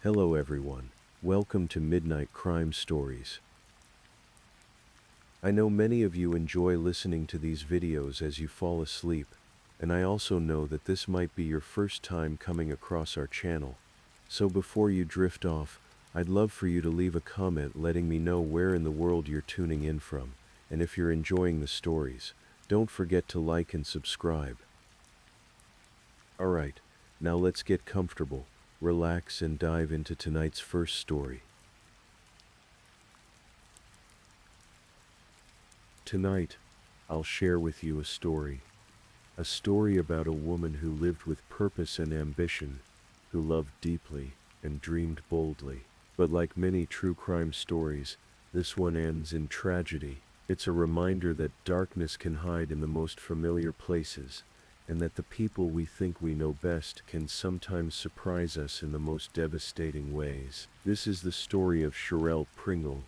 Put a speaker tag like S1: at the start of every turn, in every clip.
S1: Hello everyone. Welcome to Midnight Crime Stories. I know many of you enjoy listening to these videos as you fall asleep, and I also know that this might be your first time coming across our channel. So before you drift off, I'd love for you to leave a comment letting me know where in the world you're tuning in from, and if you're enjoying the stories, don't forget to like and subscribe. Alright, now let's get comfortable, relax and dive into tonight's first story. Tonight, I'll share with you a story about a woman who lived with purpose and ambition, who loved deeply and dreamed boldly. But like many true crime stories, this one ends in tragedy. It's a reminder that darkness can hide in the most familiar places, and that the people we think we know best can sometimes surprise us in the most devastating ways. This is the story of Cherelle Pringle.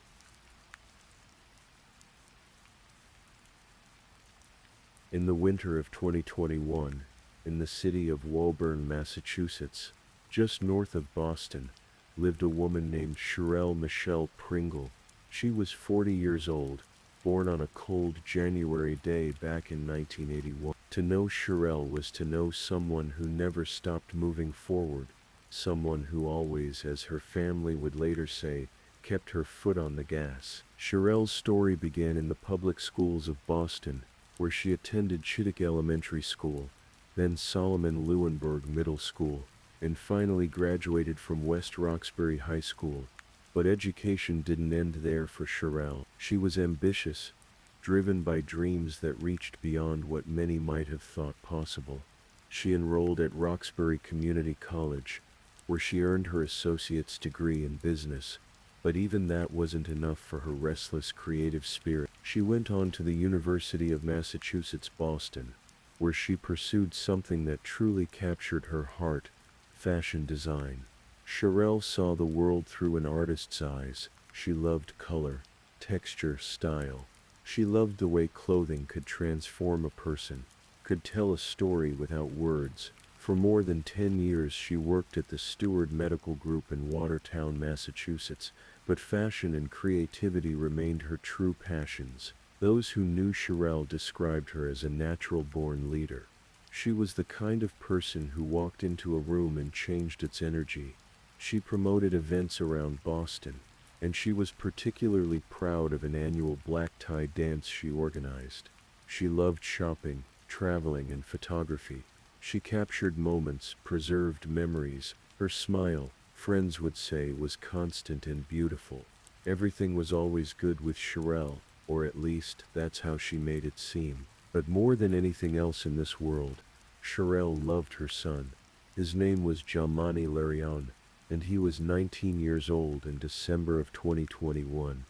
S1: In the winter of 2021, in the city of Woburn, Massachusetts, just north of Boston, lived a woman named Cherelle Michelle Pringle. She was 40 years old, born on a cold January day back in 1981. To know Cherelle was to know someone who never stopped moving forward, someone who always, as her family would later say, kept her foot on the gas. Cherelle's story began in the public schools of Boston, where she attended Chittick Elementary School, then Solomon Leuenberg Middle School, and finally graduated from West Roxbury High School. But education didn't end there for Cherelle. She was ambitious, driven by dreams that reached beyond what many might have thought possible. She enrolled at Roxbury Community College, where she earned her associate's degree in business. But even that wasn't enough for her restless creative spirit. She went on to the University of Massachusetts, Boston, where she pursued something that truly captured her heart: fashion design. Cherelle saw the world through an artist's eyes. She loved color, texture, style. She loved the way clothing could transform a person, could tell a story without words. For more than 10 years she worked at the Steward Medical Group in Watertown, Massachusetts, but fashion and creativity remained her true passions. Those who knew Cherelle described her as a natural-born leader. She was the kind of person who walked into a room and changed its energy. She promoted events around Boston, and she was particularly proud of an annual black tie dance she organized. She loved shopping, traveling, and photography. She captured moments, preserved memories. Her smile, friends would say, was constant and beautiful. Everything was always good with Cherelle, or at least that's how she made it seem. But more than anything else in this world, Cherelle loved her son. His name was Jamani Larion, and he was 19 years old in December of 2021.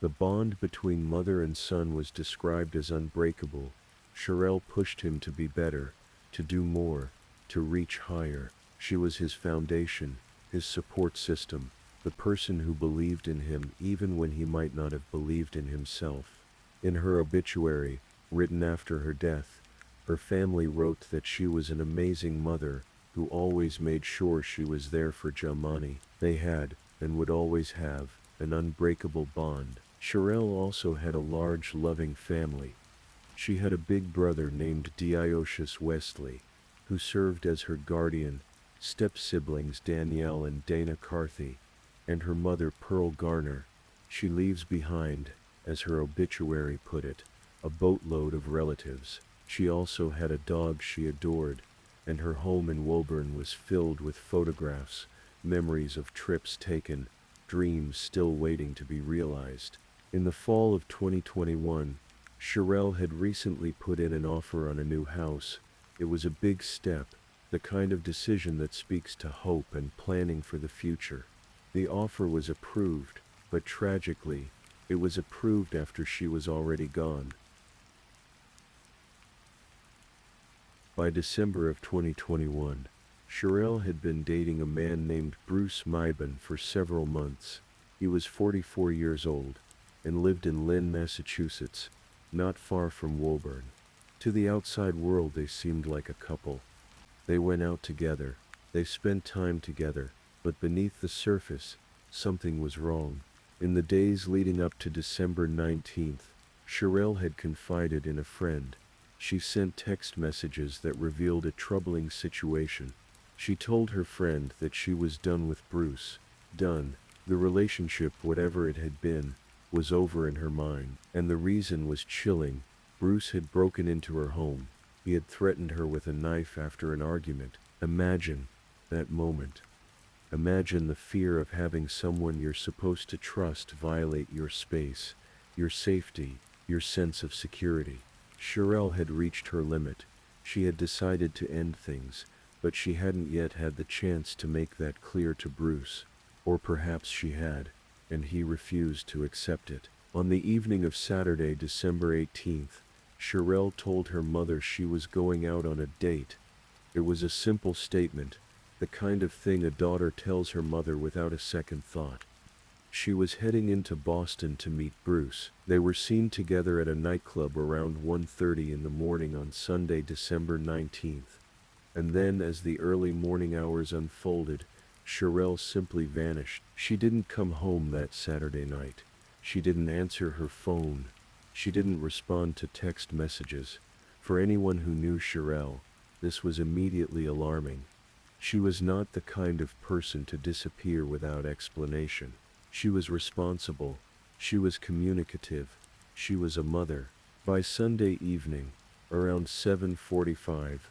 S1: The bond between mother and son was described as unbreakable. Cherelle pushed him to be better, to do more, to reach higher. She was his foundation, his support system, the person who believed in him even when he might not have believed in himself. In her obituary, written after her death, her family wrote that she was an amazing mother who always made sure she was there for Jamani. They had, and would always have, an unbreakable bond. Cherelle also had a large, loving family. She had a big brother named Diotius Wesley, who served as her guardian, step-siblings Danielle and Dana Carthy, and her mother Pearl Garner. She leaves behind, as her obituary put it, a boatload of relatives. She also had a dog she adored, and her home in Woburn was filled with photographs, memories of trips taken, dreams still waiting to be realized. In the fall of 2021, Cherelle had recently put in an offer on a new house. It was a big step, the kind of decision that speaks to hope and planning for the future. The offer was approved, but tragically, it was approved after she was already gone. By December of 2021, Cherelle had been dating a man named Bruce Meiben for several months. He was 44 years old, and lived in Lynn, Massachusetts, not far from Woburn. To the outside world they seemed like a couple. They went out together, they spent time together, But beneath the surface, something was wrong. In the days leading up to December 19th, Sherelle had confided in a friend. She sent text messages that revealed a troubling situation. She told her friend that she was done with Bruce. Done. The relationship, whatever it had been, was over in her mind. And the reason was chilling. Bruce had broken into her home. He had threatened her with a knife after an argument. Imagine that moment. Imagine the fear of having someone you're supposed to trust violate your space, your safety, your sense of security. Sherelle had reached her limit. She had decided to end things, but she hadn't yet had the chance to make that clear to Bruce. Or perhaps she had, and he refused to accept it. On the evening of Saturday, December 18th, Sherelle told her mother she was going out on a date. It was a simple statement, the kind of thing a daughter tells her mother without a second thought. She was heading into Boston to meet Bruce. They were seen together at a nightclub around 1:30 in the morning on Sunday, December 19th. And then, as the early morning hours unfolded, Sherelle simply vanished. She didn't come home that Saturday night. She didn't answer her phone. She didn't respond to text messages. For anyone who knew Sherelle, this was immediately alarming. She was not the kind of person to disappear without explanation. She was responsible. She was communicative. She was a mother. By Sunday evening, around 7:45,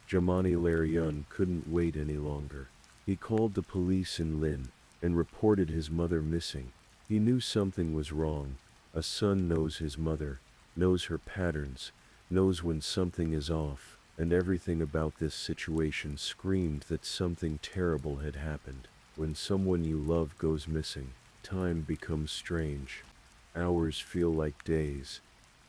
S1: Jamani Larian couldn't wait any longer. He called the police in Lynn and reported his mother missing. He knew something was wrong. A son knows his mother, knows her patterns, knows when something is off, and everything about this situation screamed that something terrible had happened. When someone you love goes missing, time becomes strange. Hours feel like days.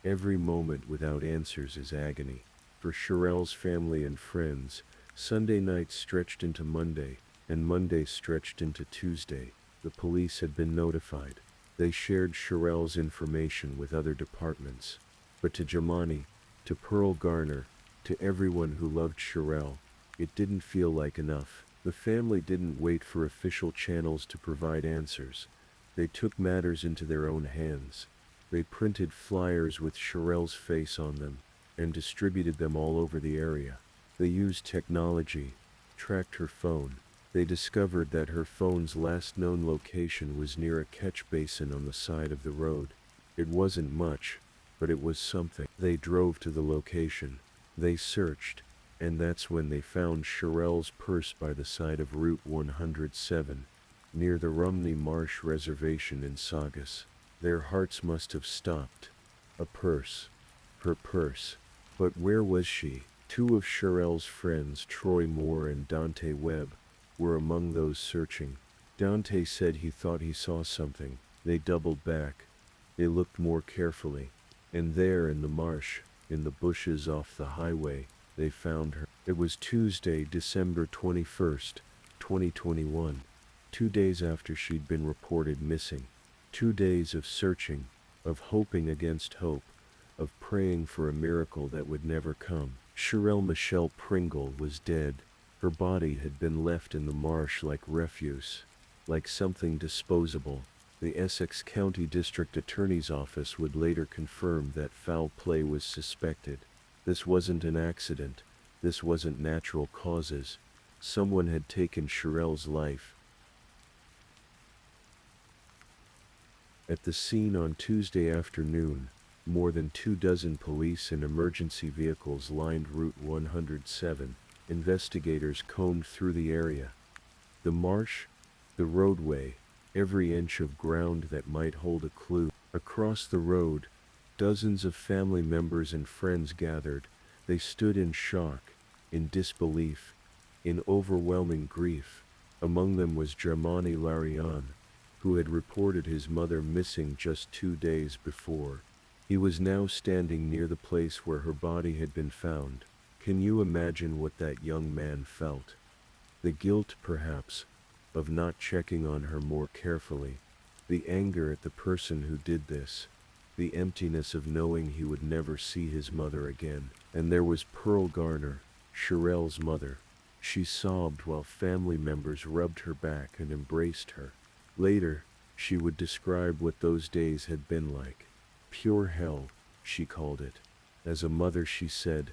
S1: Every moment without answers is agony. For Sherelle's family and friends, Sunday night stretched into Monday, and Monday stretched into Tuesday. The police had been notified. They shared Sherelle's information with other departments. But to Jamani, to Pearl Garner, to everyone who loved Sherelle, it didn't feel like enough. The family didn't wait for official channels to provide answers. They took matters into their own hands. They printed flyers with Sherelle's face on them and distributed them all over the area. They used technology, tracked her phone. They discovered that her phone's last known location was near a catch basin on the side of the road. It wasn't much, but it was something. They drove to the location. They searched, and that's when they found Sherelle's purse by the side of Route 107, near the Rumney Marsh Reservation in Saugus. Their hearts must have stopped. A purse. Her purse. But where was she? Two of Sherelle's friends, Troy Moore and Dante Webb, were among those searching. Dante said he thought he saw something. They doubled back. They looked more carefully. And there in the marsh, in the bushes off the highway, they found her. It was Tuesday, December 21st, 2021. 2 days after she'd been reported missing. 2 days of searching, of hoping against hope, of praying for a miracle that would never come. Sherelle Michelle Pringle was dead. Her body had been left in the marsh like refuse, like something disposable. The Essex County District Attorney's Office would later confirm that foul play was suspected. This wasn't an accident. This wasn't natural causes. Someone had taken Sherelle's life. At the scene on Tuesday afternoon, more than 24 police and emergency vehicles lined Route 107. Investigators combed through the area. The marsh, the roadway, every inch of ground that might hold a clue. Across the road, dozens of family members and friends gathered. They stood in shock, in disbelief, in overwhelming grief. Among them was Jamani Larian, who had reported his mother missing just 2 days before. He was now standing near the place where her body had been found. Can you imagine what that young man felt? The guilt, perhaps, of not checking on her more carefully. The anger at the person who did this. The emptiness of knowing he would never see his mother again. And there was Pearl Garner, Sherelle's mother. She sobbed while family members rubbed her back and embraced her. Later, she would describe what those days had been like. Pure hell, she called it. As a mother, she said,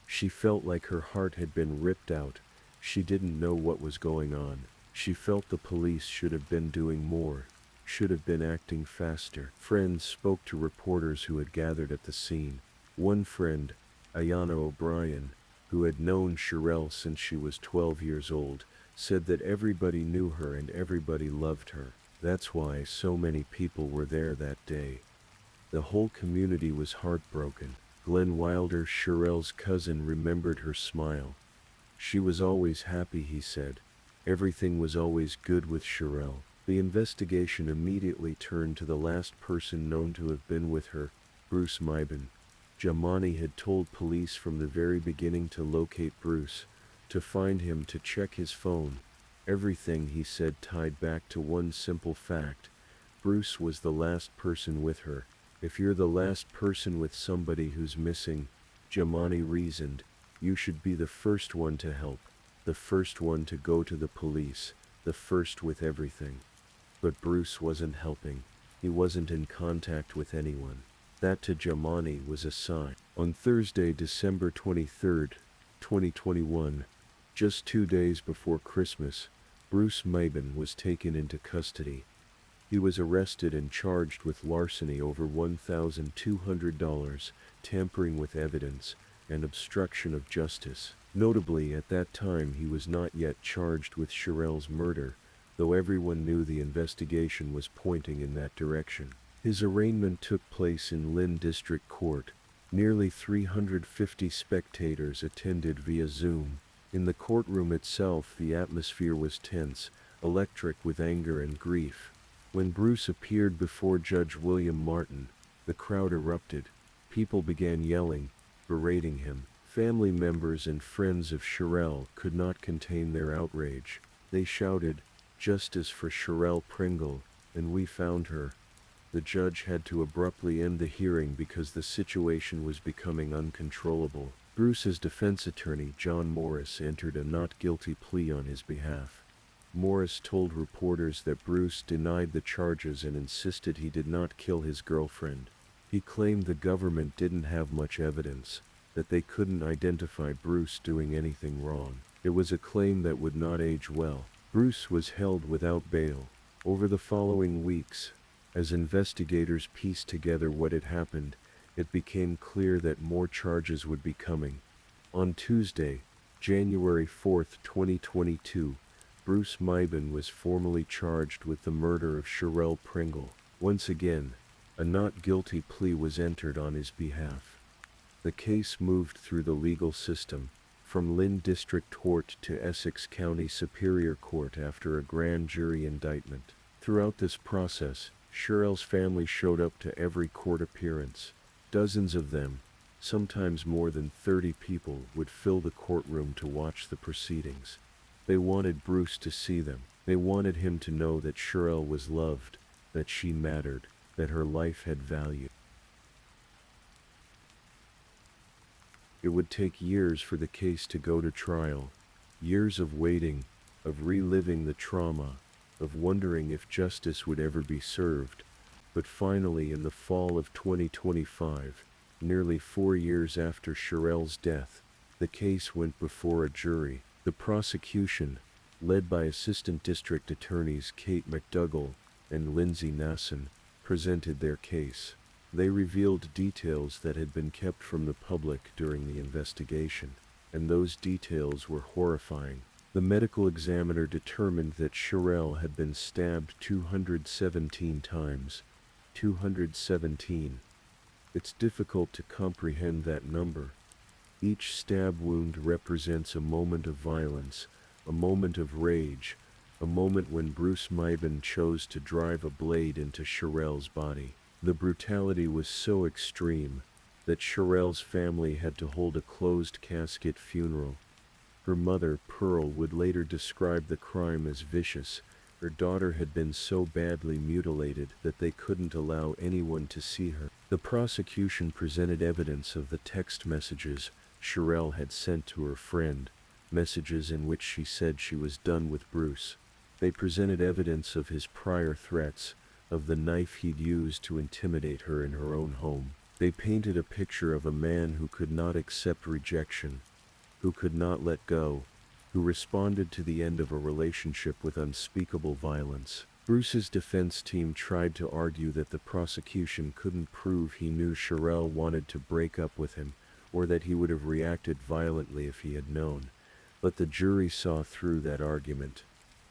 S1: she felt like her heart had been ripped out. She didn't know what was going on. She felt the police should have been doing more, should have been acting faster. Friends spoke to reporters who had gathered at the scene. One friend, Ayanna O'Brien, who had known Sherelle since she was 12 years old, said that everybody knew her and everybody loved her. That's why so many people were there that day. The whole community was heartbroken. Glenn Wilder, Sherelle's cousin, remembered her smile. She was always happy, he said. Everything was always good with Sherelle. The investigation immediately turned to the last person known to have been with her, Bruce Meiben. Jamani had told police from the very beginning to locate Bruce, to find him, to check his phone. Everything, he said, tied back to one simple fact. Bruce was the last person with her. If you're the last person with somebody who's missing, Jamani reasoned, you should be the first one to help, the first one to go to the police, the first with everything. But Bruce wasn't helping. He wasn't in contact with anyone. That to Jamani was a sign. On Thursday, December 23, 2021, just 2 days before Christmas, Bruce Meiben was taken into custody. He was arrested and charged with larceny over $1,200, tampering with evidence, and obstruction of justice. Notably, at that time he was not yet charged with Sherelle's murder, though everyone knew the investigation was pointing in that direction. His arraignment took place in Lynn District Court. Nearly 350 spectators attended via Zoom. In the courtroom itself, the atmosphere was tense, electric with anger and grief. When Bruce appeared before Judge William Martin, the crowd erupted. People began yelling, berating him. Family members and friends of Sherelle could not contain their outrage. They shouted, "Justice for Sherelle Pringle," and "We found her." The judge had to abruptly end the hearing because the situation was becoming uncontrollable. Bruce's defense attorney, John Morris, entered a not guilty plea on his behalf. Morris told reporters that Bruce denied the charges and insisted he did not kill his girlfriend. He claimed the government didn't have much evidence, that they couldn't identify Bruce doing anything wrong. It was a claim that would not age well. Bruce was held without bail. Over the following weeks, as investigators pieced together what had happened, it became clear that more charges would be coming. On Tuesday, January 4, 2022, Bruce Meiben was formally charged with the murder of Sherelle Pringle. Once again, a not guilty plea was entered on his behalf. The case moved through the legal system, from Lynn District Court to Essex County Superior Court after a grand jury indictment. Throughout this process, Sherelle's family showed up to every court appearance. Dozens of them, sometimes more than 30 people, would fill the courtroom to watch the proceedings. They wanted Bruce to see them. They wanted him to know that Sherelle was loved, that she mattered, that her life had value. It would take years for the case to go to trial, years of waiting, of reliving the trauma, of wondering if justice would ever be served. But finally, in the fall of 2025, nearly 4 years after Sherelle's death, the case went before a jury. The prosecution, led by Assistant District Attorneys Kate McDougall and Lindsay Nasson, presented their case. They revealed details that had been kept from the public during the investigation, and those details were horrifying. The medical examiner determined that Sherelle had been stabbed 217 times. 217. It's difficult to comprehend that number. Each stab wound represents a moment of violence, a moment of rage, a moment when Bruce Meiben chose to drive a blade into Sherelle's body. The brutality was so extreme that Sherelle's family had to hold a closed casket funeral. Her mother, Pearl, would later describe the crime as vicious. Her daughter had been so badly mutilated that they couldn't allow anyone to see her. The prosecution presented evidence of the text messages Sherelle had sent to her friend, messages in which she said she was done with Bruce. They presented evidence of his prior threats, of the knife he'd used to intimidate her in her own home. They painted a picture of a man who could not accept rejection, who could not let go, who responded to the end of a relationship with unspeakable violence. Bruce's defense team tried to argue that the prosecution couldn't prove he knew Sherelle wanted to break up with him, or that he would have reacted violently if he had known. But the jury saw through that argument.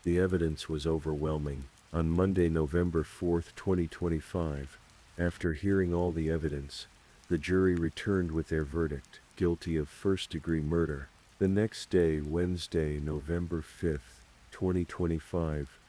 S1: The evidence was overwhelming. On Monday, November 4, 2025, after hearing all the evidence, the jury returned with their verdict, guilty of first-degree murder. The next day, Wednesday, November 5, 2025,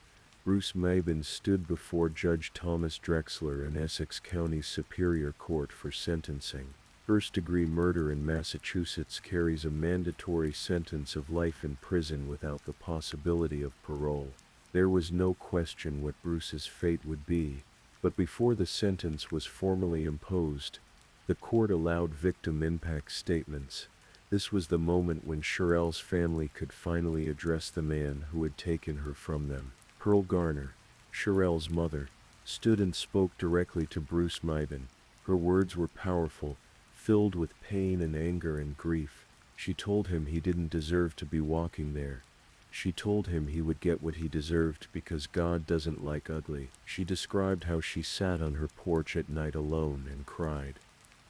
S1: Bruce Maben stood before Judge Thomas Drexler in Essex County Superior Court for sentencing. First-degree murder in Massachusetts carries a mandatory sentence of life in prison without the possibility of parole. There was no question what Bruce's fate would be, but before the sentence was formally imposed, the court allowed victim impact statements. This was the moment when Sherelle's family could finally address the man who had taken her from them. Pearl Garner, Sherelle's mother, stood and spoke directly to Bruce Maben. Her words were powerful, filled with pain and anger and grief. She told him he didn't deserve to be walking there. She told him he would get what he deserved because God doesn't like ugly. She described how she sat on her porch at night alone and cried.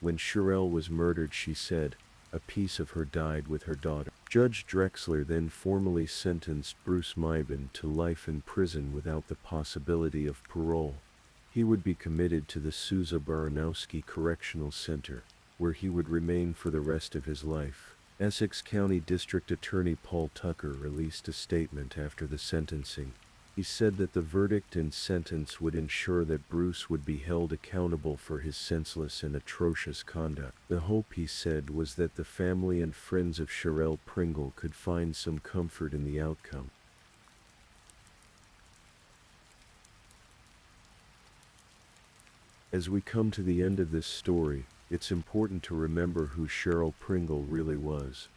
S1: When Sherelle was murdered, she said, a piece of her died with her daughter. Judge Drexler then formally sentenced Bruce Maben to life in prison without the possibility of parole. He would be committed to the Sousa Baranowski Correctional Center, where he would remain for the rest of his life. Essex County District Attorney Paul Tucker released a statement after the sentencing. He said that the verdict and sentence would ensure that Bruce would be held accountable for his senseless and atrocious conduct. The hope, he said, was that the family and friends of Sherelle Pringle could find some comfort in the outcome. As we come to the end of this story, it's important to remember who Sherelle Pringle really was.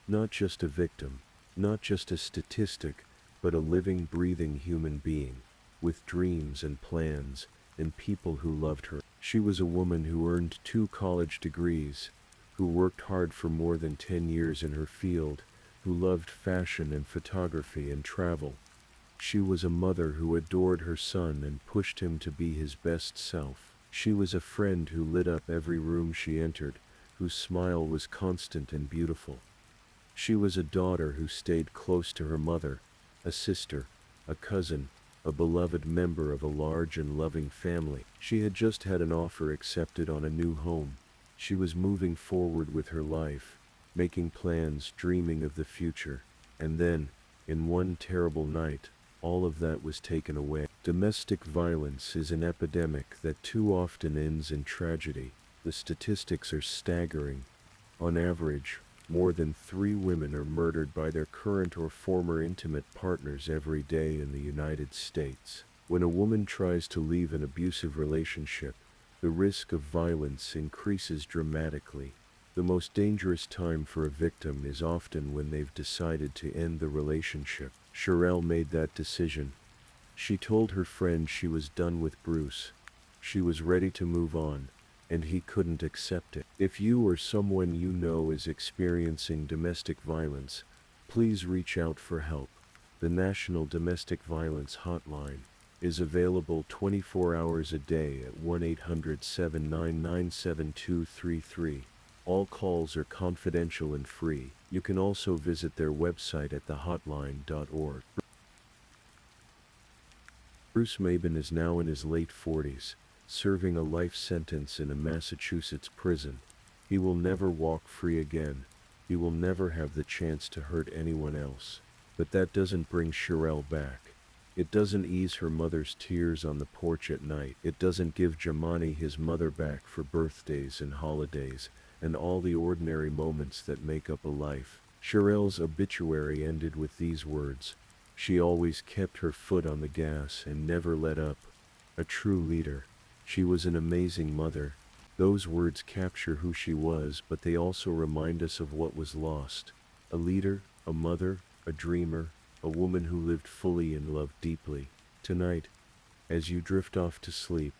S1: Not just a victim, not just a statistic, but a living, breathing human being, with dreams and plans, and people who loved her. She was a woman who earned 2 college degrees, who worked hard for more than 10 years in her field, who loved fashion and photography and travel. She was a mother who adored her son and pushed him to be his best self. She was a friend who lit up every room she entered, whose smile was constant and beautiful. She was a daughter who stayed close to her mother, a sister, a cousin, a beloved member of a large and loving family. She had just had an offer accepted on a new home. She was moving forward with her life, making plans, dreaming of the future, and then, in one terrible night, all of that was taken away. Domestic violence is an epidemic that too often ends in tragedy. The statistics are staggering. On average, more than 3 women are murdered by their current or former intimate partners every day in the United States. When a woman tries to leave an abusive relationship, the risk of violence increases dramatically. The most dangerous time for a victim is often when they've decided to end the relationship. Sherelle made that decision. She told her friend she was done with Bruce. She was ready to move on, and he couldn't accept it. If you or someone you know is experiencing domestic violence, please reach out for help. The National Domestic Violence Hotline is available 24 hours a day at 1-800-799-7233. All calls are confidential and free. You can also visit their website at thehotline.org. Bruce Maben is now in his late 40s, serving a life sentence in a Massachusetts prison. He will never walk free again. He will never have the chance to hurt anyone else. But that doesn't bring Sherelle back. It doesn't ease her mother's tears on the porch at night. It doesn't give Jamani his mother back for birthdays and holidays, and all the ordinary moments that make up a life. Sherelle's obituary ended with these words: "She always kept her foot on the gas and never let up. A true leader. She was an amazing mother." Those words capture who she was, but they also remind us of what was lost. A leader, A mother, a dreamer, a woman who lived fully and loved deeply. Tonight, as you drift off to sleep,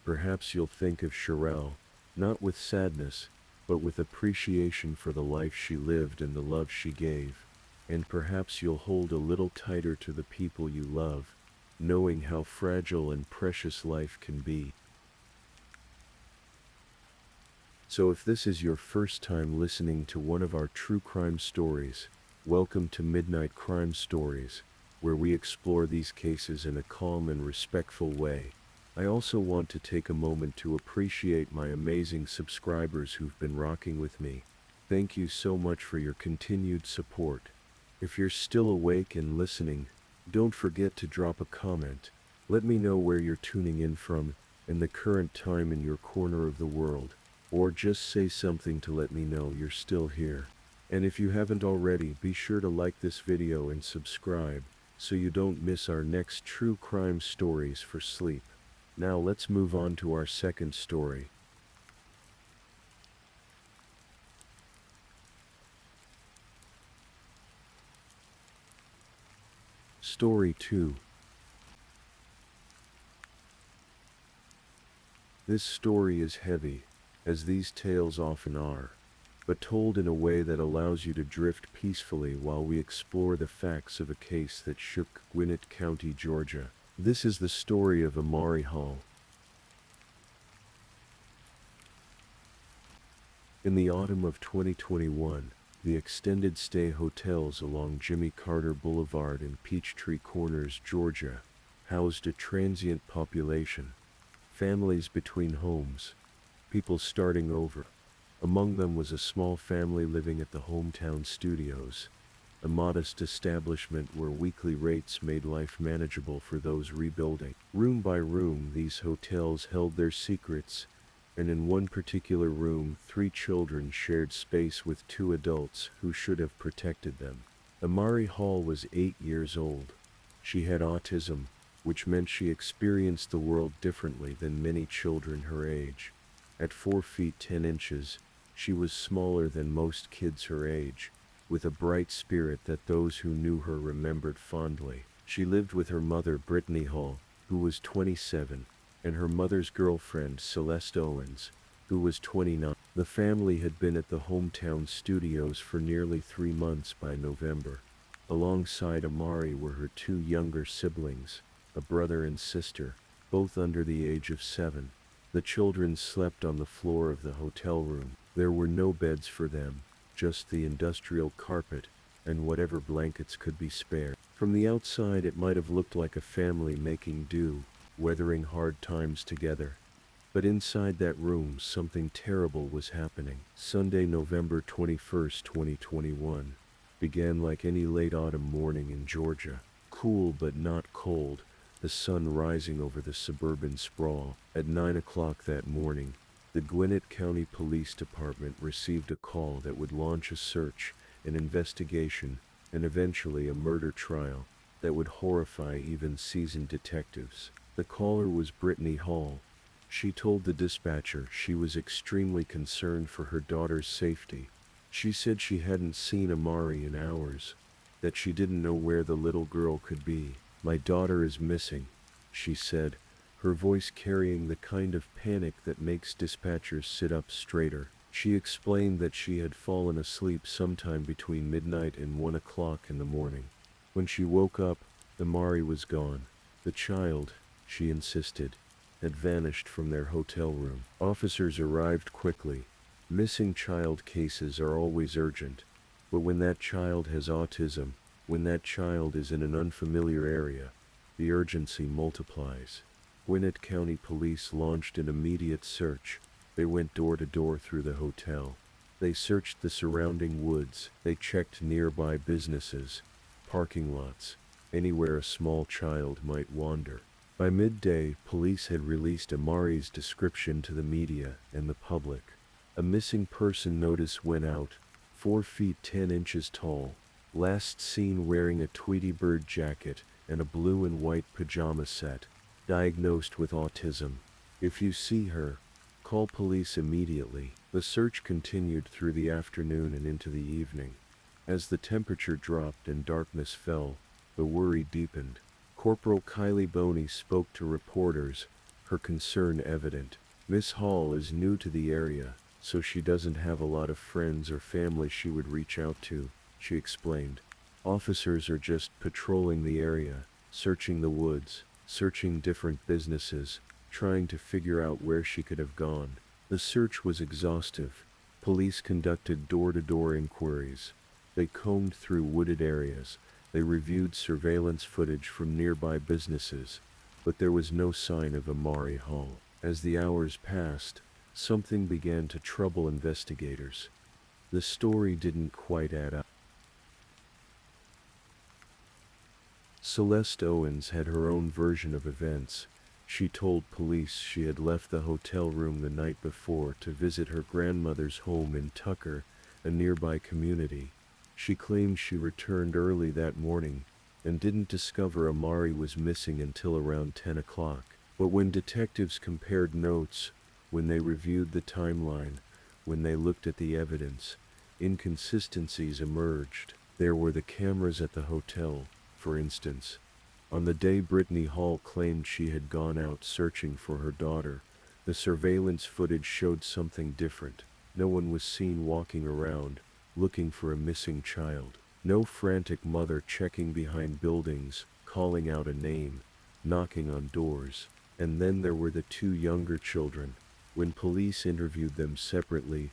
S1: perhaps you'll think of Sherelle, not with sadness, but with appreciation for the life she lived and the love she gave. And perhaps you'll hold a little tighter to the people you love, knowing how fragile and precious life can be. So if this is your first time listening to one of our true crime stories, welcome to Midnight Crime Stories, where we explore these cases in a calm and respectful way. I also want to take a moment to appreciate my amazing subscribers who've been rocking with me. Thank you so much for your continued support. If you're still awake and listening, don't forget to drop a comment. Let me know where you're tuning in from and the current time in your corner of the world. Or just say something to let me know you're still here. And if you haven't already, be sure to like this video and subscribe, so you don't miss our next true crime stories for sleep. Now let's move on to our second story. Story 2. This story is heavy, as these tales often are, but told in a way that allows you to drift peacefully while we explore the facts of a case that shook Gwinnett County, Georgia. This is the story of Amari Hall. In the autumn of 2021, the extended stay hotels along Jimmy Carter Boulevard in Peachtree Corners, Georgia, housed a transient population. Families between homes, people starting over. Among them was a small family living at the Hometown Studios, a modest establishment where weekly rates made life manageable for those rebuilding. Room by room, these hotels held their secrets, and in one particular room, 3 children shared space with 2 adults who should have protected them. Amari Hall was 8 years old. She had autism, which meant she experienced the world differently than many children her age. At 4 feet 10 inches, she was smaller than most kids her age, with a bright spirit that those who knew her remembered fondly. She lived with her mother, Brittany Hall, who was 27, and her mother's girlfriend, Celeste Owens, who was 29. The family had been at the Hometown Studios for nearly 3 months by November. Alongside Amari were her 2 younger siblings, a brother and sister, both under the age of 7. The children slept on the floor of the hotel room. There were no beds for them, just the industrial carpet, and whatever blankets could be spared. From the outside it might have looked like a family making do, weathering hard times together. But inside that room something terrible was happening. Sunday, November 21st, 2021, began like any late autumn morning in Georgia. Cool but not cold, the sun rising over the suburban sprawl. At 9 o'clock that morning, the Gwinnett County Police Department received a call that would launch a search, an investigation, and eventually a murder trial that would horrify even seasoned detectives. The caller was Brittany Hall. She told the dispatcher she was extremely concerned for her daughter's safety. She said she hadn't seen Amari in hours, that she didn't know where the little girl could be. "My daughter is missing," she said, her voice carrying the kind of panic that makes dispatchers sit up straighter. She explained that she had fallen asleep sometime between midnight and 1 o'clock in the morning. When she woke up, Amari was gone. The child, she insisted, had vanished from their hotel room. Officers arrived quickly. Missing child cases are always urgent, but when that child has autism, when that child is in an unfamiliar area, the urgency multiplies. Gwinnett County Police launched an immediate search. They went door to door through the hotel. They searched the surrounding woods. They checked nearby businesses, parking lots, anywhere a small child might wander. By midday, police had released Amari's description to the media and the public. A missing person notice went out, 4 feet 10 inches tall, last seen wearing a Tweety Bird jacket and a blue and white pajama set, diagnosed with autism. If you see her, call police immediately. The search continued through the afternoon and into the evening. As the temperature dropped and darkness fell, the worry deepened. Corporal Kylie Boney spoke to reporters, her concern evident. Miss Hall is new to the area, so she doesn't have a lot of friends or family she would reach out to, she explained. Officers are just patrolling the area, searching the woods, searching different businesses, trying to figure out where she could have gone. The search was exhaustive. Police conducted door-to-door inquiries. They combed through wooded areas. They reviewed surveillance footage from nearby businesses, but there was no sign of Amari Hall. As the hours passed, something began to trouble investigators. The story didn't quite add up. Celeste Owens had her own version of events. She told police she had left the hotel room the night before to visit her grandmother's home in Tucker, a nearby community. She claimed she returned early that morning and didn't discover Amari was missing until around 10 o'clock. But when detectives compared notes, when they reviewed the timeline, when they looked at the evidence, inconsistencies emerged. There were the cameras at the hotel, for instance. On the day Brittany Hall claimed she had gone out searching for her daughter, the surveillance footage showed something different. No one was seen walking around, looking for a missing child. No frantic mother checking behind buildings, calling out a name, knocking on doors. And then there were the two younger children. When police interviewed them separately,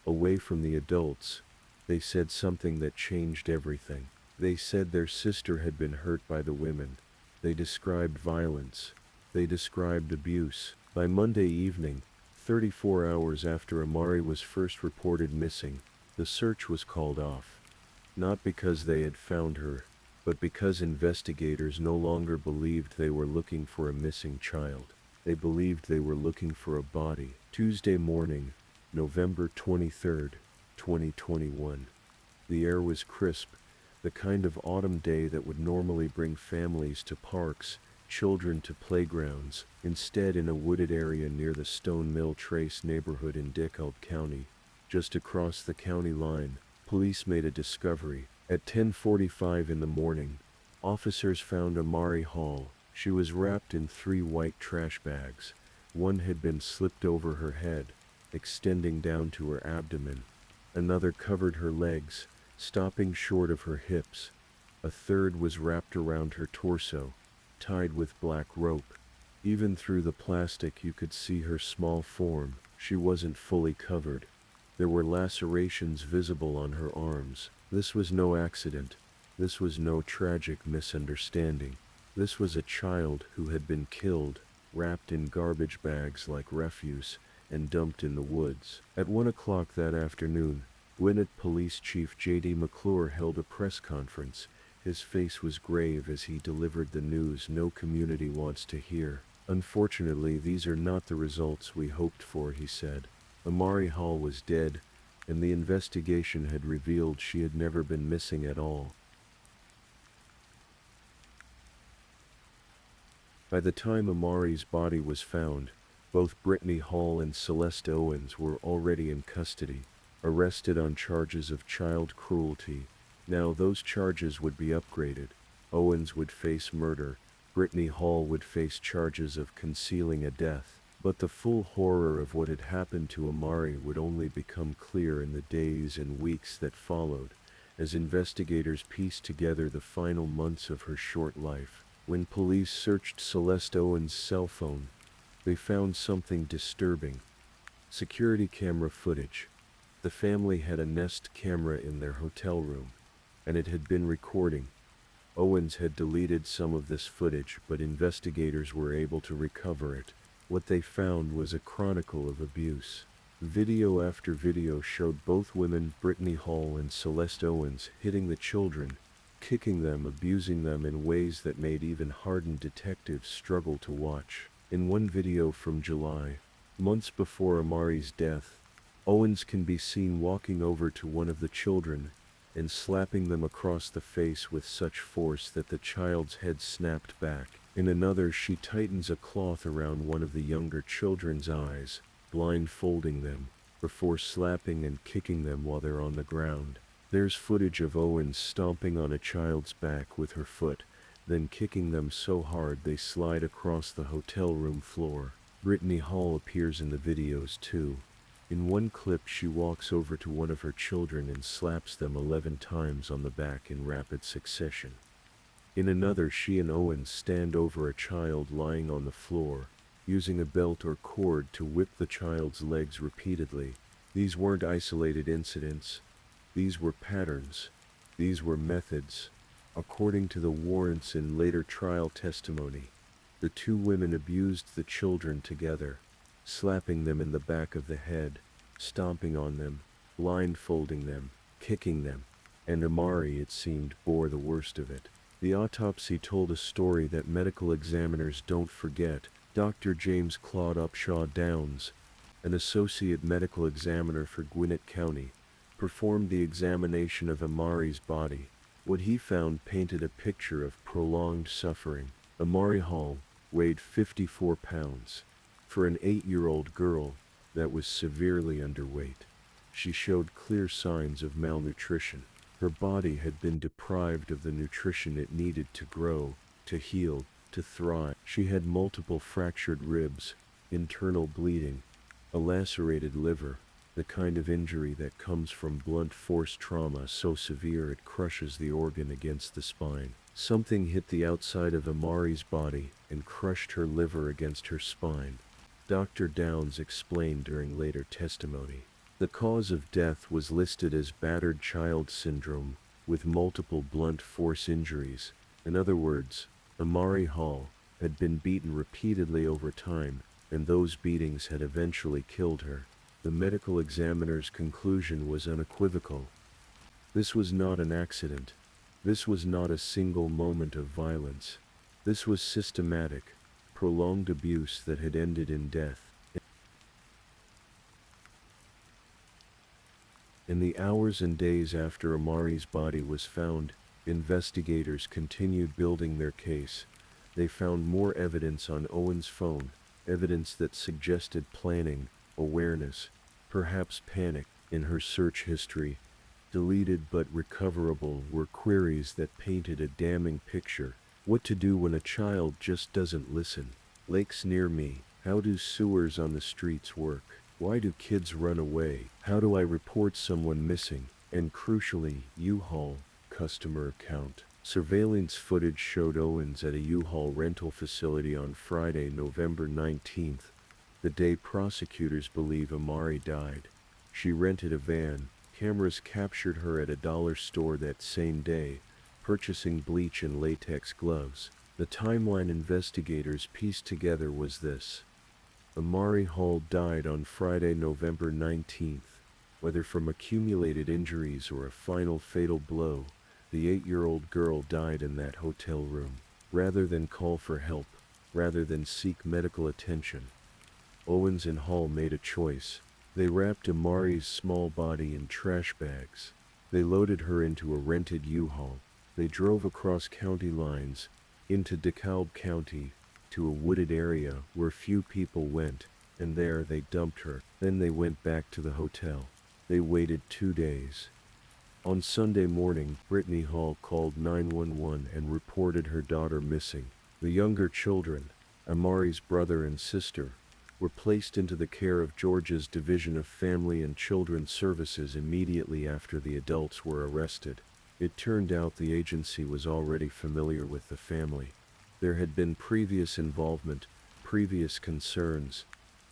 S1: away from the adults, they said something that changed everything. They said their sister had been hurt by the women. They described violence. They described abuse. By Monday evening, 34 hours after Amari was first reported missing, the search was called off. Not because they had found her, but because investigators no longer believed they were looking for a missing child. They believed they were looking for a body. Tuesday morning, November 23, 2021. The air was crisp, the kind of autumn day that would normally bring families to parks, children to playgrounds. Instead, in a wooded area near the Stone Mill Trace neighborhood in DeKalb County, just across the county line, police made a discovery. At 10:45 in the morning, officers found Amari Hall. She was wrapped in 3 white trash bags. One had been slipped over her head, extending down to her abdomen. Another covered her legs, stopping short of her hips. A third was wrapped around her torso, tied with black rope. Even through the plastic you could see her small form. She wasn't fully covered. There were lacerations visible on her arms. This was no accident. This was no tragic misunderstanding. This was a child who had been killed, wrapped in garbage bags like refuse, and dumped in the woods. At 1 o'clock that afternoon, Gwinnett Police Chief J.D. McClure held a press conference. His face was grave as he delivered the news no community wants to hear. Unfortunately, these are not the results we hoped for, he said. Amari Hall was dead, and the investigation had revealed she had never been missing at all. By the time Amari's body was found, both Brittany Hall and Celeste Owens were already in custody, arrested on charges of child cruelty. Now those charges would be upgraded. Owens would face murder. Brittany Hall would face charges of concealing a death. But the full horror of what had happened to Amari would only become clear in the days and weeks that followed, as investigators pieced together the final months of her short life. When police searched Celeste Owens' cell phone, they found something disturbing. Security camera footage. The family had a Nest camera in their hotel room, and it had been recording. Owens had deleted some of this footage, but investigators were able to recover it. What they found was a chronicle of abuse. Video after video showed both women, Brittany Hall and Celeste Owens, hitting the children, kicking them, abusing them in ways that made even hardened detectives struggle to watch. In one video from July, months before Amari's death, Owens can be seen walking over to one of the children and slapping them across the face with such force that the child's head snapped back. In another, she tightens a cloth around one of the younger children's eyes, blindfolding them, before slapping and kicking them while they're on the ground. There's footage of Owens stomping on a child's back with her foot, then kicking them so hard they slide across the hotel room floor. Brittany Hall appears in the videos too. In one clip she walks over to one of her children and slaps them 11 times on the back in rapid succession. In another, she and Owens stand over a child lying on the floor, using a belt or cord to whip the child's legs repeatedly. These weren't isolated incidents. These were patterns. These were methods. According to the warrants in later trial testimony, the two women abused the children together, slapping them in the back of the head, stomping on them, blindfolding them, kicking them, and Amari, it seemed, bore the worst of it. The autopsy told a story that medical examiners don't forget. Dr. James Claude Upshaw Downs, an associate medical examiner for Gwinnett County, performed the examination of Amari's body. What he found painted a picture of prolonged suffering. Amari Hall weighed 54 pounds. For an 8-year-old girl, that was severely underweight. She showed clear signs of malnutrition. Her body had been deprived of the nutrition it needed to grow, to heal, to thrive. She had multiple fractured ribs, internal bleeding, a lacerated liver, the kind of injury that comes from blunt force trauma so severe it crushes the organ against the spine. Something hit the outside of Amari's body and crushed her liver against her spine. Dr. Downs explained during later testimony. The cause of death was listed as battered child syndrome, with multiple blunt force injuries. In other words, Amari Hall had been beaten repeatedly over time, and those beatings had eventually killed her. The medical examiner's conclusion was unequivocal. This was not an accident. This was not a single moment of violence. This was systematic, prolonged abuse that had ended in death. In the hours and days after Amari's body was found, investigators continued building their case. They found more evidence on Owen's phone, evidence that suggested planning, awareness, perhaps panic. In her search history, deleted but recoverable, were queries that painted a damning picture. What to do when a child just doesn't listen? Lakes near me. How do sewers on the streets work? Why do kids run away? How do I report someone missing? And crucially, U-Haul customer account. Surveillance footage showed Owens at a U-Haul rental facility on Friday, November 19th, the day prosecutors believe Amari died. She rented a van. Cameras captured her at a dollar store that same day, purchasing bleach and latex gloves. The timeline investigators pieced together was this. Amari Hall died on Friday, November 19th. Whether from accumulated injuries or a final fatal blow, the 8-year-old girl died in that hotel room. Rather than call for help, rather than seek medical attention, Owens and Hall made a choice. They wrapped Amari's small body in trash bags. They loaded her into a rented U-Haul. They drove across county lines, into DeKalb County, to a wooded area where few people went, and there they dumped her. Then they went back to the hotel. They waited 2 days. On Sunday morning, Brittany Hall called 911 and reported her daughter missing. The younger children, Amari's brother and sister, were placed into the care of Georgia's Division of Family and Children's Services immediately after the adults were arrested. It turned out the agency was already familiar with the family. There had been previous involvement, previous concerns.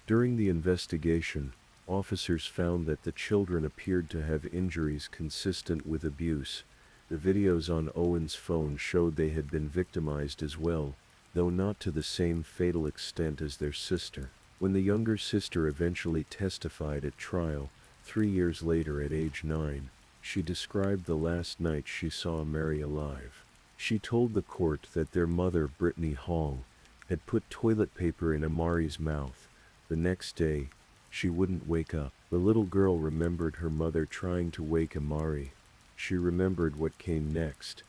S1: During the investigation, officers found that the children appeared to have injuries consistent with abuse. The videos on Owen's phone showed they had been victimized as well, though not to the same fatal extent as their sister. When the younger sister eventually testified at trial, 3 years later at age 9, she described the last night she saw Amari alive. She told the court that their mother, Brittany Hall, had put toilet paper in Amari's mouth. The next day, she wouldn't wake up. The little girl remembered her mother trying to wake Amari. She remembered what came next.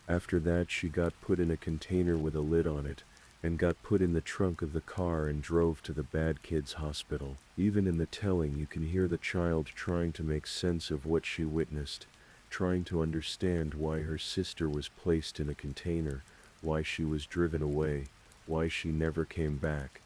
S1: After that, she got put in a container with a lid on it, and got put in the trunk of the car and drove to the Bad Kids Hospital. Even in the telling, you can hear the child trying to make sense of what she witnessed. trying to understand why her sister was placed in a container, why she was driven away, why she never came back.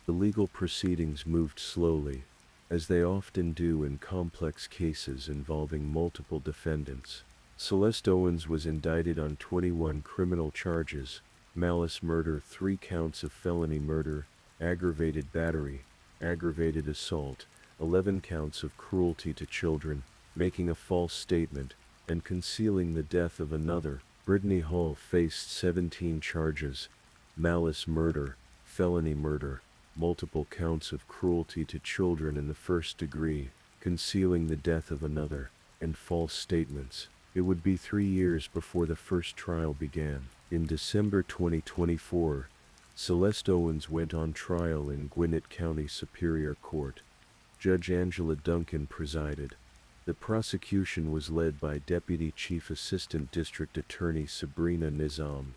S1: The legal proceedings moved slowly, as they often do in complex cases involving multiple defendants. Celeste Owens was indicted on 21 criminal charges: malice murder, 3 counts of felony murder, aggravated battery, aggravated assault, 11 counts of cruelty to children, making a false statement, and concealing the death of another. Brittany Hall faced 17 charges: malice murder, felony murder, multiple counts of cruelty to children in the first degree, concealing the death of another, and false statements. It would be 3 years before the first trial began. In December 2024, Celeste Owens went on trial in Gwinnett County Superior Court. Judge Angela Duncan presided. The prosecution was led by Deputy Chief Assistant District Attorney Sabrina Nizam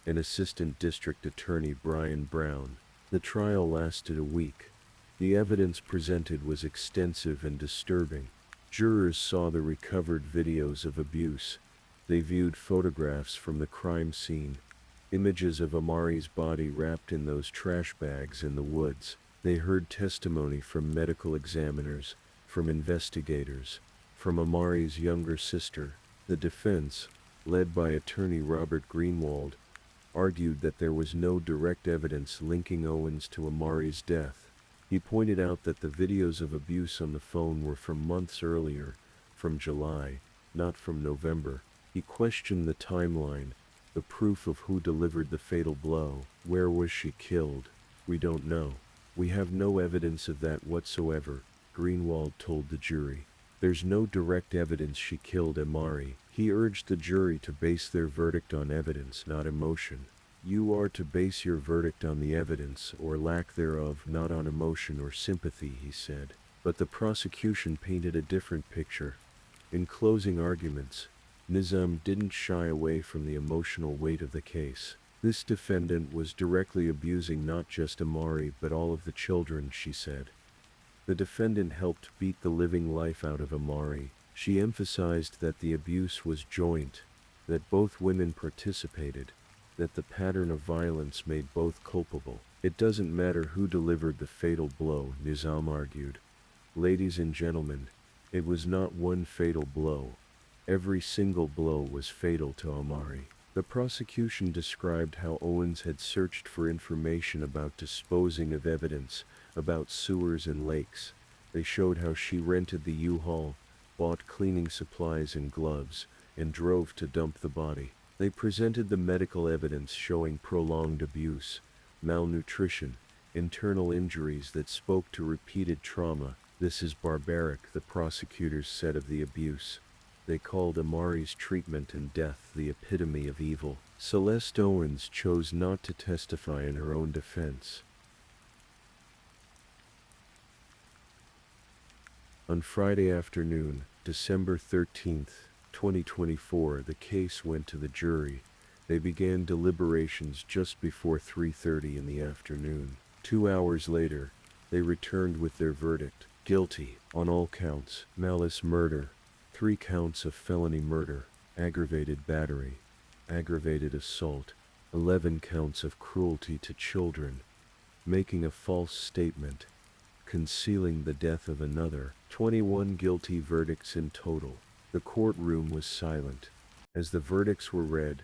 S1: and Assistant District Attorney Brian Brown. The trial lasted a week. The evidence presented was extensive and disturbing. Jurors saw the recovered videos of abuse. They viewed photographs from the crime scene, images of Amari's body wrapped in those trash bags in the woods. They heard testimony from medical examiners, from investigators, from Amari's younger sister. The defense, led by attorney Robert Greenwald, argued that there was no direct evidence linking Owens to Amari's death. He pointed out that the videos of abuse on the phone were from months earlier, from July, not from November. He questioned the timeline, the proof of who delivered the fatal blow. Where was she killed? We don't know. We have no evidence of that whatsoever, Greenwald told the jury. There's no direct evidence she killed Amari. He urged the jury to base their verdict on evidence, not emotion. You are to base your verdict on the evidence, or lack thereof, not on emotion or sympathy, he said. But the prosecution painted a different picture. In closing arguments, Nizam didn't shy away from the emotional weight of the case. This defendant was directly abusing not just Amari but all of the children, she said. The defendant helped beat the living life out of Amari. She emphasized that the abuse was joint, that both women participated, that the pattern of violence made both culpable. It doesn't matter who delivered the fatal blow, Nizam argued. Ladies and gentlemen, it was not one fatal blow. Every single blow was fatal to Amari. The prosecution described how Owens had searched for information about disposing of evidence, about sewers and lakes. They showed how she rented the U-Haul, bought cleaning supplies and gloves, and drove to dump the body. They presented the medical evidence showing prolonged abuse, malnutrition, internal injuries that spoke to repeated trauma. This is barbaric, the prosecutors said of the abuse. They called Amari's treatment and death the epitome of evil. Celeste Owens chose not to testify in her own defense. On Friday afternoon, December 13th, 2024, the case went to the jury. They began deliberations just before 3:30 in the afternoon. 2 hours later, they returned with their verdict: guilty on all counts: malice murder, 3 counts of felony murder, aggravated battery, aggravated assault, 11 counts of cruelty to children, making a false statement, concealing the death of another. 21 guilty verdicts in total. The courtroom was silent as the verdicts were read.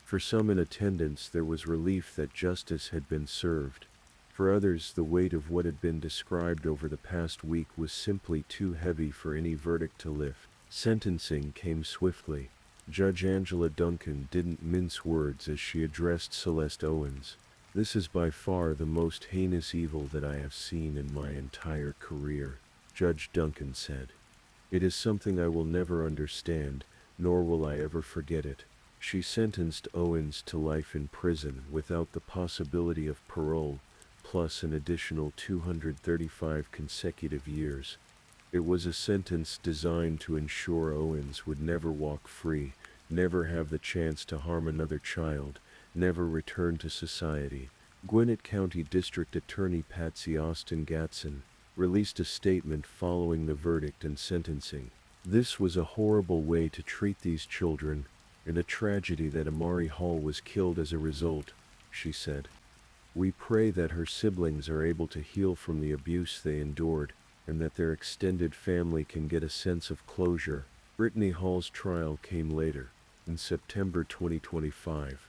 S1: For some in attendance, there was relief that justice had been served. For others, the weight of what had been described over the past week was simply too heavy for any verdict to lift. Sentencing came swiftly. Judge Angela Duncan didn't mince words as she addressed Celeste Owens. This is by far the most heinous evil that I have seen in my entire career, Judge Duncan said. It is something I will never understand, nor will I ever forget it. She sentenced Owens to life in prison without the possibility of parole, plus an additional 235 consecutive years. It was a sentence designed to ensure Owens would never walk free, never have the chance to harm another child, never return to society. Gwinnett County District Attorney Patsy Austin Gatson, released a statement following the verdict and sentencing. "This was a horrible way to treat these children, and a tragedy that Amari Hall was killed as a result," she said. "We pray that her siblings are able to heal from the abuse they endured, and that their extended family can get a sense of closure." Brittany Hall's trial came later, in September 2025.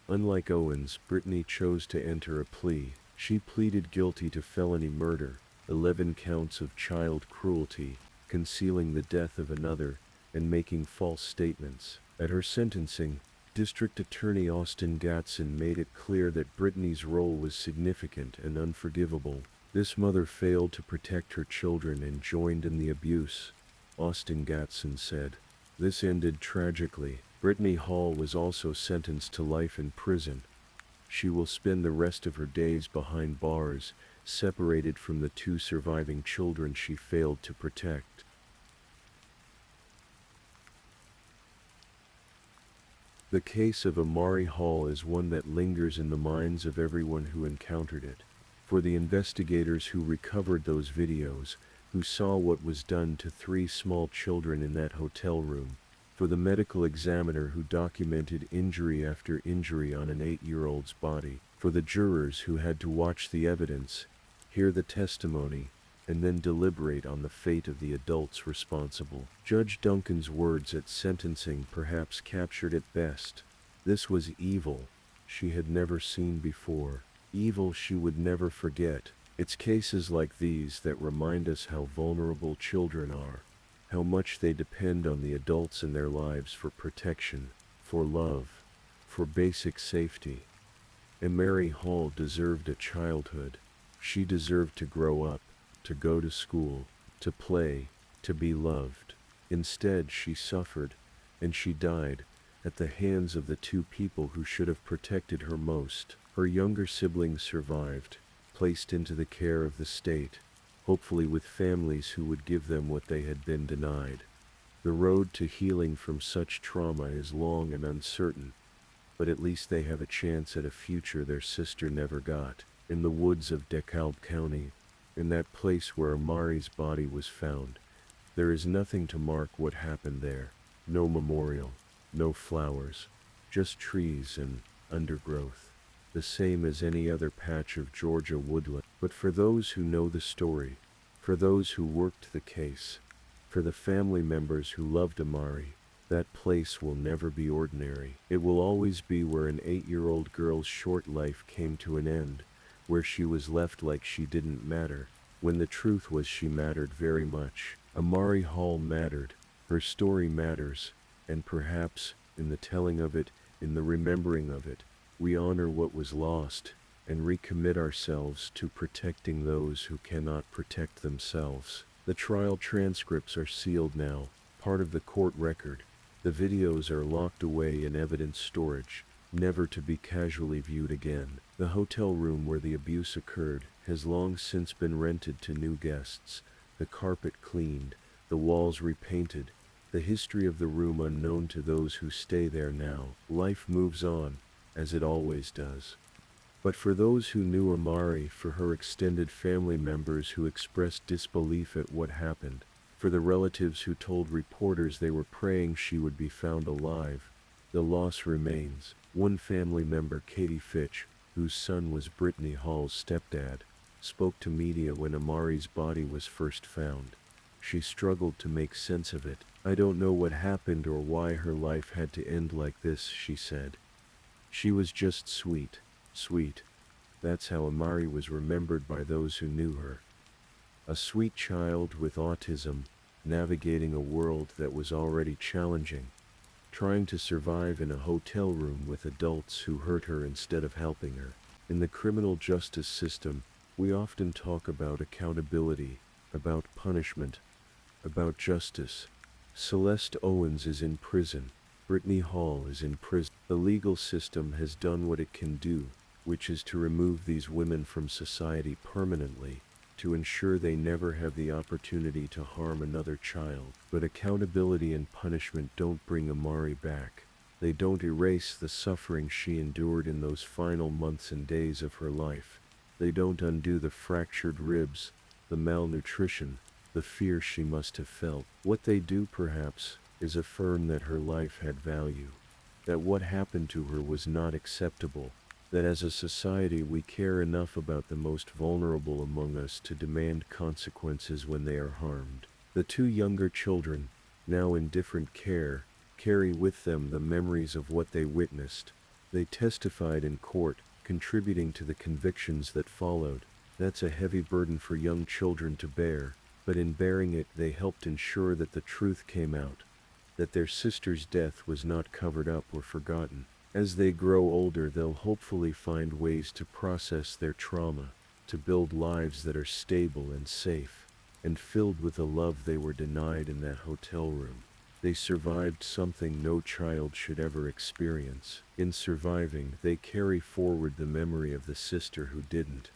S1: Unlike Owens, Brittany chose to enter a plea. She pleaded guilty to felony murder, 11 counts of child cruelty, concealing the death of another, and making false statements. At her sentencing, District Attorney Austin Gatson made it clear that Brittany's role was significant and unforgivable. "This mother failed to protect her children and joined in the abuse," Austin Gatson said. "This ended tragically." Brittany Hall was also sentenced to life in prison. She will spend the rest of her days behind bars, separated from the 2 surviving children she failed to protect. The case of Amari Hall is one that lingers in the minds of everyone who encountered it. For the investigators who recovered those videos, who saw what was done to 3 small children in that hotel room. For the medical examiner who documented injury after injury on an 8-year-old's body. For the jurors who had to watch the evidence, hear the testimony, and then deliberate on the fate of the adults responsible. Judge Duncan's words at sentencing perhaps captured it best. This was evil she had never seen before, evil she would never forget. It's cases like these that remind us how vulnerable children are, how much they depend on the adults in their lives for protection, for love, for basic safety. And Mary Hall deserved a childhood. She deserved to grow up, to go to school, to play, to be loved. Instead, she suffered, and she died, at the hands of the 2 people who should have protected her most. Her younger siblings survived, placed into the care of the state, hopefully with families who would give them what they had been denied. The road to healing from such trauma is long and uncertain, but at least they have a chance at a future their sister never got. In the woods of DeKalb County, in that place where Amari's body was found, there is nothing to mark what happened there. No memorial, no flowers, just trees and undergrowth, the same as any other patch of Georgia woodland. But for those who know the story, for those who worked the case, for the family members who loved Amari, that place will never be ordinary. It will always be where an 8-year-old girl's short life came to an end, where she was left like she didn't matter, when the truth was she mattered very much. Amari Hall mattered, her story matters, and perhaps, in the telling of it, in the remembering of it, we honor what was lost, and recommit ourselves to protecting those who cannot protect themselves. The trial transcripts are sealed now, part of the court record. The videos are locked away in evidence storage, never to be casually viewed again. The hotel room where the abuse occurred has long since been rented to new guests, the carpet cleaned, the walls repainted, the history of the room unknown to those who stay there now. Life moves on, as it always does. But for those who knew Amari, for her extended family members who expressed disbelief at what happened, for the relatives who told reporters they were praying she would be found alive, the loss remains. One family member, Katie Fitch, whose son was Brittany Hall's stepdad, spoke to media when Amari's body was first found. She struggled to make sense of it. "I don't know what happened or why her life had to end like this," she said. "She was just sweet. Sweet. That's how Amari was remembered by those who knew her. A sweet child with autism, navigating a world that was already challenging, trying to survive in a hotel room with adults who hurt her instead of helping her." In the criminal justice system, we often talk about accountability, about punishment, about justice. Celeste Owens is in prison. Brittany Hall is in prison. The legal system has done what it can do, which is to remove these women from society permanently, to ensure they never have the opportunity to harm another child. But accountability and punishment don't bring Amari back. They don't erase the suffering she endured in those final months and days of her life. They don't undo the fractured ribs, the malnutrition, the fear she must have felt. What they do, perhaps, is affirm that her life had value, that what happened to her was not acceptable, that as a society we care enough about the most vulnerable among us to demand consequences when they are harmed. The two younger children, now in different care, carry with them the memories of what they witnessed. They testified in court, contributing to the convictions that followed. That's a heavy burden for young children to bear, but in bearing it they helped ensure that the truth came out, that their sister's death was not covered up or forgotten. As they grow older, they'll hopefully find ways to process their trauma, to build lives that are stable and safe, and filled with the love they were denied in that hotel room. They survived something no child should ever experience. In surviving, they carry forward the memory of the sister who didn't.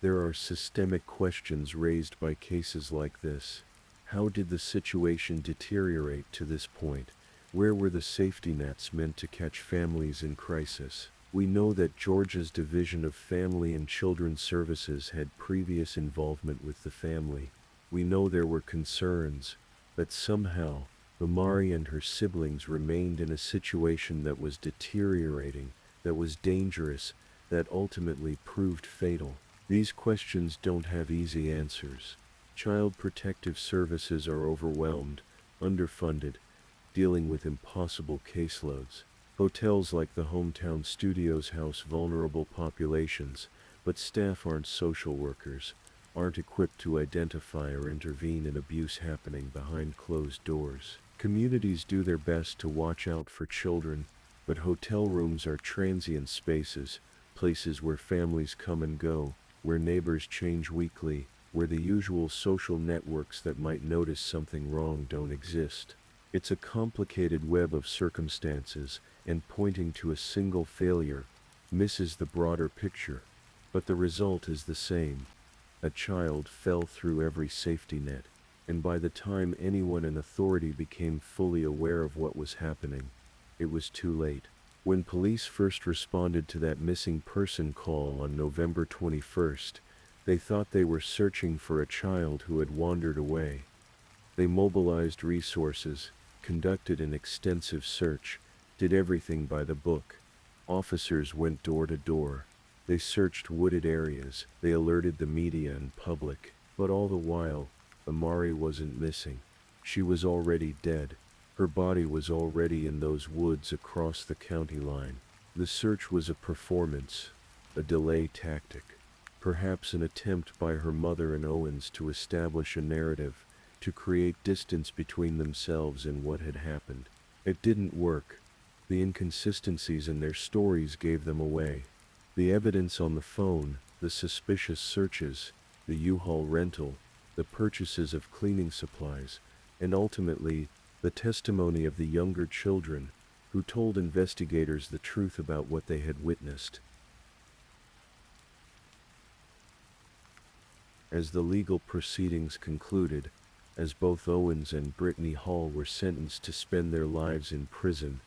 S1: There are systemic questions raised by cases like this. How did the situation deteriorate to this point? Where were the safety nets meant to catch families in crisis? We know that Georgia's Division of Family and Children's Services had previous involvement with the family. We know there were concerns, but somehow, Amari and her siblings remained in a situation that was deteriorating, that was dangerous, that ultimately proved fatal. These questions don't have easy answers. Child Protective Services are overwhelmed, underfunded, dealing with impossible caseloads. Hotels like the Hometown Studios house vulnerable populations, but staff aren't social workers, aren't equipped to identify or intervene in abuse happening behind closed doors. Communities do their best to watch out for children, but hotel rooms are transient spaces, places where families come and go, where neighbors change weekly, where the usual social networks that might notice something wrong don't exist. It's a complicated web of circumstances, and pointing to a single failure misses the broader picture. But the result is the same. A child fell through every safety net, and by the time anyone in authority became fully aware of what was happening, it was too late. When police first responded to that missing person call on November 21st, they thought they were searching for a child who had wandered away. They mobilized resources, conducted an extensive search, did everything by the book. Officers went door to door. They searched wooded areas, they alerted the media and public, but all the while, Amari wasn't missing. She was already dead. Her body was already in those woods across the county line. The search was a performance, a delay tactic, perhaps an attempt by her mother and Owens to establish a narrative, to create distance between themselves and what had happened. It didn't work. The inconsistencies in their stories gave them away. The evidence on the phone, the suspicious searches, the U-Haul rental, the purchases of cleaning supplies, and ultimately, the testimony of the younger children, who told investigators the truth about what they had witnessed. As the legal proceedings concluded, as both Owens and Brittany Hall were sentenced to spend their lives in prison,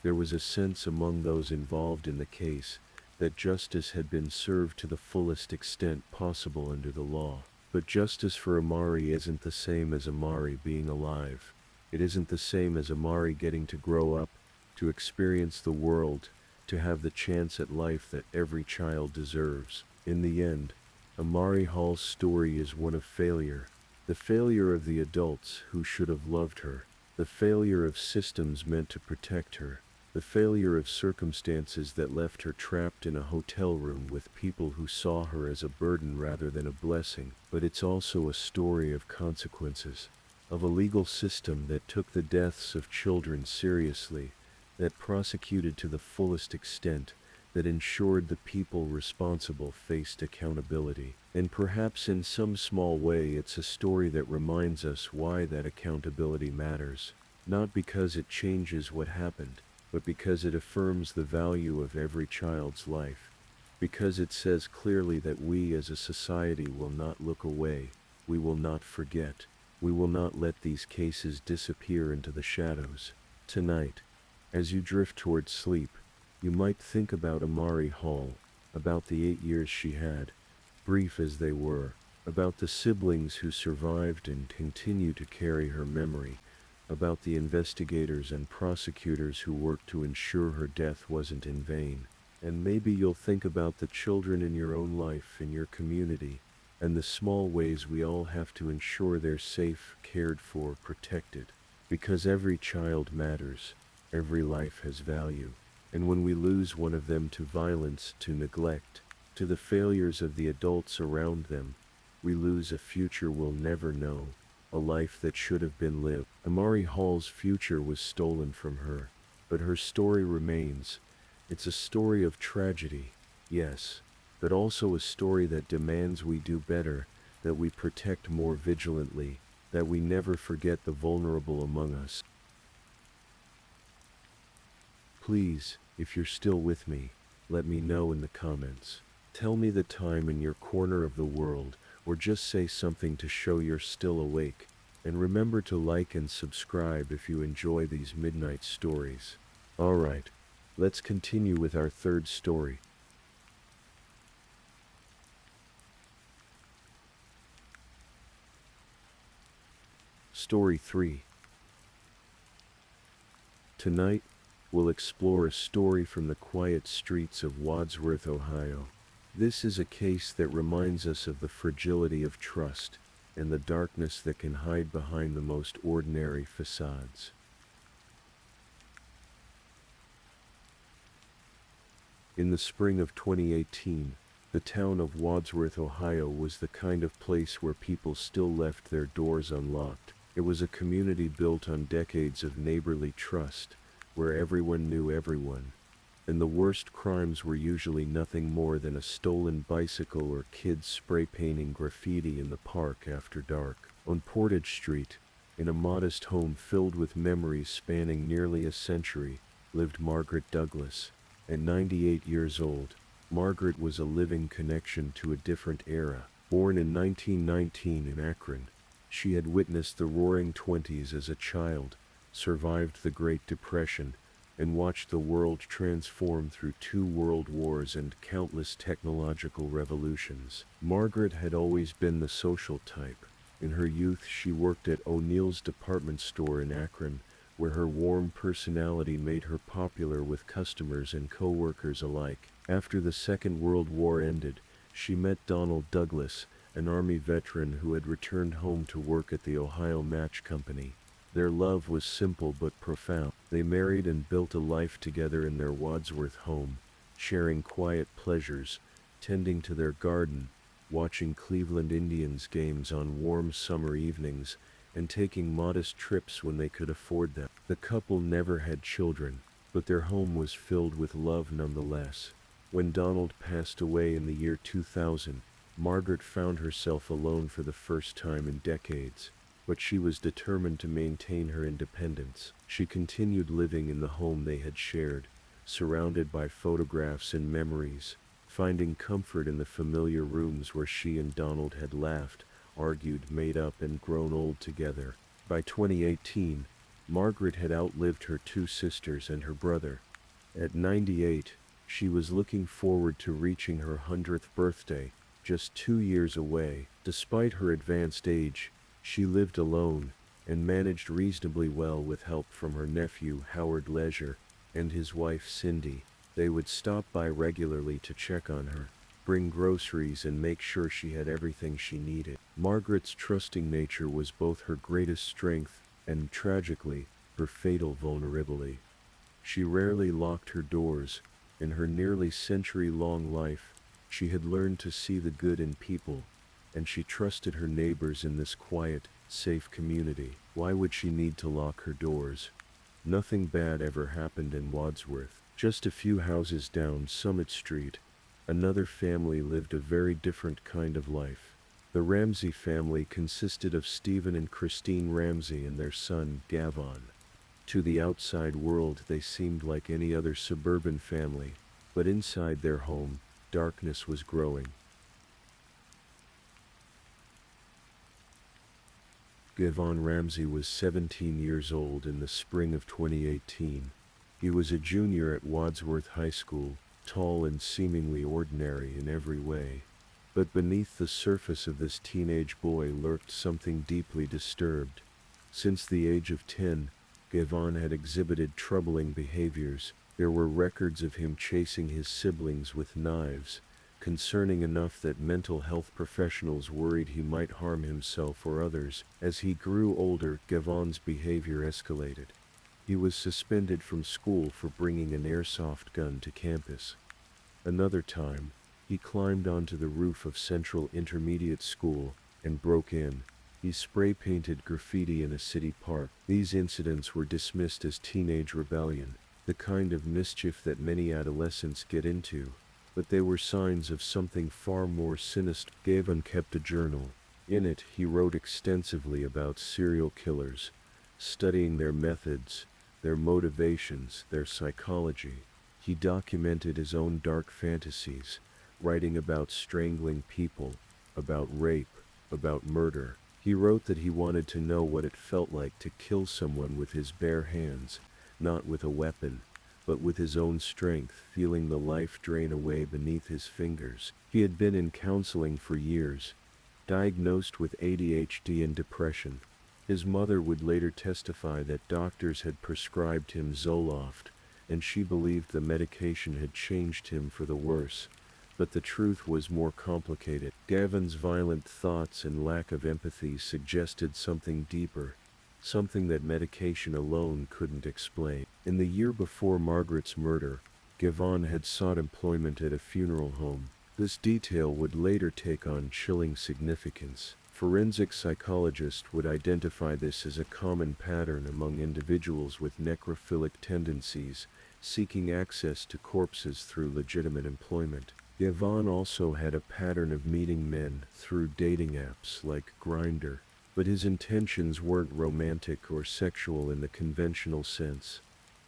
S1: there was a sense among those involved in the case that justice had been served to the fullest extent possible under the law. But justice for Amari isn't the same as Amari being alive. It isn't the same as Amari getting to grow up, to experience the world, to have the chance at life that every child deserves. In the end, Amari Hall's story is one of failure. The failure of the adults who should have loved her. The failure of systems meant to protect her. The failure of circumstances that left her trapped in a hotel room with people who saw her as a burden rather than a blessing. But it's also a story of consequences, of a legal system that took the deaths of children seriously, that prosecuted to the fullest extent, that ensured the people responsible faced accountability. And perhaps in some small way it's a story that reminds us why that accountability matters. Not because it changes what happened, but because it affirms the value of every child's life. Because it says clearly that we as a society will not look away, we will not forget, we will not let these cases disappear into the shadows. Tonight, as you drift towards sleep, you might think about Amari Hall, about the 8 years she had, brief as they were, about the siblings who survived and continue to carry her memory, about the investigators and prosecutors who worked to ensure her death wasn't in vain. And maybe you'll think about the children in your own life, in your community, and the small ways we all have to ensure they're safe, cared for, protected. Because every child matters, every life has value. And when we lose one of them to violence, to neglect, to the failures of the adults around them, we lose a future we'll never know, a life that should have been lived. Amari Hall's future was stolen from her, but her story remains. It's a story of tragedy, yes, but also a story that demands we do better, that we protect more vigilantly, that we never forget the vulnerable among us. Please, if you're still with me, let me know in the comments. Tell me the time in your corner of the world, or just say something to show you're still awake. And remember to like and subscribe if you enjoy these midnight stories. Alright, let's continue with our third story. Story 3. Tonight, we'll explore a story from the quiet streets of Wadsworth, Ohio. This is a case that reminds us of the fragility of trust and the darkness that can hide behind the most ordinary facades. In the spring of 2018, the town of Wadsworth, Ohio was the kind of place where people still left their doors unlocked. It was a community built on decades of neighborly trust, where everyone knew everyone. And the worst crimes were usually nothing more than a stolen bicycle or kids spray painting graffiti in the park after dark. On Portage Street, in a modest home filled with memories spanning nearly a century, lived Margaret Douglas. At 98 years old, Margaret was a living connection to a different era. Born in 1919 in Akron, she had witnessed the Roaring Twenties as a child, survived the Great Depression, and watched the world transform through 2 world wars and countless technological revolutions. Margaret had always been the social type. In her youth, she worked at O'Neill's department store in Akron, where her warm personality made her popular with customers and co-workers alike. After the Second World War ended, she met Donald Douglas, an Army veteran who had returned home to work at the Ohio Match Company. Their love was simple but profound. They married and built a life together in their Wadsworth home, sharing quiet pleasures, tending to their garden, watching Cleveland Indians games on warm summer evenings, and taking modest trips when they could afford them. The couple never had children, but their home was filled with love nonetheless. When Donald passed away in the year 2000, Margaret found herself alone for the first time in decades. But she was determined to maintain her independence. She continued living in the home they had shared, surrounded by photographs and memories, finding comfort in the familiar rooms where she and Donald had laughed, argued, made up, and grown old together. By 2018, Margaret had outlived her 2 sisters and her brother. At 98, she was looking forward to reaching her 100th birthday, just 2 years away. Despite her advanced age, she lived alone, and managed reasonably well with help from her nephew Howard Leisure and his wife Cindy. They would stop by regularly to check on her, bring groceries, and make sure she had everything she needed. Margaret's trusting nature was both her greatest strength and, tragically, her fatal vulnerability. She rarely locked her doors. In her nearly century-long life, she had learned to see the good in people, and she trusted her neighbors in this quiet, safe community. Why would she need to lock her doors? Nothing bad ever happened in Wadsworth. Just a few houses down Summit Street, another family lived a very different kind of life. The Ramsey family consisted of Stephen and Christine Ramsey and their son, Gavon. To the outside world, they seemed like any other suburban family, but inside their home, darkness was growing. Gavon Ramsey was 17 years old in the spring of 2018. He was a junior at Wadsworth High School, tall and seemingly ordinary in every way. But beneath the surface of this teenage boy lurked something deeply disturbed. Since the age of 10, Gavon had exhibited troubling behaviors. There were records of him chasing his siblings with knives, concerning enough that mental health professionals worried he might harm himself or others. As he grew older, Gavon's behavior escalated. He was suspended from school for bringing an airsoft gun to campus. Another time, he climbed onto the roof of Central Intermediate School and broke in. He spray-painted graffiti in a city park. These incidents were dismissed as teenage rebellion, the kind of mischief that many adolescents get into, but they were signs of something far more sinister. Gavon kept a journal. In it, he wrote extensively about serial killers, studying their methods, their motivations, their psychology. He documented his own dark fantasies, writing about strangling people, about rape, about murder. He wrote that he wanted to know what it felt like to kill someone with his bare hands, not with a weapon, but with his own strength, feeling the life drain away beneath his fingers. He had been in counseling for years, diagnosed with ADHD and depression. His mother would later testify that doctors had prescribed him Zoloft, and she believed the medication had changed him for the worse. But the truth was more complicated. Gavon's violent thoughts and lack of empathy suggested something deeper, something that medication alone couldn't explain. In the year before Margaret's murder, Gavon had sought employment at a funeral home. This detail would later take on chilling significance. Forensic psychologists would identify this as a common pattern among individuals with necrophilic tendencies, seeking access to corpses through legitimate employment. Gavon also had a pattern of meeting men through dating apps like Grindr, but his intentions weren't romantic or sexual in the conventional sense.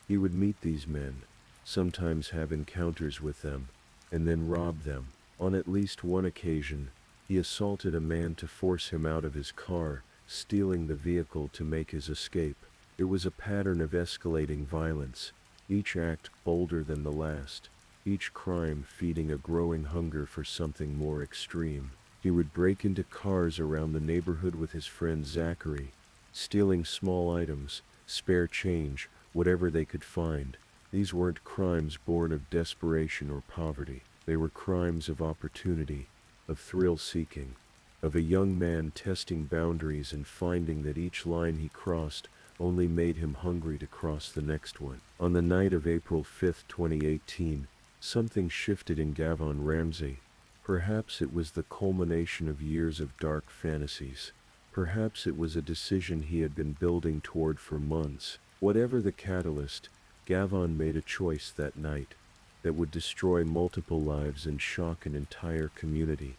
S1: He would meet these men, sometimes have encounters with them, and then rob them. On at least one occasion, he assaulted a man to force him out of his car, stealing the vehicle to make his escape. It was a pattern of escalating violence, each act bolder than the last, each crime feeding a growing hunger for something more extreme. He would break into cars around the neighborhood with his friend Zachary, stealing small items, spare change, whatever they could find. These weren't crimes born of desperation or poverty. They were crimes of opportunity, of thrill-seeking, of a young man testing boundaries and finding that each line he crossed only made him hungry to cross the next one. On the night of April 5, 2018, something shifted in Gavon Ramsey. Perhaps it was the culmination of years of dark fantasies. Perhaps it was a decision he had been building toward for months. Whatever the catalyst, Gavon made a choice that night that would destroy multiple lives and shock an entire community.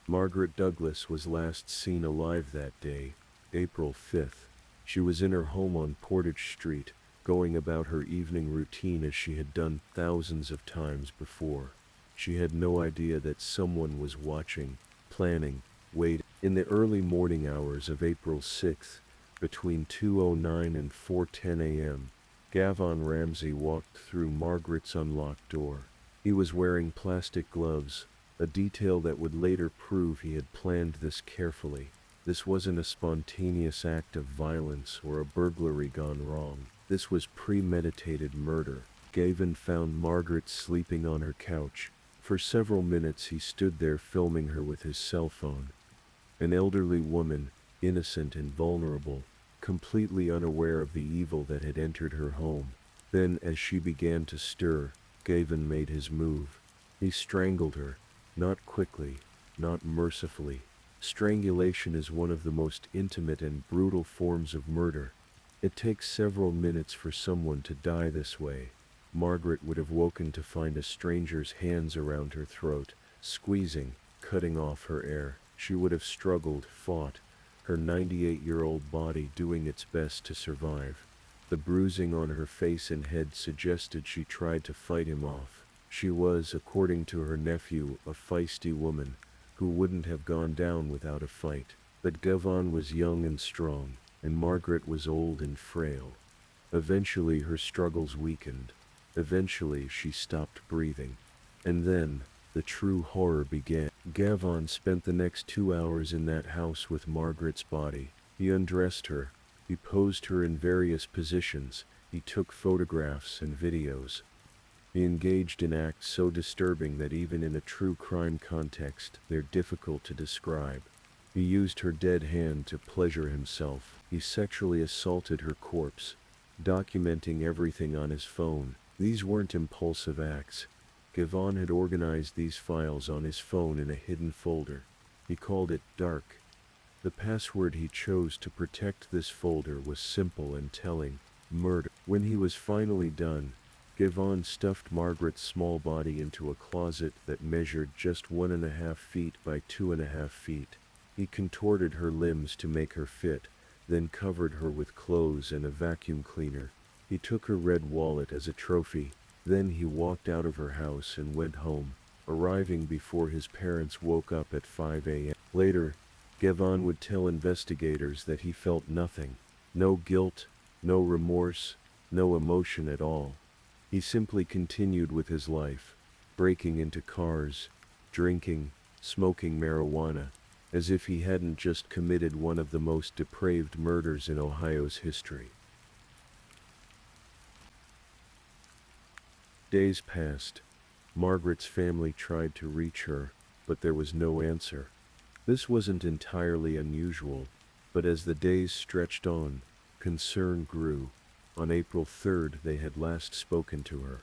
S1: Margaret Douglas was last seen alive that day, April 5th. She was in her home on Portage Street, going about her evening routine as she had done thousands of times before. She had no idea that someone was watching, planning, waiting. In the early morning hours of April 6th, between 2:09 and 4:10 a.m., Gavon Ramsey walked through Margaret's unlocked door. He was wearing plastic gloves, a detail that would later prove he had planned this carefully. This wasn't a spontaneous act of violence or a burglary gone wrong. This was premeditated murder. Gavon found Margaret sleeping on her couch. For several minutes he stood there filming her with his cell phone. An elderly woman, innocent and vulnerable, completely unaware of the evil that had entered her home. Then, as she began to stir, Gavon made his move. He strangled her, not quickly, not mercifully. Strangulation is one of the most intimate and brutal forms of murder. It takes several minutes for someone to die this way. Margaret would have woken to find a stranger's hands around her throat, squeezing, cutting off her air. She would have struggled, fought, her 98-year-old body doing its best to survive. The bruising on her face and head suggested she tried to fight him off. She was, according to her nephew, a feisty woman, who wouldn't have gone down without a fight. But Gavon was young and strong, and Margaret was old and frail. Eventually her struggles weakened. Eventually she stopped breathing. And then, the true horror began. Gavon spent the next 2 hours in that house with Margaret's body. He undressed her. He posed her in various positions. He took photographs and videos. He engaged in acts so disturbing that even in a true crime context, they're difficult to describe. He used her dead hand to pleasure himself. He sexually assaulted her corpse, documenting everything on his phone. These weren't impulsive acts. Gavon had organized these files on his phone in a hidden folder. He called it Dark. The password he chose to protect this folder was simple and telling: murder. When he was finally done, Gavon stuffed Margaret's small body into a closet that measured just 1.5 feet by 2.5 feet. He contorted her limbs to make her fit, then covered her with clothes and a vacuum cleaner. He took her red wallet as a trophy. Then he walked out of her house and went home, arriving before his parents woke up at 5 a.m. Later, Gavon would tell investigators that he felt nothing. No guilt, no remorse, no emotion at all. He simply continued with his life, breaking into cars, drinking, smoking marijuana, as if he hadn't just committed one of the most depraved murders in Ohio's history. Days passed. Margaret's family tried to reach her, but there was no answer. This wasn't entirely unusual, but as the days stretched on, concern grew. On April 3rd, they had last spoken to her.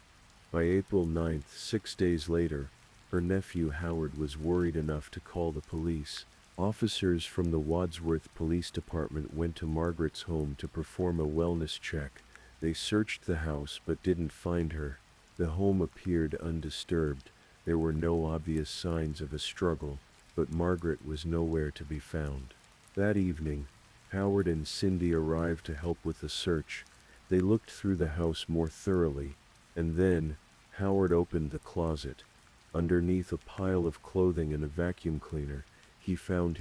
S1: By April 9th, 6 days later, her nephew Howard was worried enough to call the police. Officers from the Wadsworth Police Department went to Margaret's home to perform a wellness check. They searched the house but didn't find her. The home appeared undisturbed. There were no obvious signs of a struggle, but Margaret was nowhere to be found. That evening, Howard and Cindy arrived to help with the search. They looked through the house more thoroughly, and then, Howard opened the closet. Underneath a pile of clothing and a vacuum cleaner, he found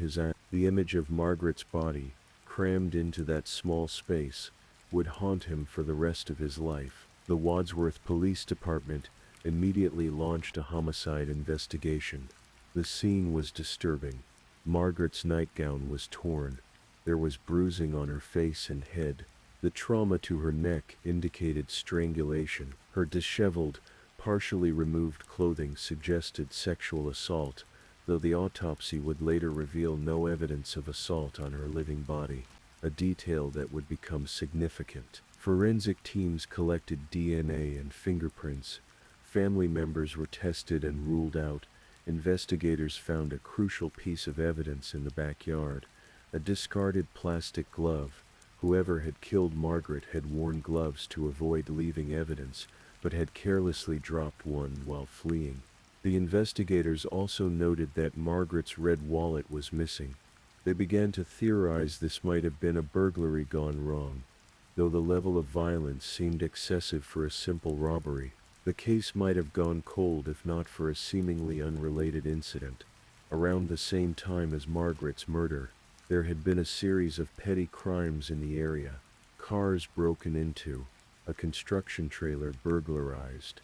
S1: the image of Margaret's body, crammed into that small space, would haunt him for the rest of his life. The Wadsworth Police Department immediately launched a homicide investigation. The scene was disturbing. Margaret's nightgown was torn. There was bruising on her face and head. The trauma to her neck indicated strangulation. Her disheveled, partially removed clothing suggested sexual assault, though the autopsy would later reveal no evidence of assault on her living body, a detail that would become significant. Forensic teams collected DNA and fingerprints. Family members were tested and ruled out. Investigators found a crucial piece of evidence in the backyard, a discarded plastic glove. Whoever had killed Margaret had worn gloves to avoid leaving evidence, but had carelessly dropped one while fleeing. The investigators also noted that Margaret's red wallet was missing. They began to theorize this might have been a burglary gone wrong. Though the level of violence seemed excessive for a simple robbery, the case might have gone cold if not for a seemingly unrelated incident. Around the same time as Margaret's murder, there had been a series of petty crimes in the area. Cars broken into, a construction trailer burglarized.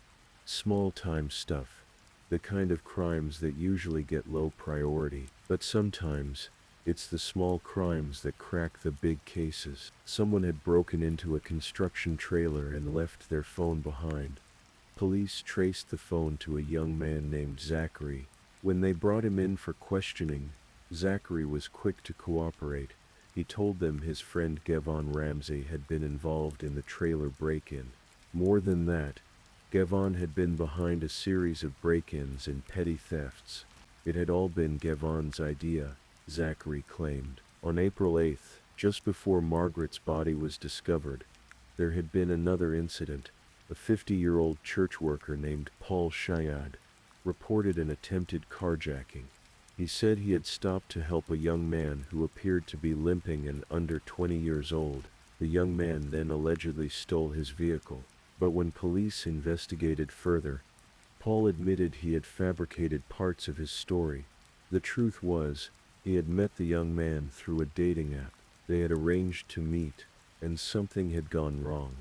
S1: Small-time stuff, the kind of crimes that usually get low priority, but sometimes, it's the small crimes that crack the big cases. Someone had broken into a construction trailer and left their phone behind. Police traced the phone to a young man named Zachary. When they brought him in for questioning, Zachary was quick to cooperate. He told them his friend Gavon Ramsey had been involved in the trailer break-in. More than that, Gavon had been behind a series of break-ins and petty thefts. It had all been Gavon's idea, Zachary claimed. On April 8th, just before Margaret's body was discovered, there had been another incident. A 50-year-old church worker named Paul Shayad reported an attempted carjacking. He said he had stopped to help a young man who appeared to be limping and under 20 years old. The young man then allegedly stole his vehicle, but when police investigated further, Paul admitted he had fabricated parts of his story. The truth was, he had met the young man through a dating app. They had arranged to meet, and something had gone wrong.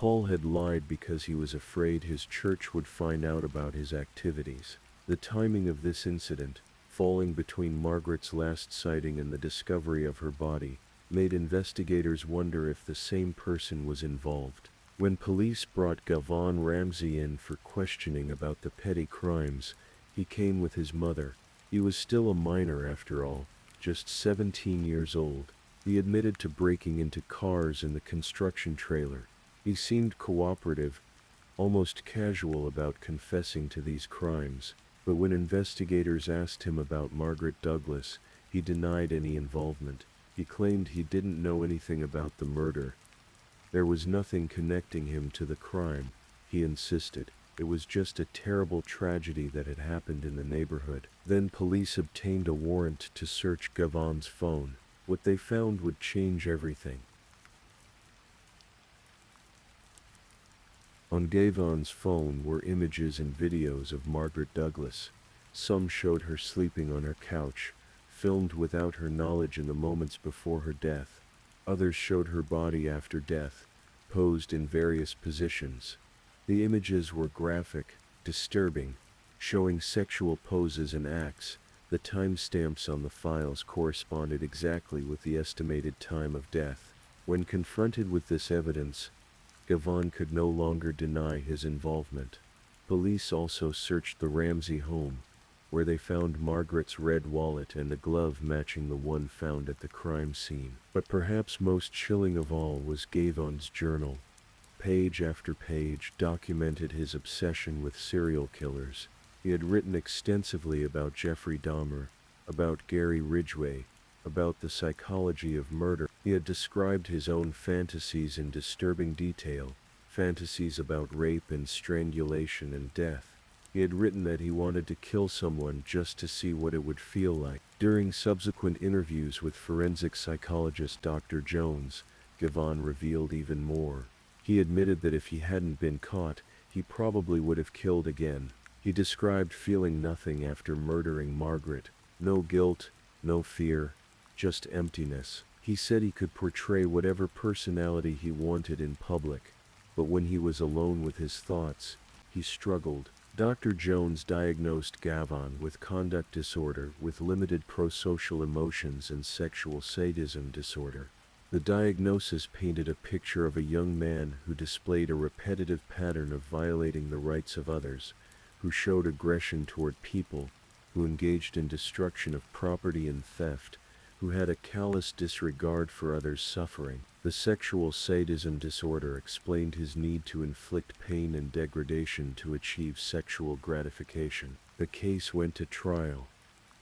S1: Paul had lied because he was afraid his church would find out about his activities. The timing of this incident, falling between Margaret's last sighting and the discovery of her body, made investigators wonder if the same person was involved. When police brought Gavon Ramsey in for questioning about the petty crimes, he came with his mother. He was still a minor after all, just 17 years old. He admitted to breaking into cars in the construction trailer. He seemed cooperative, almost casual about confessing to these crimes, but when investigators asked him about Margaret Douglas, he denied any involvement. He claimed he didn't know anything about the murder. There was nothing connecting him to the crime, he insisted. It was just a terrible tragedy that had happened in the neighborhood. Then police obtained a warrant to search Gavon's phone. What they found would change everything. On Gavon's phone were images and videos of Margaret Douglas. Some showed her sleeping on her couch, filmed without her knowledge in the moments before her death. Others showed her body after death, posed in various positions. The images were graphic, disturbing, showing sexual poses and acts. The timestamps on the files corresponded exactly with the estimated time of death. When confronted with this evidence, Gavon could no longer deny his involvement. Police also searched the Ramsey home, where they found Margaret's red wallet and a glove matching the one found at the crime scene. But perhaps most chilling of all was Gavon's journal. Page after page documented his obsession with serial killers. He had written extensively about Jeffrey Dahmer, about Gary Ridgway, about the psychology of murder. He had described his own fantasies in disturbing detail, fantasies about rape and strangulation and death. He had written that he wanted to kill someone just to see what it would feel like. During subsequent interviews with forensic psychologist Dr. Jones, Gavon revealed even more. He admitted that if he hadn't been caught, he probably would have killed again. He described feeling nothing after murdering Margaret. No guilt, no fear, just emptiness. He said he could portray whatever personality he wanted in public, but when he was alone with his thoughts, he struggled. Dr. Jones diagnosed Gavon with conduct disorder with limited prosocial emotions and sexual sadism disorder. The diagnosis painted a picture of a young man who displayed a repetitive pattern of violating the rights of others, who showed aggression toward people, who engaged in destruction of property and theft, who had a callous disregard for others' suffering. The sexual sadism disorder explained his need to inflict pain and degradation to achieve sexual gratification. The case went to trial.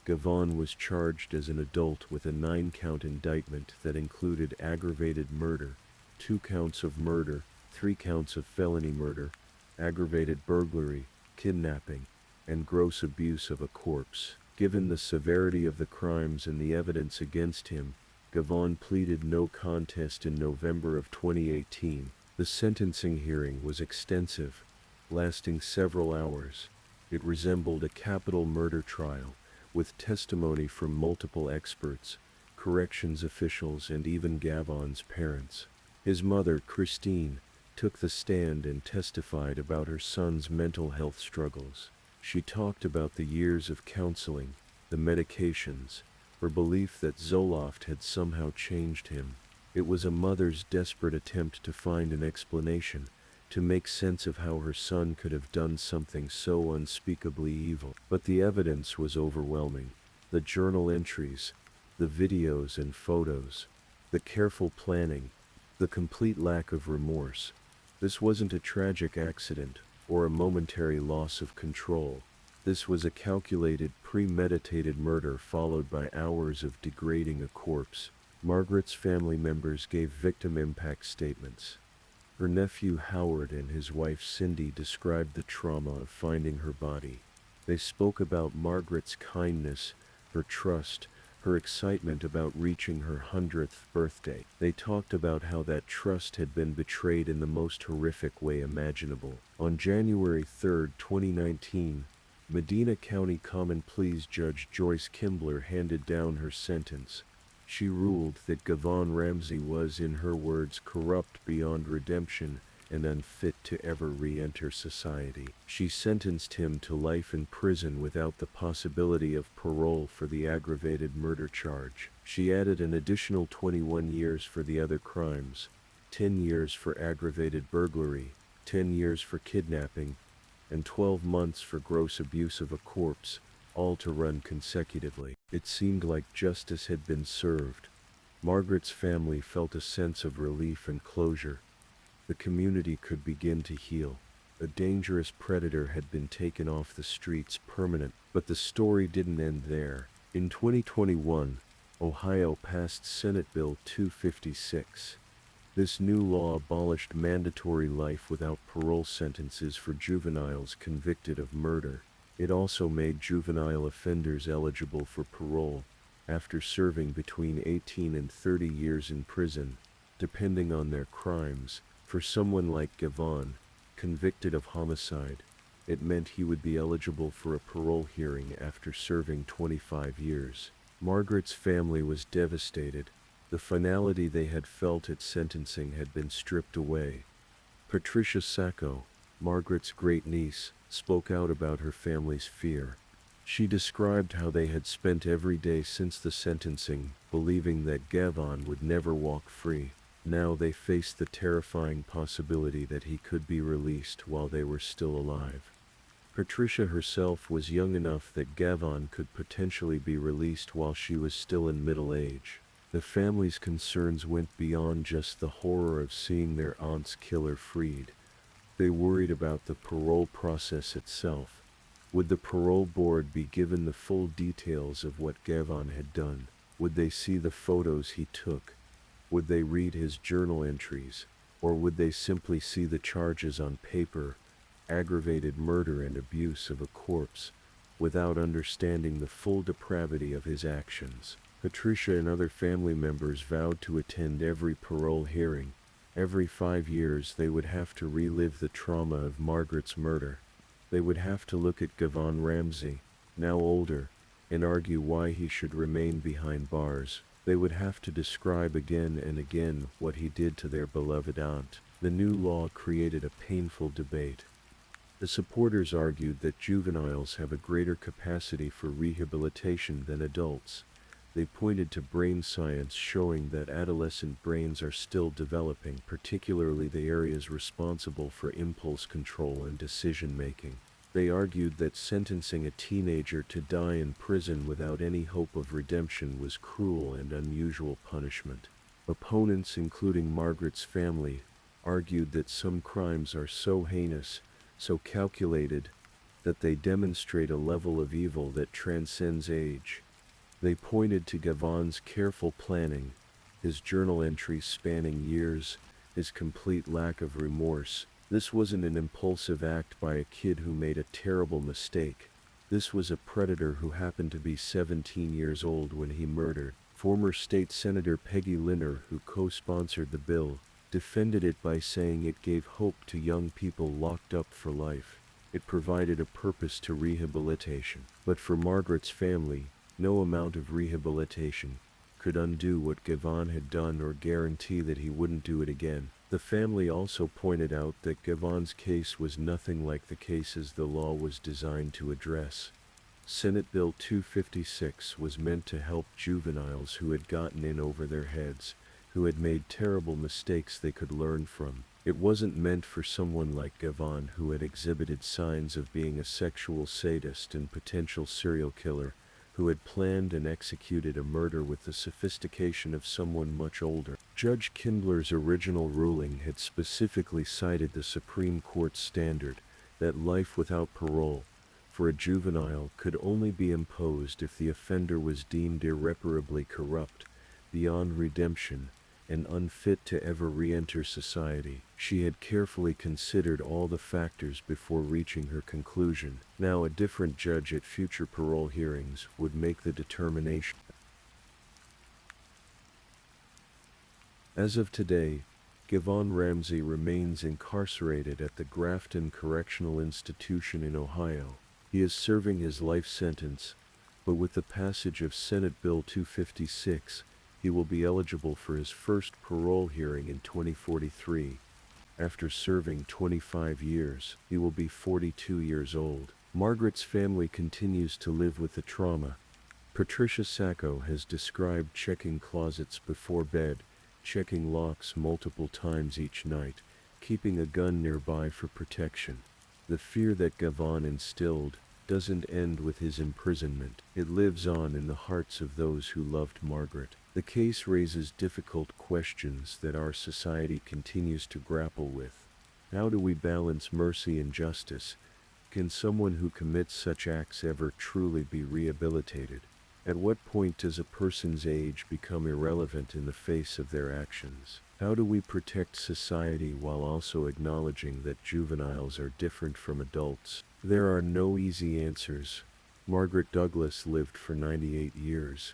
S1: Gavon was charged as an adult with a 9-count indictment that included aggravated murder, 2 counts of murder, 3 counts of felony murder, aggravated burglary, kidnapping, and gross abuse of a corpse. Given the severity of the crimes and the evidence against him, Gavon pleaded no contest in November of 2018. The sentencing hearing was extensive, lasting several hours. It resembled a capital murder trial, with testimony from multiple experts, corrections officials, and even Gavon's parents. His mother, Christine, took the stand and testified about her son's mental health struggles. She talked about the years of counseling, the medications, her belief that Zoloft had somehow changed him. It was a mother's desperate attempt to find an explanation, to make sense of how her son could have done something so unspeakably evil. But the evidence was overwhelming. The journal entries, the videos and photos, the careful planning, the complete lack of remorse. This wasn't a tragic accident or a momentary loss of control. This was a calculated, premeditated murder followed by hours of degrading a corpse. Margaret's family members gave victim impact statements. Her nephew Howard and his wife Cindy described the trauma of finding her body. They spoke about Margaret's kindness, her trust, her excitement about reaching her 100th birthday. They talked about how that trust had been betrayed in the most horrific way imaginable. On January 3, 2019, Medina County Common Pleas Judge Joyce Kimbler handed down her sentence. She ruled that Gavon Ramsey was, in her words, corrupt beyond redemption and unfit to ever re-enter society. She sentenced him to life in prison without the possibility of parole for the aggravated murder charge. She added an additional 21 years for the other crimes, 10 years for aggravated burglary, 10 years for kidnapping, and 12 months for gross abuse of a corpse, all to run consecutively. It seemed like justice had been served. Margaret's family felt a sense of relief and closure. The community could begin to heal. A dangerous predator had been taken off the streets permanently. But the story didn't end there. In 2021, Ohio passed Senate Bill 256. This new law abolished mandatory life without parole sentences for juveniles convicted of murder. It also made juvenile offenders eligible for parole after serving between 18 and 30 years in prison, depending on their crimes. For someone like Gavon, convicted of homicide, it meant he would be eligible for a parole hearing after serving 25 years. Margaret's family was devastated. The finality they had felt at sentencing had been stripped away. Patricia Sacco, Margaret's great-niece, spoke out about her family's fear. She described how they had spent every day since the sentencing, believing that Gavon would never walk free. Now they faced the terrifying possibility that he could be released while they were still alive. Patricia herself was young enough that Gavon could potentially be released while she was still in middle age. The family's concerns went beyond just the horror of seeing their aunt's killer freed. They worried about the parole process itself. Would the parole board be given the full details of what Gavon had done? Would they see the photos he took? Would they read his journal entries? Or would they simply see the charges on paper, aggravated murder and abuse of a corpse, without understanding the full depravity of his actions? Patricia and other family members vowed to attend every parole hearing. Every 5 years they would have to relive the trauma of Margaret's murder. They would have to look at Gavon Ramsey, now older, and argue why he should remain behind bars. They would have to describe again and again what he did to their beloved aunt. The new law created a painful debate. The supporters argued that juveniles have a greater capacity for rehabilitation than adults. They pointed to brain science showing that adolescent brains are still developing, particularly the areas responsible for impulse control and decision-making. They argued that sentencing a teenager to die in prison without any hope of redemption was cruel and unusual punishment. Opponents, including Margaret's family, argued that some crimes are so heinous, so calculated, that they demonstrate a level of evil that transcends age. They pointed to Gavon's careful planning, his journal entries spanning years, his complete lack of remorse. This wasn't an impulsive act by a kid who made a terrible mistake. This was a predator who happened to be 17 years old when he murdered. Former State Senator Peggy Linner, who co-sponsored the bill, defended it by saying it gave hope to young people locked up for life. It provided a purpose to rehabilitation. But for Margaret's family, no amount of rehabilitation could undo what Gavon had done or guarantee that he wouldn't do it again. The family also pointed out that Gavon's case was nothing like the cases the law was designed to address. Senate Bill 256 was meant to help juveniles who had gotten in over their heads, who had made terrible mistakes they could learn from. It wasn't meant for someone like Gavon, who had exhibited signs of being a sexual sadist and potential serial killer, who had planned and executed a murder with the sophistication of someone much older. Judge Kindler's original ruling had specifically cited the Supreme Court's standard that life without parole for a juvenile could only be imposed if the offender was deemed irreparably corrupt, beyond redemption, and unfit to ever re-enter society. She had carefully considered all the factors before reaching her conclusion. Now a different judge at future parole hearings would make the determination. As of today, Gavon Ramsey remains incarcerated at the Grafton Correctional Institution in Ohio. He is serving his life sentence, but with the passage of Senate Bill 256, he will be eligible for his first parole hearing in 2043. After serving 25 years, he will be 42 years old. Margaret's family continues to live with the trauma. Patricia Sacco has described checking closets before bed, checking locks multiple times each night, keeping a gun nearby for protection. The fear that Gavon instilled doesn't end with his imprisonment. It lives on in the hearts of those who loved Margaret. The case raises difficult questions that our society continues to grapple with. How do we balance mercy and justice? Can someone who commits such acts ever truly be rehabilitated? At what point does a person's age become irrelevant in the face of their actions? How do we protect society while also acknowledging that juveniles are different from adults? There are no easy answers. Margaret Douglas lived for 98 years.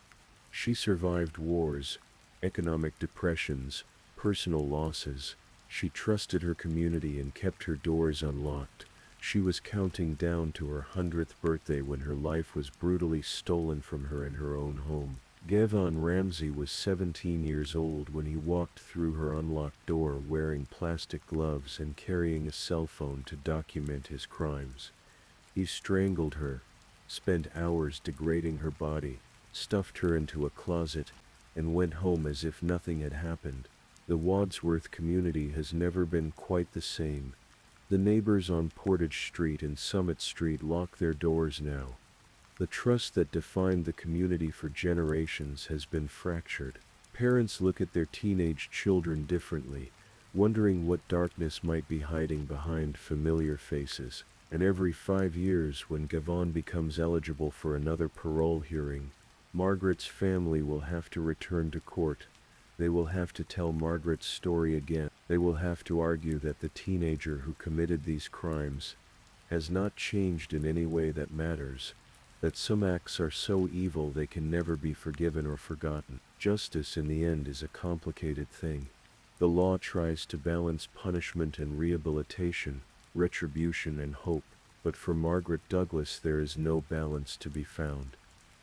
S1: She survived wars, economic depressions, personal losses. She trusted her community and kept her doors unlocked. She was counting down to her 100th birthday when her life was brutally stolen from her in her own home. Gavon Ramsey was 17 years old when he walked through her unlocked door wearing plastic gloves and carrying a cell phone to document his crimes. He strangled her, spent hours degrading her body, stuffed her into a closet, and went home as if nothing had happened. The Wadsworth community has never been quite the same. The neighbors on Portage Street and Summit Street lock their doors now. The trust that defined the community for generations has been fractured. Parents look at their teenage children differently, wondering what darkness might be hiding behind familiar faces. And every 5 years, when Gavon becomes eligible for another parole hearing, Margaret's family will have to return to court. They will have to tell Margaret's story again. They will have to argue that the teenager who committed these crimes has not changed in any way that matters, that some acts are so evil they can never be forgiven or forgotten. Justice in the end is a complicated thing. The law tries to balance punishment and rehabilitation, retribution and hope, but for Margaret Douglas there is no balance to be found.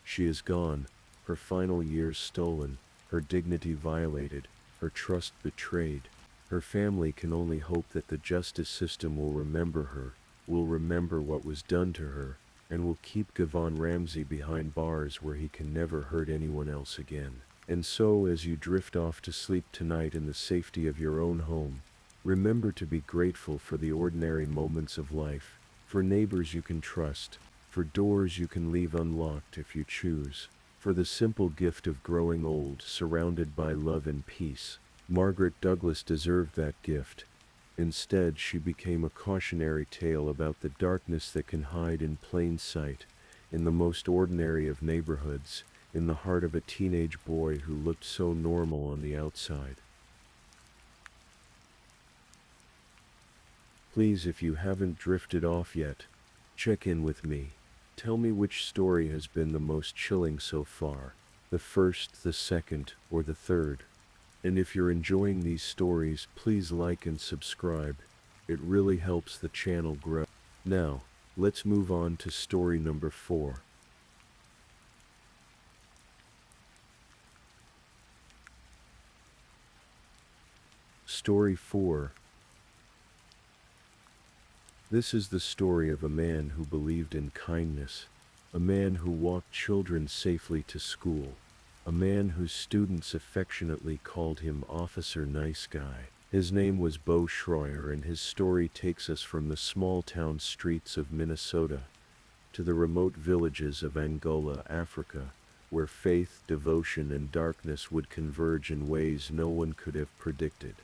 S1: She is gone, her final years stolen, her dignity violated, her trust betrayed. Her family can only hope that the justice system will remember her, will remember what was done to her, and will keep Gavon Ramsey behind bars where he can never hurt anyone else again. And so, as you drift off to sleep tonight in the safety of your own home, remember to be grateful for the ordinary moments of life, for neighbors you can trust, for doors you can leave unlocked if you choose, for the simple gift of growing old surrounded by love and peace. Margaret Douglas deserved that gift. Instead, she became a cautionary tale about the darkness that can hide in plain sight, in the most ordinary of neighborhoods, in the heart of a teenage boy who looked so normal on the outside. Please, if you haven't drifted off yet, check in with me. Tell me which story has been the most chilling so far, the first, the second, or the third. And if you're enjoying these stories, please like and subscribe. It really helps the channel grow. Now, let's move on to story number 4. Story 4. This is the story of a man who believed in kindness, a man who walked children safely to school, a man whose students affectionately called him Officer Nice Guy. His name was Bo Schroyer, and his story takes us from the small-town streets of Minnesota to the remote villages of Angola, Africa, where faith, devotion, and darkness would converge in ways no one could have predicted.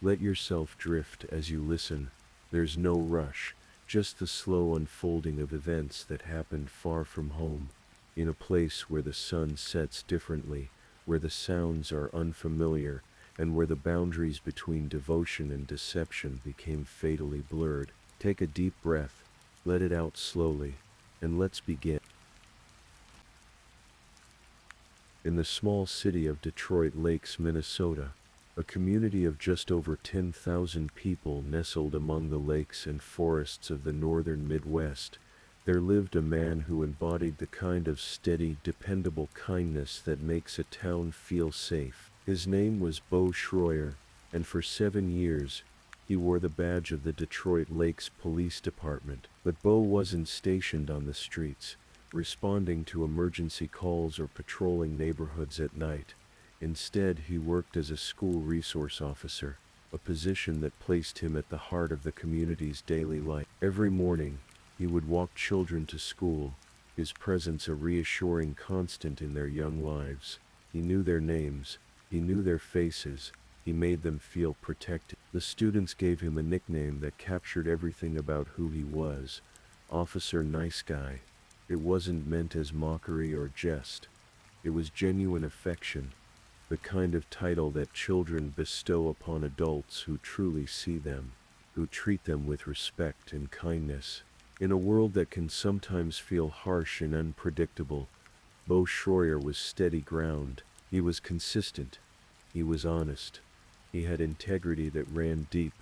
S1: Let yourself drift as you listen. There's no rush, just the slow unfolding of events that happened far from home, in a place where the sun sets differently, where the sounds are unfamiliar, and where the boundaries between devotion and deception became fatally blurred. Take a deep breath, let it out slowly, and let's begin. In the small city of Detroit Lakes, Minnesota, a community of just over 10,000 people nestled among the lakes and forests of the northern Midwest, there lived a man who embodied the kind of steady, dependable kindness that makes a town feel safe. His name was Bo Schroyer, and for 7 years, He wore the badge of the Detroit Lakes Police Department, but Bo wasn't stationed on the streets, responding to emergency calls or patrolling neighborhoods at night. Instead, he worked as a school resource officer, a position that placed him at the heart of the community's daily life. Every morning, he would walk children to school, his presence a reassuring constant in their young lives. He knew their names, he knew their faces, he made them feel protected. The students gave him a nickname that captured everything about who he was, Officer Nice Guy. It wasn't meant as mockery or jest. It was genuine affection, the kind of title that children bestow upon adults who truly see them, who treat them with respect and kindness. In a world that can sometimes feel harsh and unpredictable, Bo Schroyer was steady ground. He was consistent. He was honest. He had integrity that ran deep,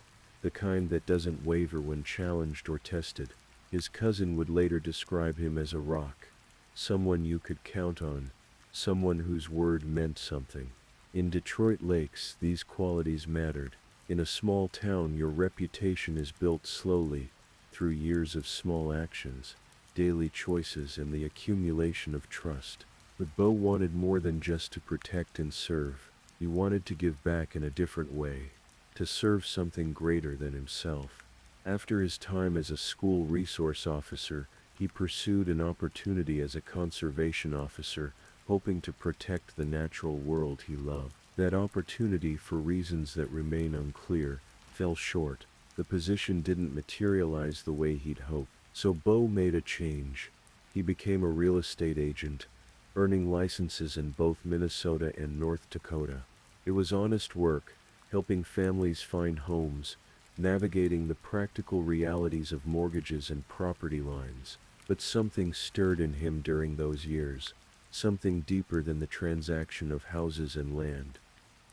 S1: the kind that doesn't waver when challenged or tested. His cousin would later describe him as a rock, someone you could count on, someone whose word meant something. In Detroit Lakes, these qualities mattered. In a small town, your reputation is built slowly, through years of small actions, daily choices, and the accumulation of trust. But Bo wanted more than just to protect and serve. He wanted to give back in a different way, to serve something greater than himself. After his time as a school resource officer, he pursued an opportunity as a conservation officer, hoping to protect the natural world he loved. That opportunity, for reasons that remain unclear, fell short. The position didn't materialize the way he'd hoped. So Bo made a change. He became a real estate agent, earning licenses in both Minnesota and North Dakota. It was honest work, helping families find homes, navigating the practical realities of mortgages and property lines. But something stirred in him during those years, something deeper than the transaction of houses and land.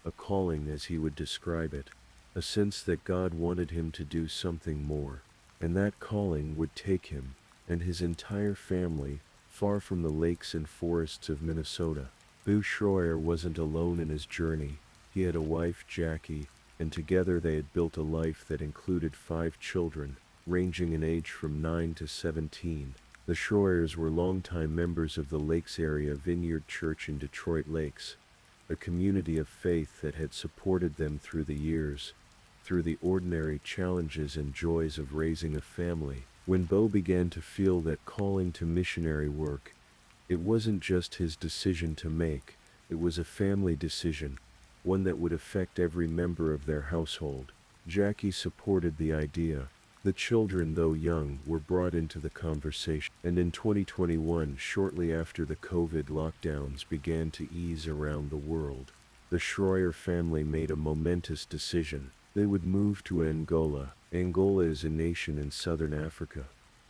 S1: A calling, as he would describe it, a sense that God wanted him to do something more. And that calling would take him, and his entire family, far from the lakes and forests of Minnesota. Bo Schroyer wasn't alone in his journey. He had a wife, Jackie, and together they had built a life that included 5 children, ranging in age from 9 to 17. The Schroyers were longtime members of the Lakes Area Vineyard Church in Detroit Lakes, a community of faith that had supported them through the years, through the ordinary challenges and joys of raising a family. When Bo began to feel that calling to missionary work, it wasn't just his decision to make, it was a family decision, one that would affect every member of their household. Jackie supported the idea. The children, though young, were brought into the conversation. And in 2021, shortly after the COVID lockdowns began to ease around the world, the Schroyer family made a momentous decision. They would move to Angola. Angola is a nation in southern Africa,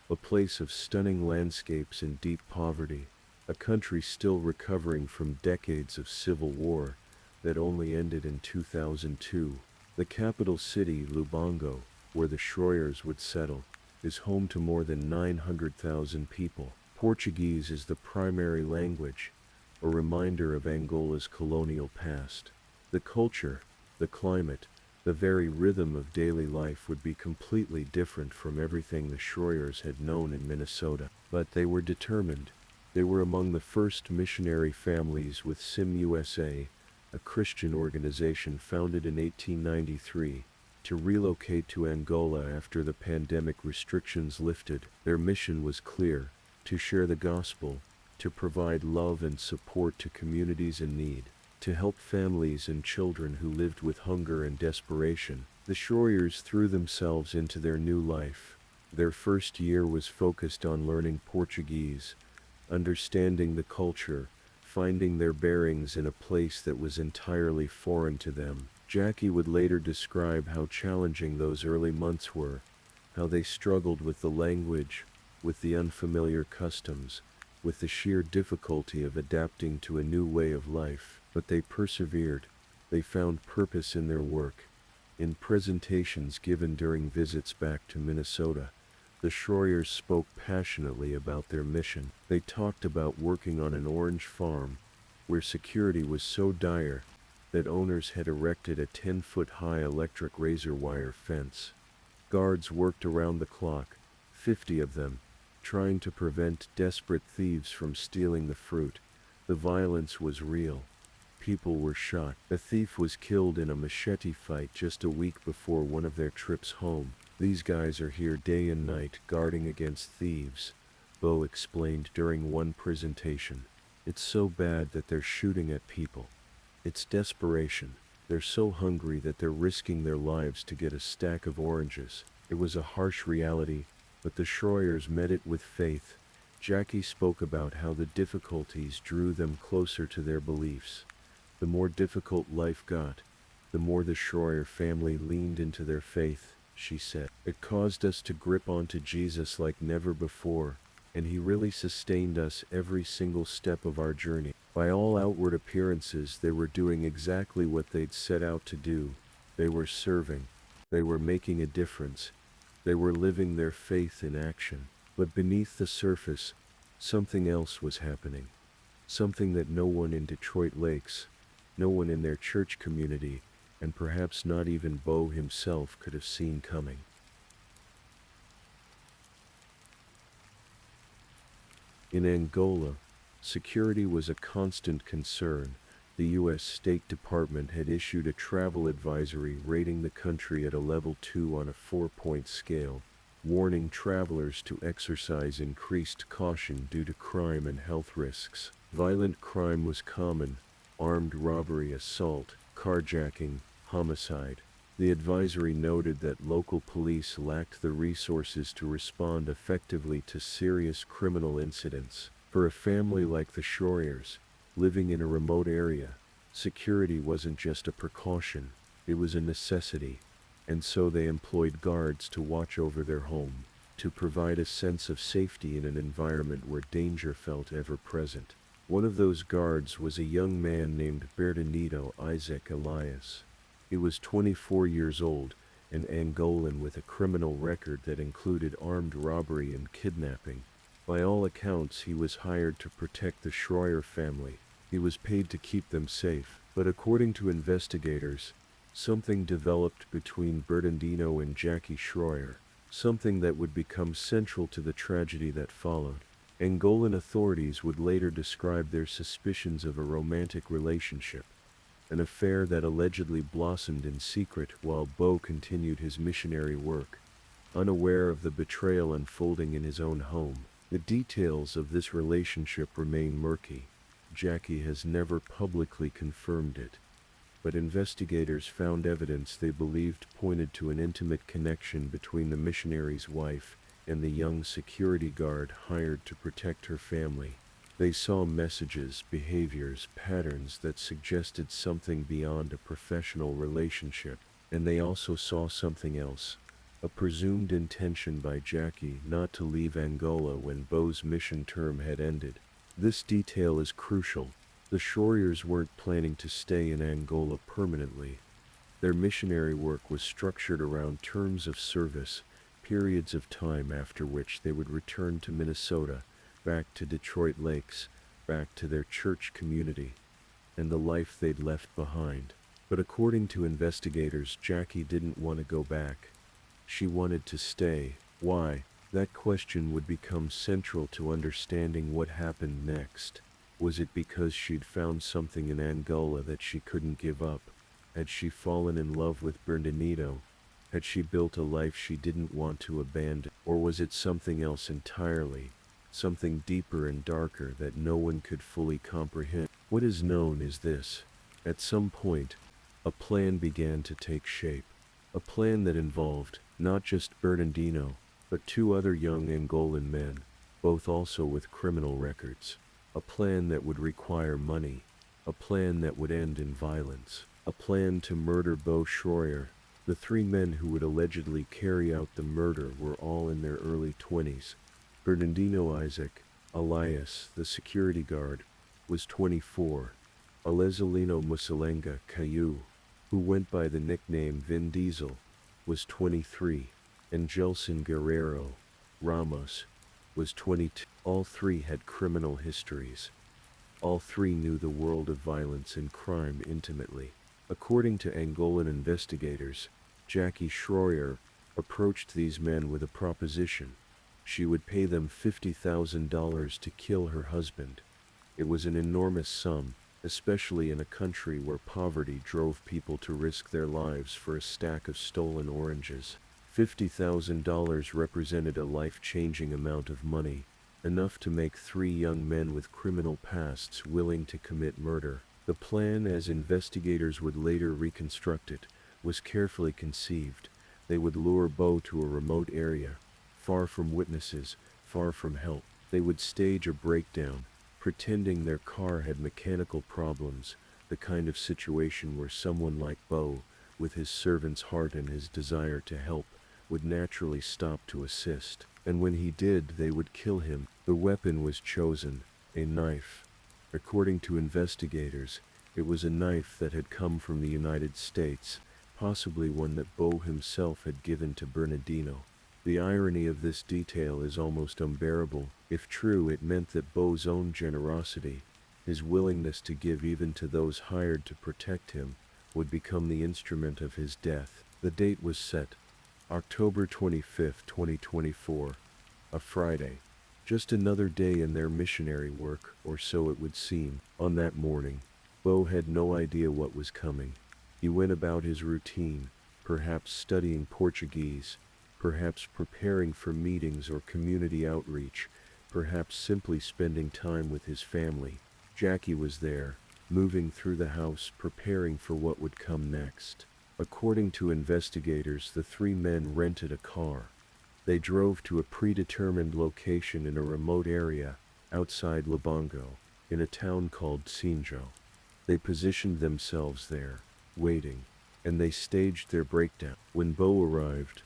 S1: a place of stunning landscapes and deep poverty, a country still recovering from decades of civil war that only ended in 2002. The capital city, Lubango, where the Schroyers would settle, is home to more than 900,000 people. Portuguese is the primary language, a reminder of Angola's colonial past. The culture, the climate, the very rhythm of daily life would be completely different from everything the Schroyers had known in Minnesota. But they were determined. They were among the first missionary families with SIM USA, a Christian organization founded in 1893, to relocate to Angola after the pandemic restrictions lifted. Their mission was clear: to share the gospel, to provide love and support to communities in need, to help families and children who lived with hunger and desperation. The Schroyers threw themselves into their new life. Their first year was focused on learning Portuguese, understanding the culture, finding their bearings in a place that was entirely foreign to them. Jackie would later describe how challenging those early months were, how they struggled with the language, with the unfamiliar customs, with the sheer difficulty of adapting to a new way of life. But they persevered. They found purpose in their work. In presentations given during visits back to Minnesota, the Schroyers spoke passionately about their mission. They talked about working on an orange farm, where security was so dire that owners had erected a 10-foot-high electric razor wire fence. Guards worked around the clock, 50 of them, trying to prevent desperate thieves from stealing the fruit. The violence was real. People were shot. A thief was killed in a machete fight just a week before one of their trips home. These guys are here day and night guarding against thieves, Bo explained during one presentation. It's so bad that they're shooting at people. It's desperation. They're so hungry that they're risking their lives to get a stack of oranges. It was a harsh reality, but the Schroyers met it with faith. Jackie spoke about how the difficulties drew them closer to their beliefs. The more difficult life got, the more the Schroyer family leaned into their faith, she said. It caused us to grip onto Jesus like never before, and he really sustained us every single step of our journey. By all outward appearances, they were doing exactly what they'd set out to do. They were serving. They were making a difference. They were living their faith in action. But beneath the surface, something else was happening. Something that no one in Detroit Lakes, no one in their church community, and perhaps not even Bo himself could have seen coming. In Angola, security was a constant concern. The U.S. State Department had issued a travel advisory rating the country at a level 2 on a 4-point scale, warning travelers to exercise increased caution due to crime and health risks. Violent crime was common: armed robbery, assault, carjacking, homicide. The advisory noted that local police lacked the resources to respond effectively to serious criminal incidents. For a family like the Schroyers, living in a remote area, security wasn't just a precaution, it was a necessity, and so they employed guards to watch over their home, to provide a sense of safety in an environment where danger felt ever present. One of those guards was a young man named Bernardino Isaac Elias. He was 24 years old, an Angolan with a criminal record that included armed robbery and kidnapping. By all accounts, he was hired to protect the Schroyer family. He was paid to keep them safe. But according to investigators, something developed between Bernardino and Jackie Schroyer, something that would become central to the tragedy that followed. Angolan authorities would later describe their suspicions of a romantic relationship, an affair that allegedly blossomed in secret while Bo continued his missionary work, unaware of the betrayal unfolding in his own home. The details of this relationship remain murky. Jackie has never publicly confirmed it, but investigators found evidence they believed pointed to an intimate connection between the missionary's wife and the young security guard hired to protect her family. They saw messages, behaviors, patterns that suggested something beyond a professional relationship, and they also saw something else: a presumed intention by Jackie not to leave Angola when Bo's mission term had ended. This detail is crucial. The Schroyers weren't planning to stay in Angola permanently. Their missionary work was structured around terms of service, periods of time after which they would return to Minnesota, back to Detroit Lakes, back to their church community, and the life they'd left behind. But according to investigators, Jackie didn't want to go back. She wanted to stay. Why? That question would become central to understanding what happened next. Was it because she'd found something in Angola that she couldn't give up? Had she fallen in love with Bernardino? Had she built a life she didn't want to abandon? Or was it something else entirely? Something deeper and darker that no one could fully comprehend? What is known is this: at some point, a plan began to take shape. A plan that involved not just Bernardino, but 2 other young Angolan men, both also with criminal records. A plan that would require money. A plan that would end in violence. A plan to murder Bo Schroyer. The 3 men who would allegedly carry out the murder were all in their early 20s. Bernardino Isaac Elias, the security guard, was 24. Alezelino Musalenga Caillou, who went by the nickname Vin Diesel, was 23, and Gelson Guerrero Ramos was 22. All 3 had criminal histories. All 3 knew the world of violence and crime intimately. According to Angolan investigators, Jackie Schroyer approached these men with a proposition. She would pay them $50,000 to kill her husband. It was an enormous sum, especially in a country where poverty drove people to risk their lives for a stack of stolen oranges. $50,000 represented a life-changing amount of money, enough to make 3 young men with criminal pasts willing to commit murder. The plan, as investigators would later reconstruct it, was carefully conceived. They would lure Bo to a remote area, far from witnesses, far from help. They would stage a breakdown, pretending their car had mechanical problems, the kind of situation where someone like Bo, with his servant's heart and his desire to help, would naturally stop to assist. And when he did, they would kill him. The weapon was chosen, a knife. According to investigators, it was a knife that had come from the United States, possibly one that Bo himself had given to Bernardino. The irony of this detail is almost unbearable. If true, it meant that Bo's own generosity, his willingness to give even to those hired to protect him, would become the instrument of his death. The date was set, October 25, 2024, a Friday. Just another day in their missionary work, or so it would seem. On that morning, Bo had no idea what was coming. He went about his routine, perhaps studying Portuguese, perhaps preparing for meetings or community outreach, perhaps simply spending time with his family. Jackie was there, moving through the house, preparing for what would come next. According to investigators, the 3 men rented a car. They drove to a predetermined location in a remote area, outside Lubango, in a town called Sinjo. They positioned themselves there, waiting, and they staged their breakdown. When Bo arrived,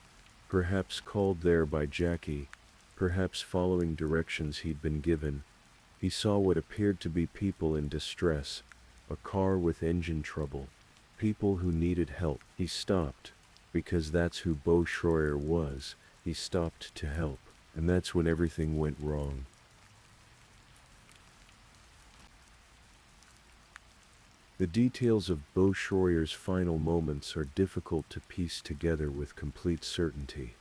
S1: perhaps called there by Jackie, perhaps following directions he'd been given, he saw what appeared to be people in distress, a car with engine trouble, people who needed help. He stopped, because that's who Bo Schroyer was. He stopped to help, and that's when everything went wrong. The details of Bo Schroyer's final moments are difficult to piece together with complete certainty.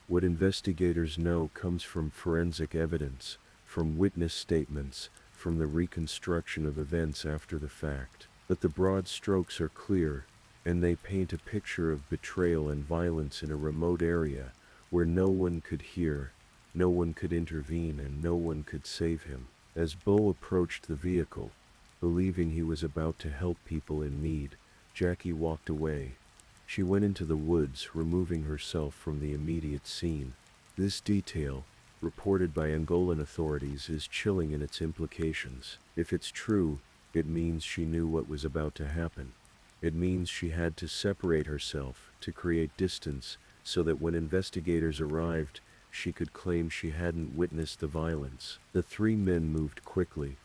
S1: What investigators know comes from forensic evidence, from witness statements, from the reconstruction of events after the fact. But the broad strokes are clear, and they paint a picture of betrayal and violence in a remote area, where no one could hear, no one could intervene, and no one could save him. As Bo approached the vehicle, believing he was about to help people in need, Jackie walked away. She went into the woods, removing herself from the immediate scene. This detail, reported by Angolan authorities, is chilling in its implications. If it's true, it means she knew what was about to happen. It means she had to separate herself, to create distance, so that when investigators arrived, she could claim she hadn't witnessed the violence. The 3 men moved quickly.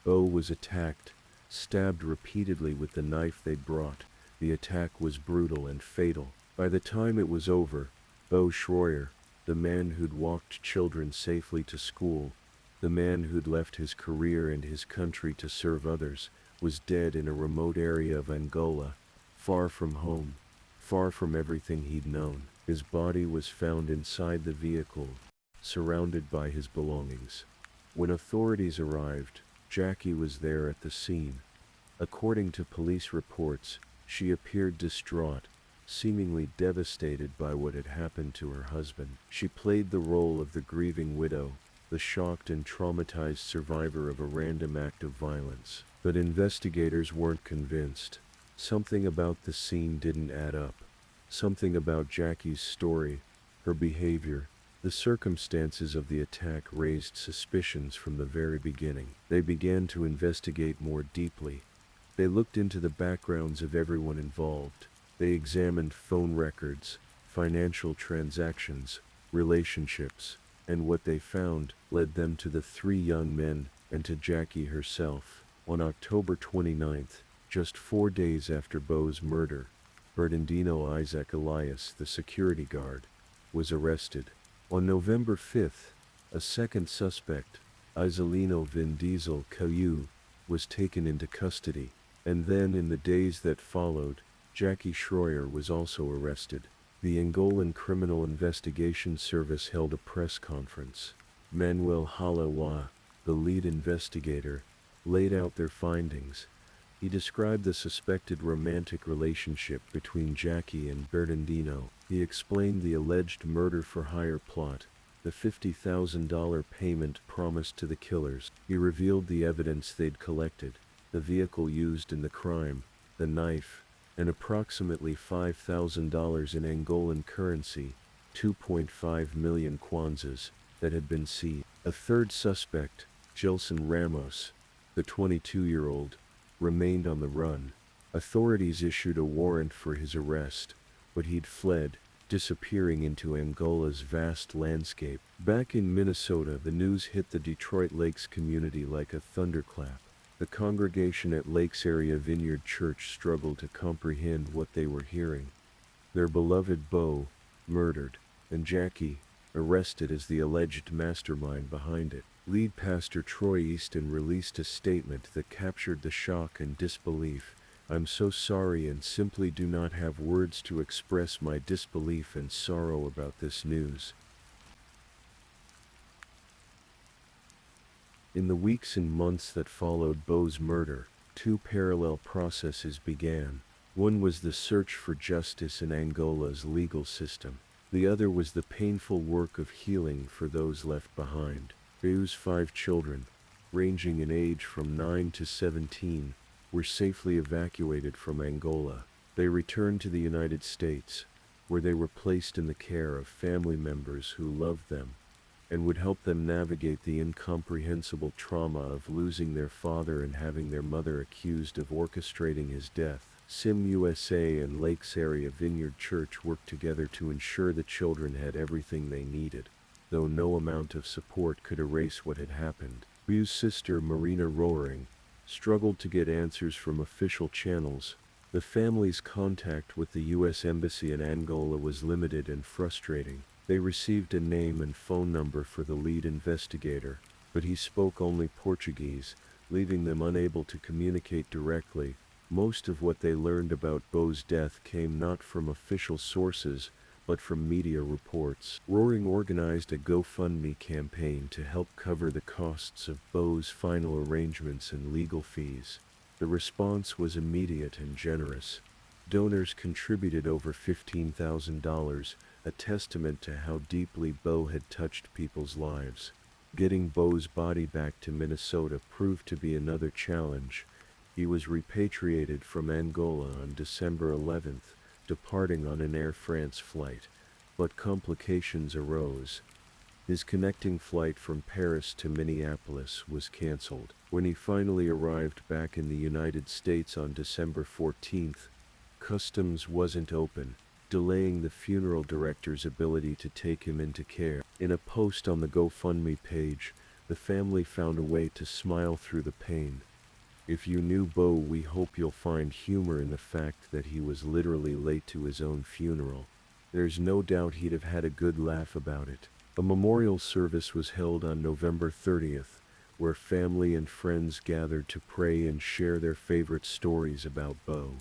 S1: Bo was attacked, stabbed repeatedly with the knife they'd brought. The attack was brutal and fatal. By the time it was over, Bo Schroyer, the man who'd walked children safely to school, the man who'd left his career and his country to serve others, was dead in a remote area of Angola, far from home, far from everything he'd known. His body was found inside the vehicle, surrounded by his belongings. When authorities arrived, Jackie was there at the scene. According to police reports, she appeared distraught, seemingly devastated by what had happened to her husband. She played the role of the grieving widow, the shocked and traumatized survivor of a random act of violence. But investigators weren't convinced. Something about the scene didn't add up. Something about Jackie's story, her behavior, the circumstances of the attack raised suspicions from the very beginning. They began to investigate more deeply. They looked into the backgrounds of everyone involved. They examined phone records, financial transactions, relationships, and what they found led them to the 3 young men and to Jackie herself. On October 29th, just 4 days after Bo's murder, Bernardino Isaac Elias, the security guard, was arrested. On November 5th, a second suspect, Isolino Vin Diesel Caillou, was taken into custody. And then, in the days that followed, Jackie Schroyer was also arrested. The Angolan Criminal Investigation Service held a press conference. Manuel Halawa, the lead investigator, laid out their findings. He described the suspected romantic relationship between Jackie and Bernardino. He explained the alleged murder-for-hire plot, the $50,000 payment promised to the killers. He revealed the evidence they'd collected, the vehicle used in the crime, the knife, and approximately $5,000 in Angolan currency, 2.5 million kwanzas, that had been seized. A third suspect, Gelson Ramos, the 22-year-old, remained on the run. Authorities issued a warrant for his arrest, but he'd fled, disappearing into Angola's vast landscape. Back in Minnesota, the news hit the Detroit Lakes community like a thunderclap. The congregation at Lakes Area Vineyard Church struggled to comprehend what they were hearing. Their beloved Beau, murdered, and Jackie, arrested as the alleged mastermind behind it. Lead pastor Troy Easton released a statement that captured the shock and disbelief. "I'm so sorry and simply do not have words to express my disbelief and sorrow about this news." In the weeks and months that followed Beau's murder, two parallel processes began. One was the search for justice in Angola's legal system. The other was the painful work of healing for those left behind. Beau's 5 children, ranging in age from 9 to 17, were safely evacuated from Angola. They returned to the United States, where they were placed in the care of family members who loved them and would help them navigate the incomprehensible trauma of losing their father and having their mother accused of orchestrating his death. SIM USA and Lakes Area Vineyard Church worked together to ensure the children had everything they needed, though no amount of support could erase what had happened. Beau's sister, Marina Roaring, struggled to get answers from official channels. The family's contact with the U.S. Embassy in Angola was limited and frustrating. They received a name and phone number for the lead investigator, but he spoke only Portuguese, leaving them unable to communicate directly. Most of what they learned about Beau's death came not from official sources, but from media reports. Roaring organized a GoFundMe campaign to help cover the costs of Beau's final arrangements and legal fees. The response was immediate and generous. Donors contributed over $15,000, a testament to how deeply Beau had touched people's lives. Getting Beau's body back to Minnesota proved to be another challenge. He was repatriated from Angola on December 11th, departing on an Air France flight, but complications arose. His connecting flight from Paris to Minneapolis was canceled. When he finally arrived back in the United States on December 14th, customs wasn't open, delaying the funeral director's ability to take him into care. In a post on the GoFundMe page, the family found a way to smile through the pain. "If you knew Beau, we hope you'll find humor in the fact that he was literally late to his own funeral. There's no doubt he'd have had a good laugh about it." A memorial service was held on November 30th, where family and friends gathered to pray and share their favorite stories about Beau.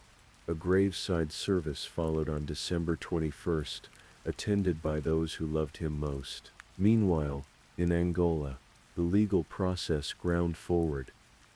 S1: A graveside service followed on December 21st, attended by those who loved him most. Meanwhile, in Angola, the legal process ground forward.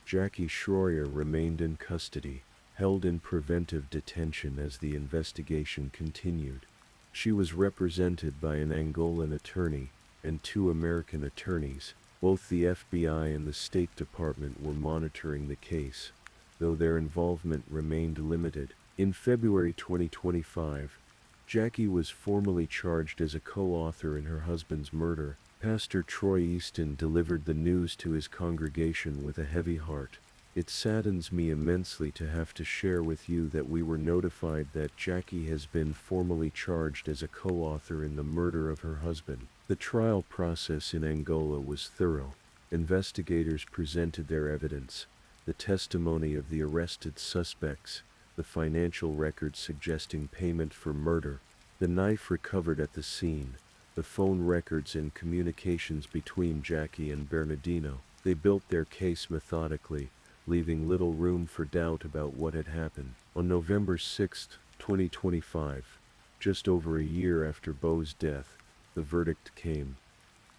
S1: Jackie Schroyer remained in custody, held in preventive detention as the investigation continued. She was represented by an Angolan attorney and 2 American attorneys. Both the FBI and the State Department were monitoring the case, though their involvement remained limited. In February 2025, Jackie was formally charged as a co-author in her husband's murder. Pastor Troy Easton delivered the news to his congregation with a heavy heart. "It saddens me immensely to have to share with you that we were notified that Jackie has been formally charged as a co-author in the murder of her husband." The trial process in Angola was thorough. Investigators presented their evidence, the testimony of the arrested suspects, the financial records suggesting payment for murder, the knife recovered at the scene, the phone records and communications between Jackie and Bernardino. They built their case methodically, leaving little room for doubt about what had happened. On November 6, 2025, just over a year after Bo's death, the verdict came.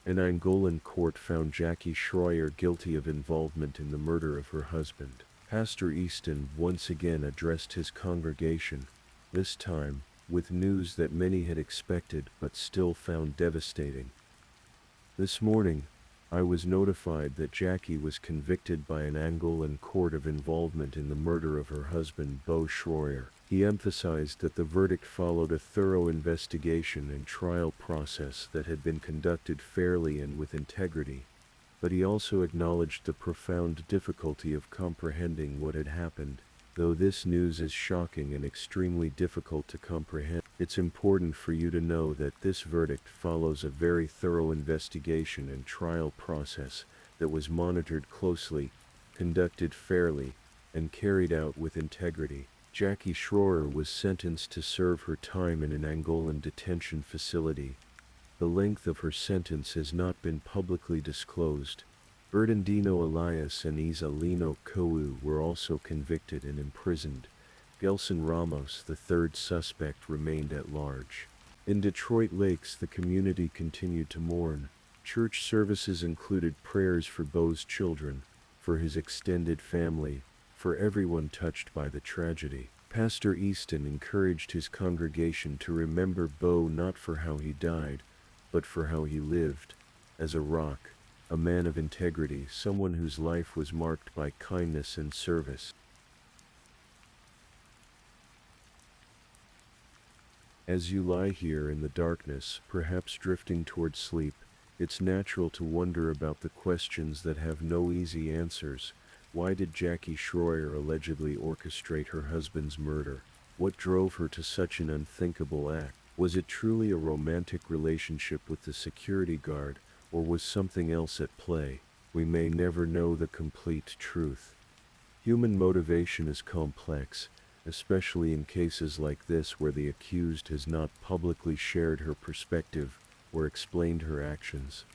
S1: An Angolan court found Jackie Schroyer guilty of involvement in the murder of her husband. Pastor Easton once again addressed his congregation, this time with news that many had expected but still found devastating. This morning, I was notified that Jackie was convicted by an Angolan court of involvement in the murder of her husband, Bo Schroyer. He emphasized that the verdict followed a thorough investigation and trial process that had been conducted fairly and with integrity, but he also acknowledged the profound difficulty of comprehending what had happened. Though this news is shocking and extremely difficult to comprehend, it's important for you to know that this verdict follows a very thorough investigation and trial process that was monitored closely, conducted fairly, and carried out with integrity. Jackie Schroyer was sentenced to serve her time in an Angolan detention facility. The length of her sentence has not been publicly disclosed. Bernardino Elias and Isa Lino Kou were also convicted and imprisoned. Gelson Ramos, the third suspect, remained at large. In Detroit Lakes, the community continued to mourn. Church services included prayers for Bo's children, for his extended family, for everyone touched by the tragedy. Pastor Easton encouraged his congregation to remember Bo not for how he died, but for how he lived, as a rock, a man of integrity, someone whose life was marked by kindness and service. As you lie here in the darkness, perhaps drifting toward sleep, it's natural to wonder about the questions that have no easy answers. Why did Jackie Schroyer allegedly orchestrate her husband's murder? What drove her to such an unthinkable act? Was it truly a romantic relationship with the security guard, or was something else at play? We may never know the complete truth. Human motivation is complex, especially in cases like this where the accused has not publicly shared her perspective or explained her actions.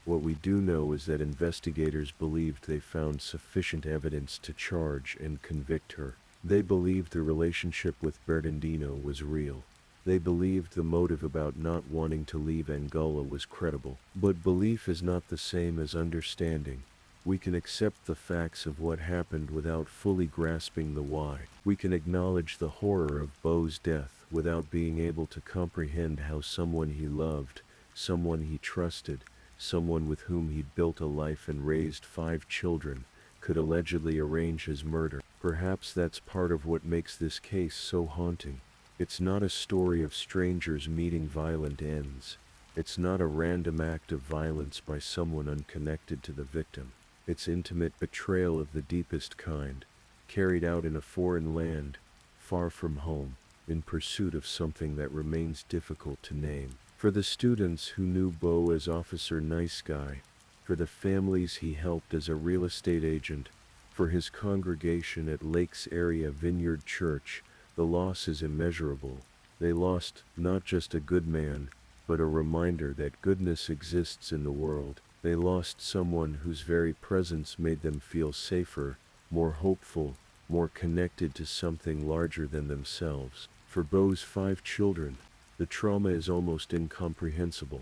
S1: What we do know is that investigators believed they found sufficient evidence to charge and convict her. They believed the relationship with Bernardino was real. They believed the motive about not wanting to leave Angola was credible. But belief is not the same as understanding. We can accept the facts of what happened without fully grasping the why. We can acknowledge the horror of Bo's death without being able to comprehend how someone he loved, someone he trusted, someone with whom he'd built a life and raised 5 children, could allegedly arrange his murder. Perhaps that's part of what makes this case so haunting. It's not a story of strangers meeting violent ends. It's not a random act of violence by someone unconnected to the victim. It's intimate betrayal of the deepest kind, carried out in a foreign land, far from home, in pursuit of something that remains difficult to name. For the students who knew Bo as Officer Nice Guy, for the families he helped as a real estate agent, for his congregation at Lakes Area Vineyard Church, the loss is immeasurable. They lost not just a good man, but a reminder that goodness exists in the world. They lost someone whose very presence made them feel safer, more hopeful, more connected to something larger than themselves. For Bo's 5 children, the trauma is almost incomprehensible.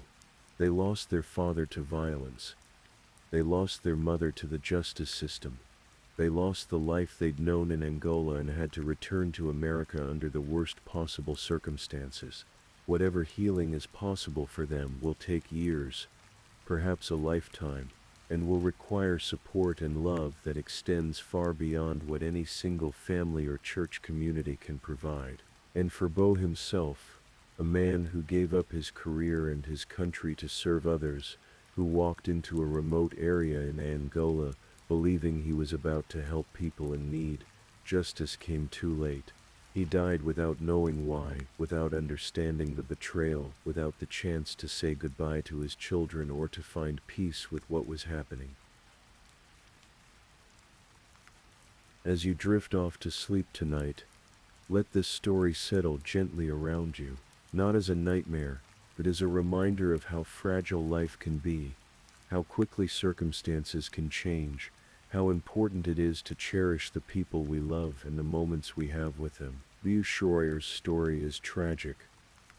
S1: They lost their father to violence. They lost their mother to the justice system. They lost the life they'd known in Angola and had to return to America under the worst possible circumstances. Whatever healing is possible for them will take years, perhaps a lifetime, and will require support and love that extends far beyond what any single family or church community can provide. And for Bo himself, a man who gave up his career and his country to serve others, who walked into a remote area in Angola, believing he was about to help people in need, justice came too late. He died without knowing why, without understanding the betrayal, without the chance to say goodbye to his children or to find peace with what was happening. As you drift off to sleep tonight, let this story settle gently around you, not as a nightmare, but as a reminder of how fragile life can be, how quickly circumstances can change, how important it is to cherish the people we love and the moments we have with them. Liu Schroyer's story is tragic,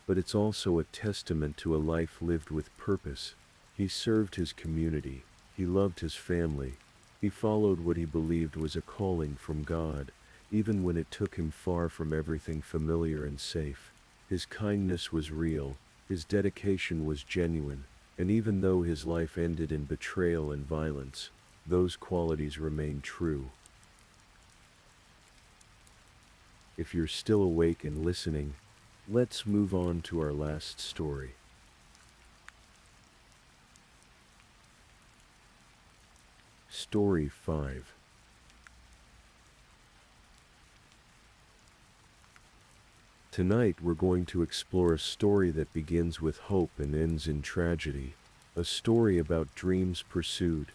S1: but it's also a testament to a life lived with purpose. He served his community, he loved his family, he followed what he believed was a calling from God, even when it took him far from everything familiar and safe. His kindness was real, his dedication was genuine, and even though his life ended in betrayal and violence, those qualities remained true. If you're still awake and listening, let's move on to our last story. Story 5. Tonight we're going to explore a story that begins with hope and ends in tragedy. A story about dreams pursued,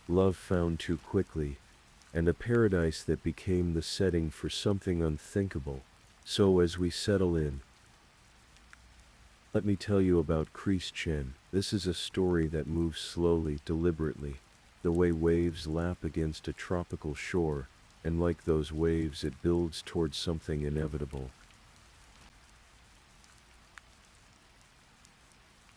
S1: love found too quickly, and a paradise that became the setting for something unthinkable. So as we settle in, let me tell you about Chris Chen. This is a story that moves slowly, deliberately, the way waves lap against a tropical shore, and like those waves it builds towards something inevitable.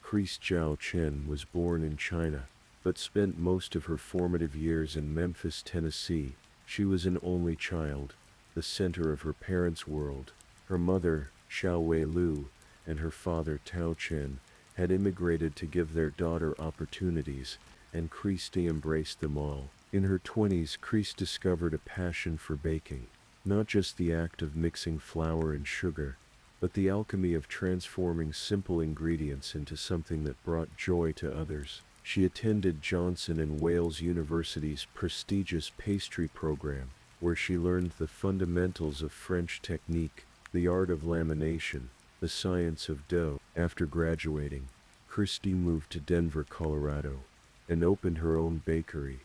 S1: Chris Zhao Chen was born in China, but spent most of her formative years in Memphis, Tennessee. She was an only child, the center of her parents' world. Her mother, Xiao Wei Lu, and her father, Tao Chen, had immigrated to give their daughter opportunities, and Christy embraced them all. In her 20s, Chris discovered a passion for baking, not just the act of mixing flour and sugar, but the alchemy of transforming simple ingredients into something that brought joy to others. She attended Johnson & Wales University's prestigious pastry program, where she learned the fundamentals of French technique, the art of lamination, the science of dough. After graduating, Christy moved to Denver, Colorado, and opened her own bakery.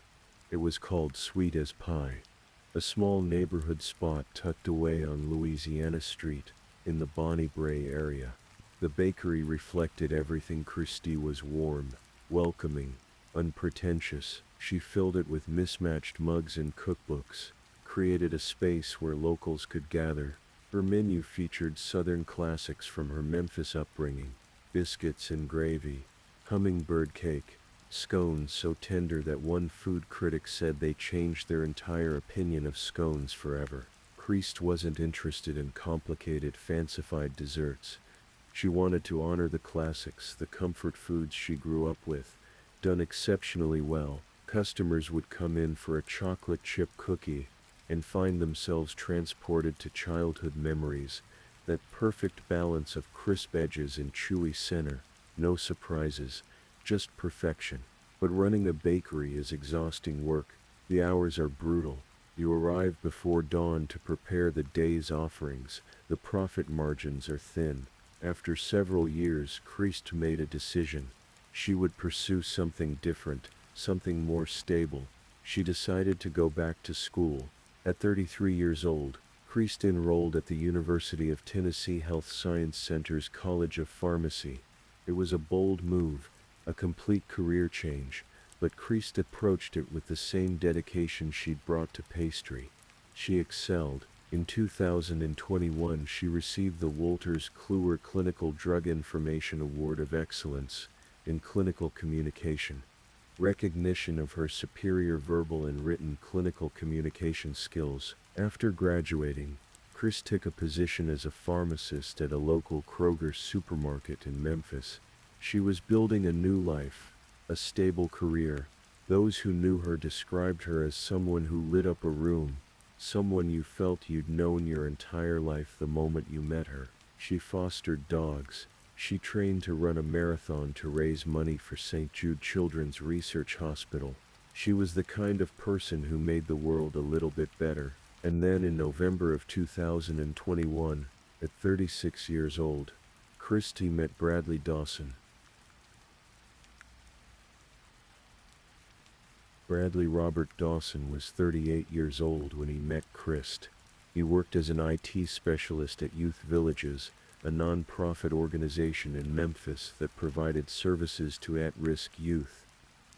S1: It was called Sweet as Pie, a small neighborhood spot tucked away on Louisiana Street, in the Bonnie Bray area. The bakery reflected everything. Christy was warm, welcoming, unpretentious. She filled it with mismatched mugs and cookbooks, created a space where locals could gather. Her menu featured Southern classics from her Memphis upbringing: biscuits and gravy, hummingbird cake, scones so tender that one food critic said they changed their entire opinion of scones forever. Christ wasn't interested in complicated, fancified desserts. She wanted to honor the classics, the comfort foods she grew up with, done exceptionally well. Customers would come in for a chocolate chip cookie and find themselves transported to childhood memories, that perfect balance of crisp edges and chewy center. No surprises, just perfection. But running a bakery is exhausting work. The hours are brutal. You arrive before dawn to prepare the day's offerings. The profit margins are thin. After several years, Christ made a decision. She would pursue something different, something more stable. She decided to go back to school. At 33 years old, Christ enrolled at the University of Tennessee Health Science Center's College of Pharmacy. It was a bold move, a complete career change, but Christ approached it with the same dedication she'd brought to pastry. She excelled. In 2021, she received the Wolters Kluwer Clinical Drug Information Award of Excellence in Clinical Communication, recognition of her superior verbal and written clinical communication skills. After graduating, Chris took a position as a pharmacist at a local Kroger supermarket in Memphis. She was building a new life, a stable career. Those who knew her described her as someone who lit up a room, someone you felt you'd known your entire life the moment you met her. She fostered dogs. She trained to run a marathon to raise money for St. Jude Children's Research Hospital. She was the kind of person who made the world a little bit better. And then in November of 2021, at 36 years old, Christy met Bradley Dawson. Bradley Robert Dawson was 38 years old when he met Christ. He worked as an IT specialist at Youth Villages, a non-profit organization in Memphis that provided services to at-risk youth.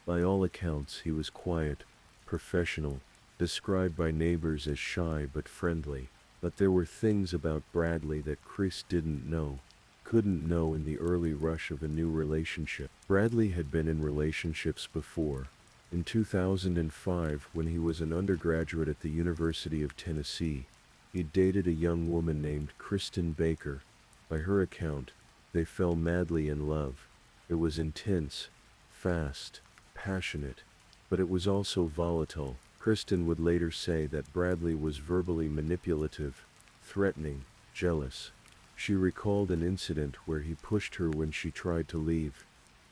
S1: By all accounts, he was quiet, professional, described by neighbors as shy but friendly. But there were things about Bradley that Chris couldn't know in the early rush of a new relationship. Bradley had been in relationships before. In 2005, when he was an undergraduate at the University of Tennessee, he dated a young woman named Kristen Baker. By her account, they fell madly in love. It was intense, fast, passionate, but it was also volatile. Kristen would later say that Bradley was verbally manipulative, threatening, jealous. She recalled an incident where he pushed her when she tried to leave.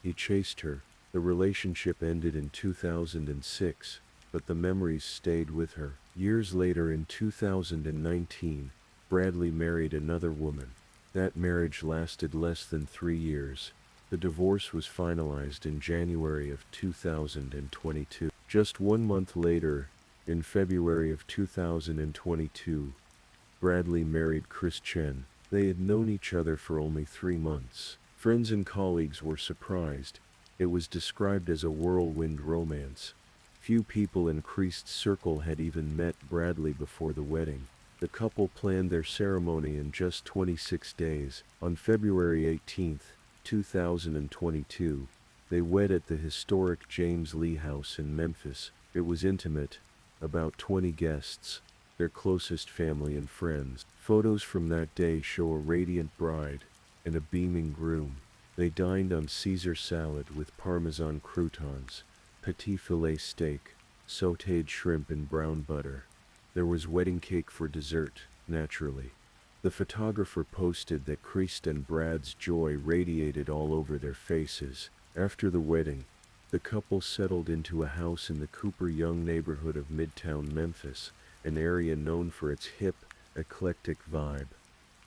S1: He chased her. The relationship ended in 2006, but the memories stayed with her. Years later, in 2019, Bradley married another woman. That marriage lasted less than 3 years. The divorce was finalized in January of 2022. Just 1 month later, in February of 2022, Bradley married Chris Chen. They had known each other for only 3 months. Friends and colleagues were surprised. It was described as a whirlwind romance. Few people in Chris's circle had even met Bradley before the wedding. The couple planned their ceremony in just 26 days. On February 18, 2022, they wed at the historic James Lee House in Memphis. It was intimate, about 20 guests, their closest family and friends. Photos from that day show a radiant bride and a beaming groom. They dined on Caesar salad with Parmesan croutons, petit filet steak, sautéed shrimp and brown butter. There was wedding cake for dessert, naturally. The photographer posted that Chris and Brad's joy radiated all over their faces. After the wedding, the couple settled into a house in the Cooper Young neighborhood of Midtown Memphis, an area known for its hip, eclectic vibe.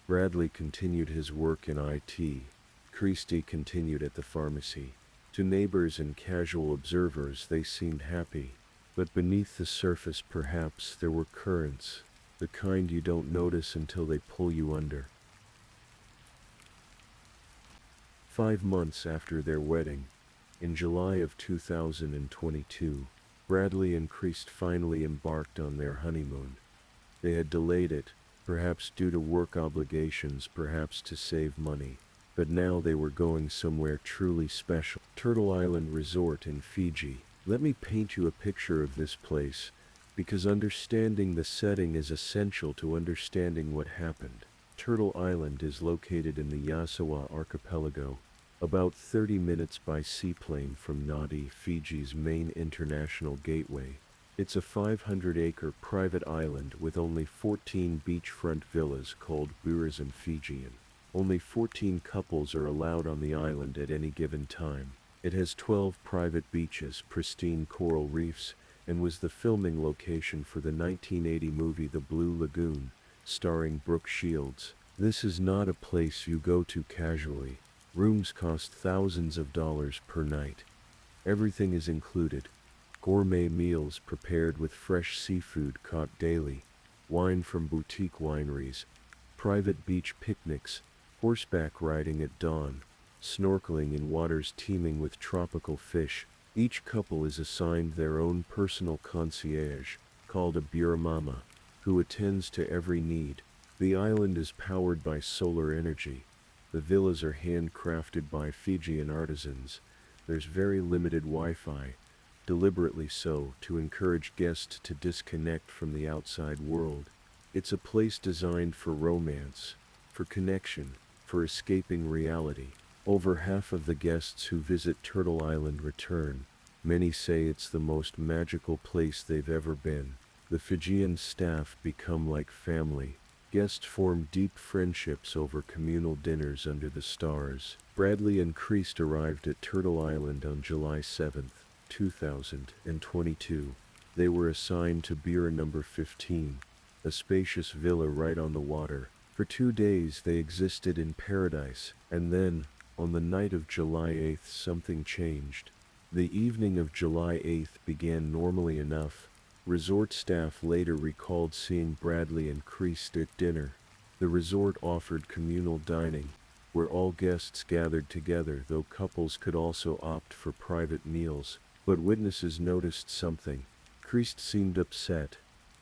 S1: Bradley continued his work in IT. Christy continued at the pharmacy. To neighbors and casual observers, they seemed happy. But beneath the surface, perhaps, there were currents, the kind you don't notice until they pull you under. 5 months after their wedding, in July of 2022, Bradley and Chris finally embarked on their honeymoon. They had delayed it, perhaps due to work obligations, perhaps to save money. But now they were going somewhere truly special. Turtle Island Resort in Fiji. Let me paint you a picture of this place, because understanding the setting is essential to understanding what happened. Turtle Island is located in the Yasawa archipelago, about 30 minutes by seaplane from Nadi, Fiji's main international gateway. It's a 500-acre private island with only 14 beachfront villas called buras in Fijian. Only 14 couples are allowed on the island at any given time. It has 12 private beaches, pristine coral reefs, and was the filming location for the 1980 movie The Blue Lagoon, starring Brooke Shields. This is not a place you go to casually. Rooms cost thousands of dollars per night. Everything is included. Gourmet meals prepared with fresh seafood caught daily, wine from boutique wineries, private beach picnics, horseback riding at dawn, snorkeling in waters teeming with tropical fish. Each couple is assigned their own personal concierge, called a beer mama, who attends to every need. The island is powered by solar energy. The villas are handcrafted by Fijian artisans. There's very limited Wi-Fi, deliberately so, to encourage guests to disconnect from the outside world. It's a place designed for romance, for connection, for escaping reality. Over half of the guests who visit Turtle Island return. Many say it's the most magical place they've ever been. The Fijian staff become like family. Guests form deep friendships over communal dinners under the stars. Bradley and Chris arrived at Turtle Island on July 7, 2022. They were assigned to Bira number 15, a spacious villa right on the water. For 2 days they existed in paradise, and then, on the night of July 8th, something changed. The evening of July 8th began normally enough. Resort staff later recalled seeing Bradley and Chris at dinner. The resort offered communal dining, where all guests gathered together, though couples could also opt for private meals. But witnesses noticed something. Christ seemed upset.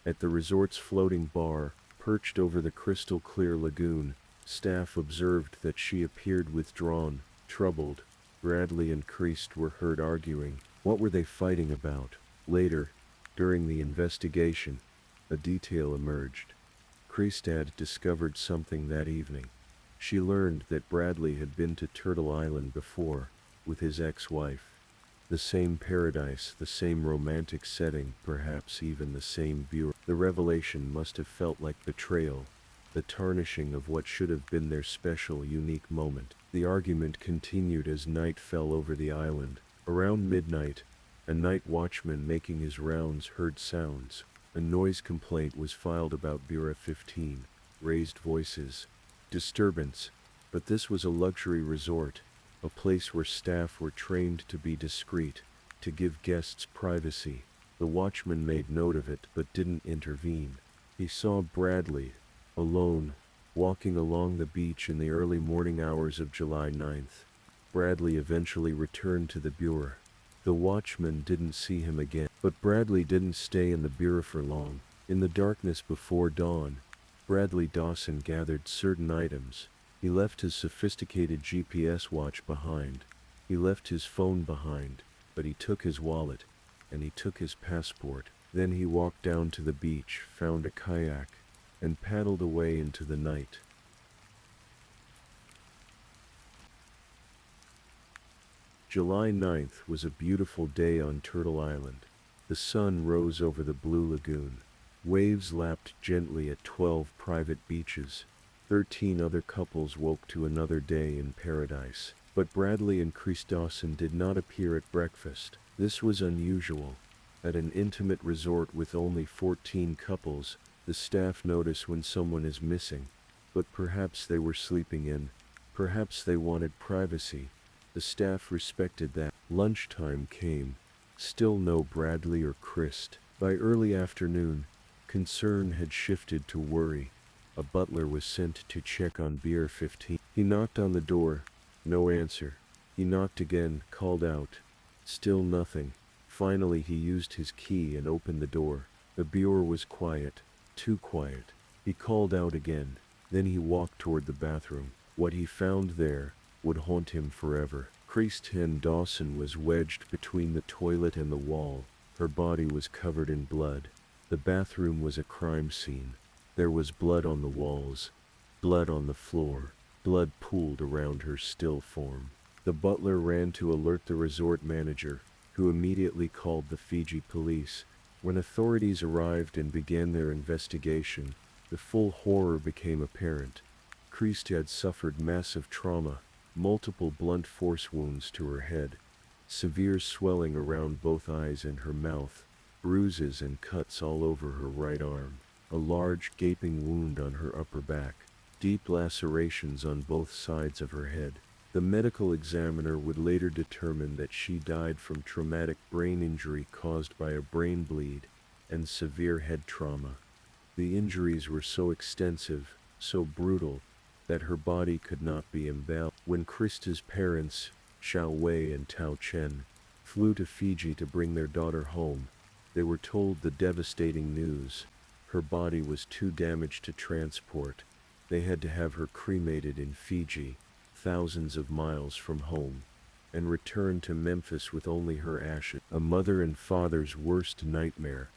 S1: At the resort's floating bar, perched over the crystal-clear lagoon, staff observed that she appeared withdrawn, troubled. Bradley and Christ were heard arguing. What were they fighting about? Later, during the investigation, a detail emerged. Christ had discovered something that evening. She learned that Bradley had been to Turtle Island before, with his ex-wife. The same paradise, the same romantic setting, perhaps even the same viewer. The revelation must have felt like betrayal, the tarnishing of what should have been their special, unique moment. The argument continued as night fell over the island. Around midnight, a night watchman making his rounds heard sounds. A noise complaint was filed about Bureau 15. Raised voices. Disturbance. But this was a luxury resort, a place where staff were trained to be discreet, to give guests privacy. The watchman made note of it but didn't intervene. He saw Bradley, alone, walking along the beach in the early morning hours of July 9th. Bradley eventually returned to the bureau. The watchman didn't see him again, but Bradley didn't stay in the bureau for long. In the darkness before dawn, Bradley Dawson gathered certain items. He left his sophisticated GPS watch behind. He left his phone behind, but he took his wallet, and he took his passport. Then he walked down to the beach, found a kayak, and paddled away into the night. July 9th was a beautiful day on Turtle Island. The sun rose over the blue lagoon. Waves lapped gently at 12 private beaches. 13 other couples woke to another day in paradise. But Bradley and Christ Dawson did not appear at breakfast. This was unusual. At an intimate resort with only 14 couples, the staff notice when someone is missing. But perhaps they were sleeping in. Perhaps they wanted privacy. The staff respected that. Lunchtime came. Still no Bradley or Christ. By early afternoon, concern had shifted to worry. A butler was sent to check on Bureau 15. He knocked on the door. No answer. He knocked again, called out. Still nothing. Finally he used his key and opened the door. The bureau was quiet. Too quiet. He called out again. Then he walked toward the bathroom. What he found there would haunt him forever. Christine Dawson was wedged between the toilet and the wall. Her body was covered in blood. The bathroom was a crime scene. There was blood on the walls, blood on the floor, blood pooled around her still form. The butler ran to alert the resort manager, who immediately called the Fiji police. When authorities arrived and began their investigation, the full horror became apparent. Christ had suffered massive trauma, multiple blunt force wounds to her head, severe swelling around both eyes and her mouth, bruises and cuts all over her right arm. A large gaping wound on her upper back, deep lacerations on both sides of her head. The medical examiner would later determine that she died from traumatic brain injury caused by a brain bleed and severe head trauma. The injuries were so extensive, so brutal, that her body could not be embellished. When Krista's parents, Xiao Wei and Tao Chen, flew to Fiji to bring their daughter home, they were told the devastating news. Her body was too damaged to transport. They had to have her cremated in Fiji, thousands of miles from home, and return to Memphis with only her ashes. A mother and father's worst nightmare,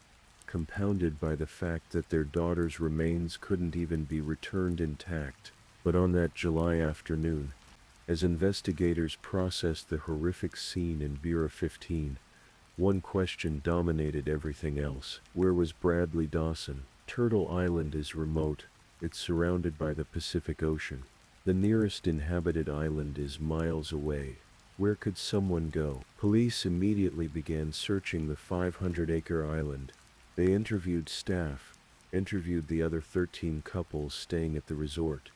S1: compounded by the fact that their daughter's remains couldn't even be returned intact. But on that July afternoon, as investigators processed the horrific scene in Bureau 15, one question dominated everything else. Where was Bradley Dawson? Turtle Island is remote. It's surrounded by the Pacific Ocean. The nearest inhabited island is miles away. Where could someone go? Police immediately began searching the 500-acre island. They interviewed staff, interviewed the other 13 couples staying at the resort.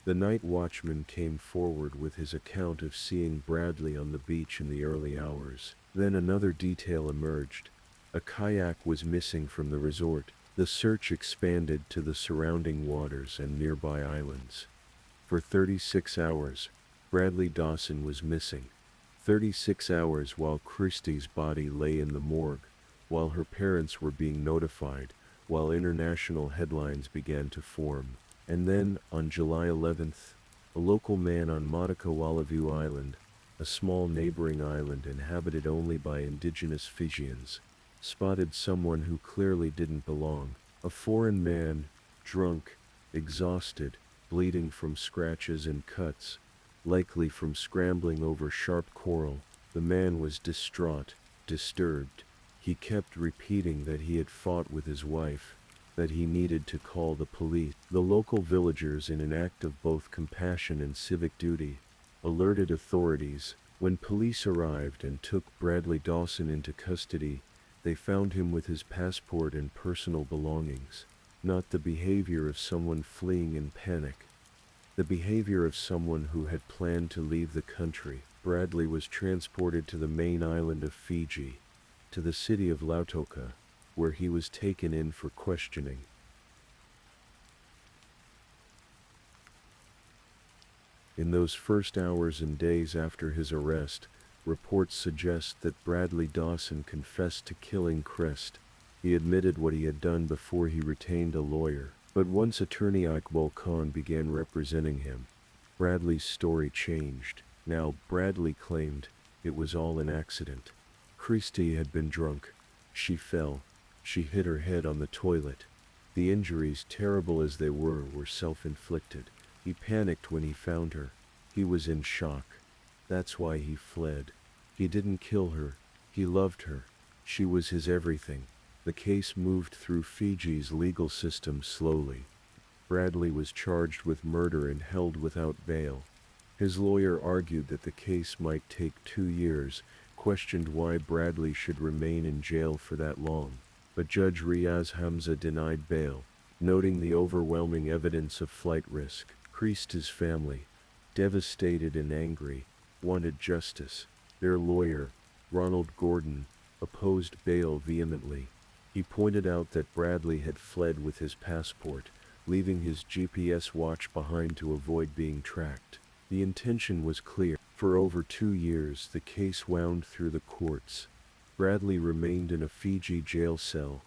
S1: The night watchman came forward with his account of seeing Bradley on the beach in the early hours. Then another detail emerged. A kayak was missing from the resort. The search expanded to the surrounding waters and nearby islands. For 36 hours, Bradley Dawson was missing. 36 hours while Christie's body lay in the morgue, while her parents were being notified, while international headlines began to form. And then, on July 11th, a local man on Monaco-Wallavu Island, a small neighboring island inhabited only by indigenous Fijians, spotted someone who clearly didn't belong. A foreign man, drunk, exhausted, bleeding from scratches and cuts, likely from scrambling over sharp coral. The man was distraught, disturbed. He kept repeating that he had fought with his wife, that he needed to call the police. The local villagers, in an act of both compassion and civic duty, alerted authorities. When police arrived and took Bradley Dawson into custody, they found him with his passport and personal belongings. Not the behavior of someone fleeing in panic. The behavior of someone who had planned to leave the country. Bradley was transported to the main island of Fiji, to the city of Lautoka, where he was taken in for questioning. In those first hours and days after his arrest, reports suggest that Bradley Dawson confessed to killing Crest. He admitted what he had done before he retained a lawyer. But once attorney Iqbal Khan began representing him, Bradley's story changed. Now, Bradley claimed it was all an accident. Christie had been drunk. She fell. She hit her head on the toilet. The injuries, terrible as they were self-inflicted. He panicked when he found her. He was in shock. That's why he fled. He didn't kill her. He loved her. She was his everything. The case moved through Fiji's legal system slowly. Bradley was charged with murder and held without bail. His lawyer argued that the case might take 2 years, questioned why Bradley should remain in jail for that long. But Judge Riaz Hamza denied bail, noting the overwhelming evidence of flight risk. Christie's family, devastated and angry, wanted justice. Their lawyer, Ronald Gordon, opposed bail vehemently. He pointed out that Bradley had fled with his passport, leaving his GPS watch behind to avoid being tracked. The intention was clear. For over 2 years, the case wound through the courts. Bradley remained in a Fiji jail cell.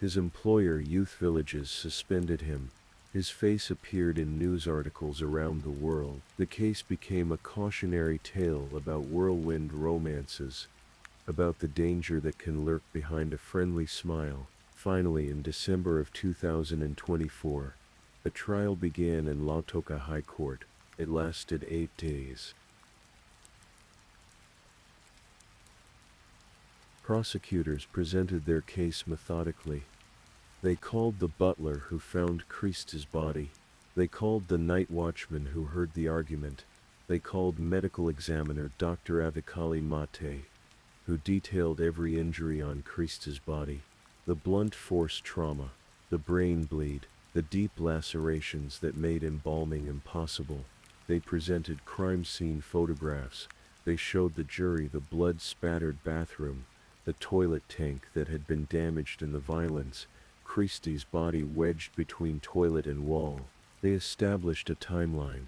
S1: His employer, Youth Villages, suspended him. His face appeared in news articles around the world. The case became a cautionary tale about whirlwind romances, about the danger that can lurk behind a friendly smile. Finally, in December of 2024, a trial began in Lautoka High Court. It lasted 8 days. Prosecutors presented their case methodically. They called the butler who found Christie's body. They called the night watchman who heard the argument. They called medical examiner Dr. Avikali Mate, who detailed every injury on Christie's body. The blunt force trauma, the brain bleed, the deep lacerations that made embalming impossible. They presented crime scene photographs. They showed the jury the blood-spattered bathroom, the toilet tank that had been damaged in the violence, Christie's body wedged between toilet and wall. They established a timeline.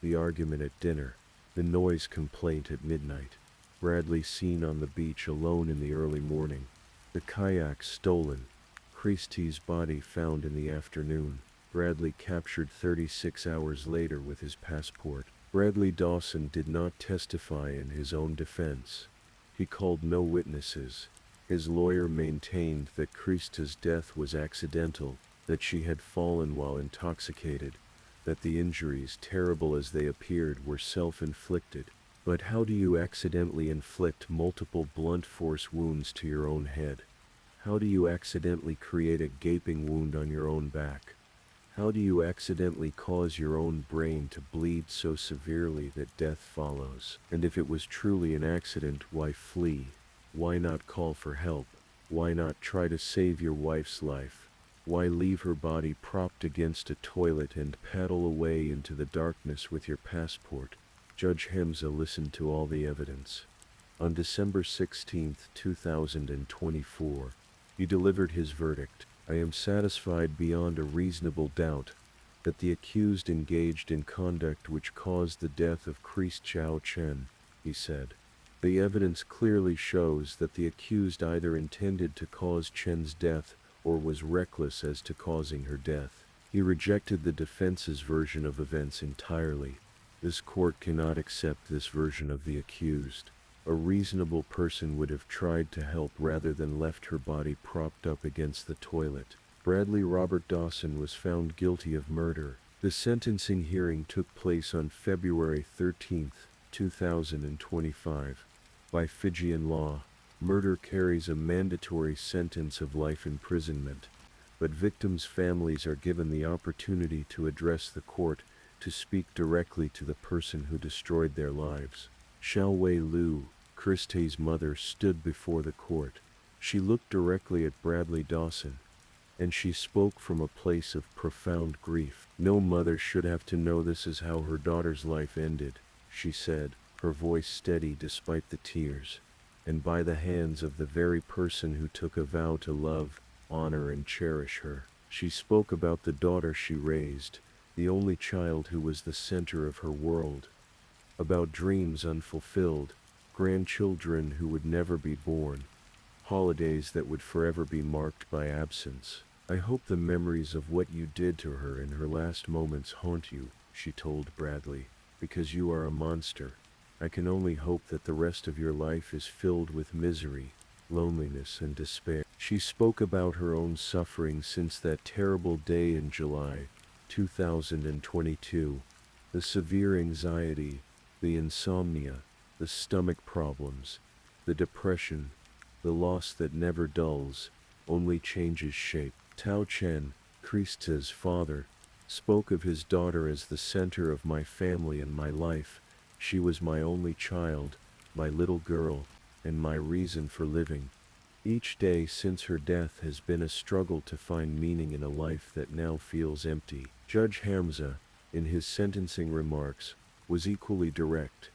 S1: The argument at dinner, the noise complaint at midnight, Bradley seen on the beach alone in the early morning, the kayak stolen, Christie's body found in the afternoon, Bradley captured 36 hours later with his passport. Bradley Dawson did not testify in his own defense. He called no witnesses. His lawyer maintained that Christie's death was accidental, that she had fallen while intoxicated, that the injuries, terrible as they appeared, were self-inflicted. But how do you accidentally inflict multiple blunt force wounds to your own head? How do you accidentally create a gaping wound on your own back? How do you accidentally cause your own brain to bleed so severely that death follows? And if it was truly an accident, why flee? Why not call for help? Why not try to save your wife's life? Why leave her body propped against a toilet and paddle away into the darkness with your passport? Judge Hamza listened to all the evidence. On December 16, 2024, he delivered his verdict. I am satisfied beyond a reasonable doubt that the accused engaged in conduct which caused the death of Christ Chow Chen, he said. The evidence clearly shows that the accused either intended to cause Chen's death or was reckless as to causing her death. He rejected the defense's version of events entirely. This court cannot accept this version of the accused. A reasonable person would have tried to help rather than left her body propped up against the toilet. Bradley Robert Dawson was found guilty of murder. The sentencing hearing took place on February 13, 2025. By Fijian law, murder carries a mandatory sentence of life imprisonment, but victims' families are given the opportunity to address the court to speak directly to the person who destroyed their lives. Xiao Wei Lu, Christie's mother, stood before the court. She looked directly at Bradley Dawson, and she spoke from a place of profound grief. "No mother should have to know this is how her daughter's life ended," she said, her voice steady despite the tears. "And by the hands of the very person who took a vow to love, honor, and cherish her." She spoke about the daughter she raised, the only child who was the center of her world. About dreams unfulfilled, grandchildren who would never be born, holidays that would forever be marked by absence. "I hope the memories of what you did to her in her last moments haunt you," she told Bradley, "because you are a monster. I can only hope that the rest of your life is filled with misery, loneliness, and despair." She spoke about her own suffering since that terrible day in July 2022, the severe anxiety, the insomnia, the stomach problems, the depression, the loss that never dulls, only changes shape. Tao Chen, Christa's father, spoke of his daughter as the center of my family and my life. She was my only child, my little girl, and my reason for living. Each day since her death has been a struggle to find meaning in a life that now feels empty. Judge Hamza, in his sentencing remarks, was equally direct.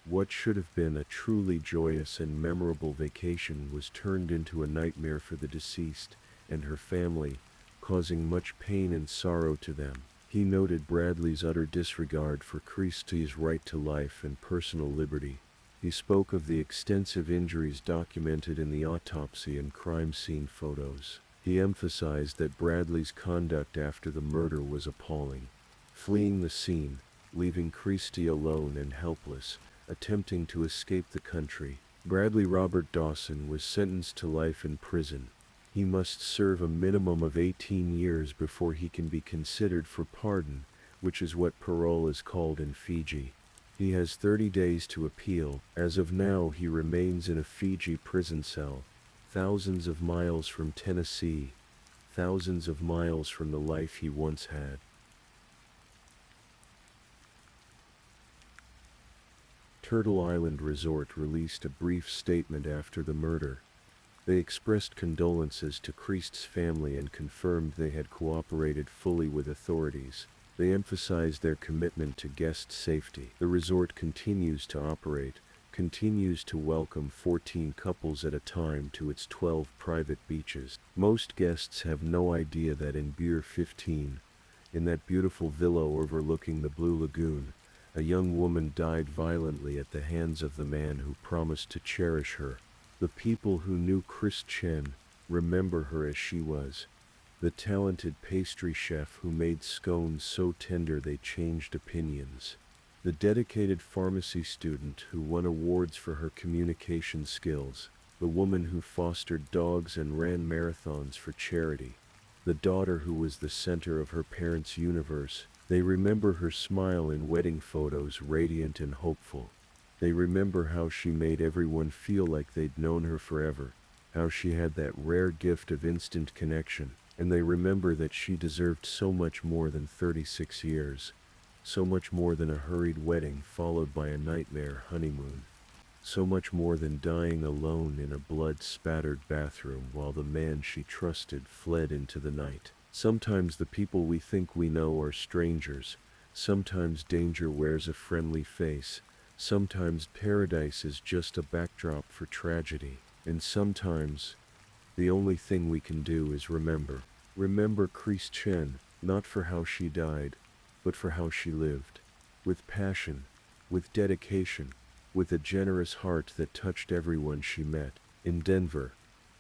S1: What should have been a truly joyous and memorable vacation was turned into a nightmare for the deceased and her family, causing much pain and sorrow to them. He noted Bradley's utter disregard for Christie's right to life and personal liberty. He spoke of the extensive injuries documented in the autopsy and crime scene photos. He emphasized that Bradley's conduct after the murder was appalling. Fleeing the scene, leaving Christie alone and helpless, attempting to escape the country. Bradley Robert Dawson was sentenced to life in prison. He must serve a minimum of 18 years before he can be considered for pardon, which is what parole is called in Fiji. He has 30 days to appeal. As of now, he remains in a Fiji prison cell, thousands of miles from Tennessee, thousands of miles from the life he once had. Turtle Island Resort released a brief statement after the murder. They expressed condolences to Christ's family and confirmed they had cooperated fully with authorities. They emphasized their commitment to guest safety. The resort continues to operate, continues to welcome 14 couples at a time to its 12 private beaches. Most guests have no idea that in Pier 15, in that beautiful villa overlooking the Blue Lagoon, a young woman died violently at the hands of the man who promised to cherish her. The people who knew Chris Chen remember her as she was, the talented pastry chef who made scones so tender they changed opinions, the dedicated pharmacy student who won awards for her communication skills, the woman who fostered dogs and ran marathons for charity, the daughter who was the center of her parents' universe. They remember her smile in wedding photos, radiant and hopeful. They remember how she made everyone feel like they'd known her forever, how she had that rare gift of instant connection, and they remember that she deserved so much more than 36 years, so much more than a hurried wedding followed by a nightmare honeymoon, so much more than dying alone in a blood-spattered bathroom while the man she trusted fled into the night. Sometimes the people we think we know are strangers, sometimes danger wears a friendly face, sometimes paradise is just a backdrop for tragedy, and sometimes the only thing we can do is remember. Remember Chris Chen, not for how she died, but for how she lived. With passion, with dedication, with a generous heart that touched everyone she met. In Denver,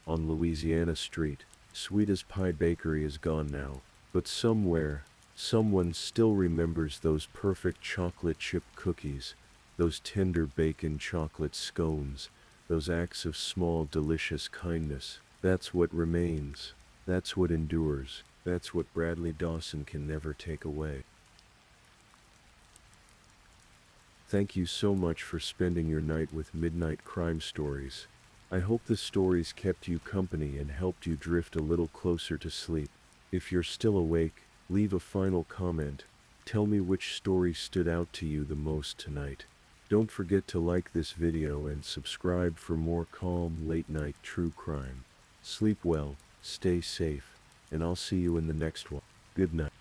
S1: on Louisiana Street, Sweet as Pie Bakery is gone now, but somewhere, someone still remembers those perfect chocolate chip cookies, those tender bacon chocolate scones, those acts of small delicious kindness. That's what remains. That's what endures. That's what Bradley Dawson can never take away. Thank you so much for spending your night with Midnight Crime Stories. I hope the stories kept you company and helped you drift a little closer to sleep. If you're still awake, leave a final comment. Tell me which story stood out to you the most tonight. Don't forget to like this video and subscribe for more calm, late-night true crime. Sleep well, stay safe, and I'll see you in the next one. Good night.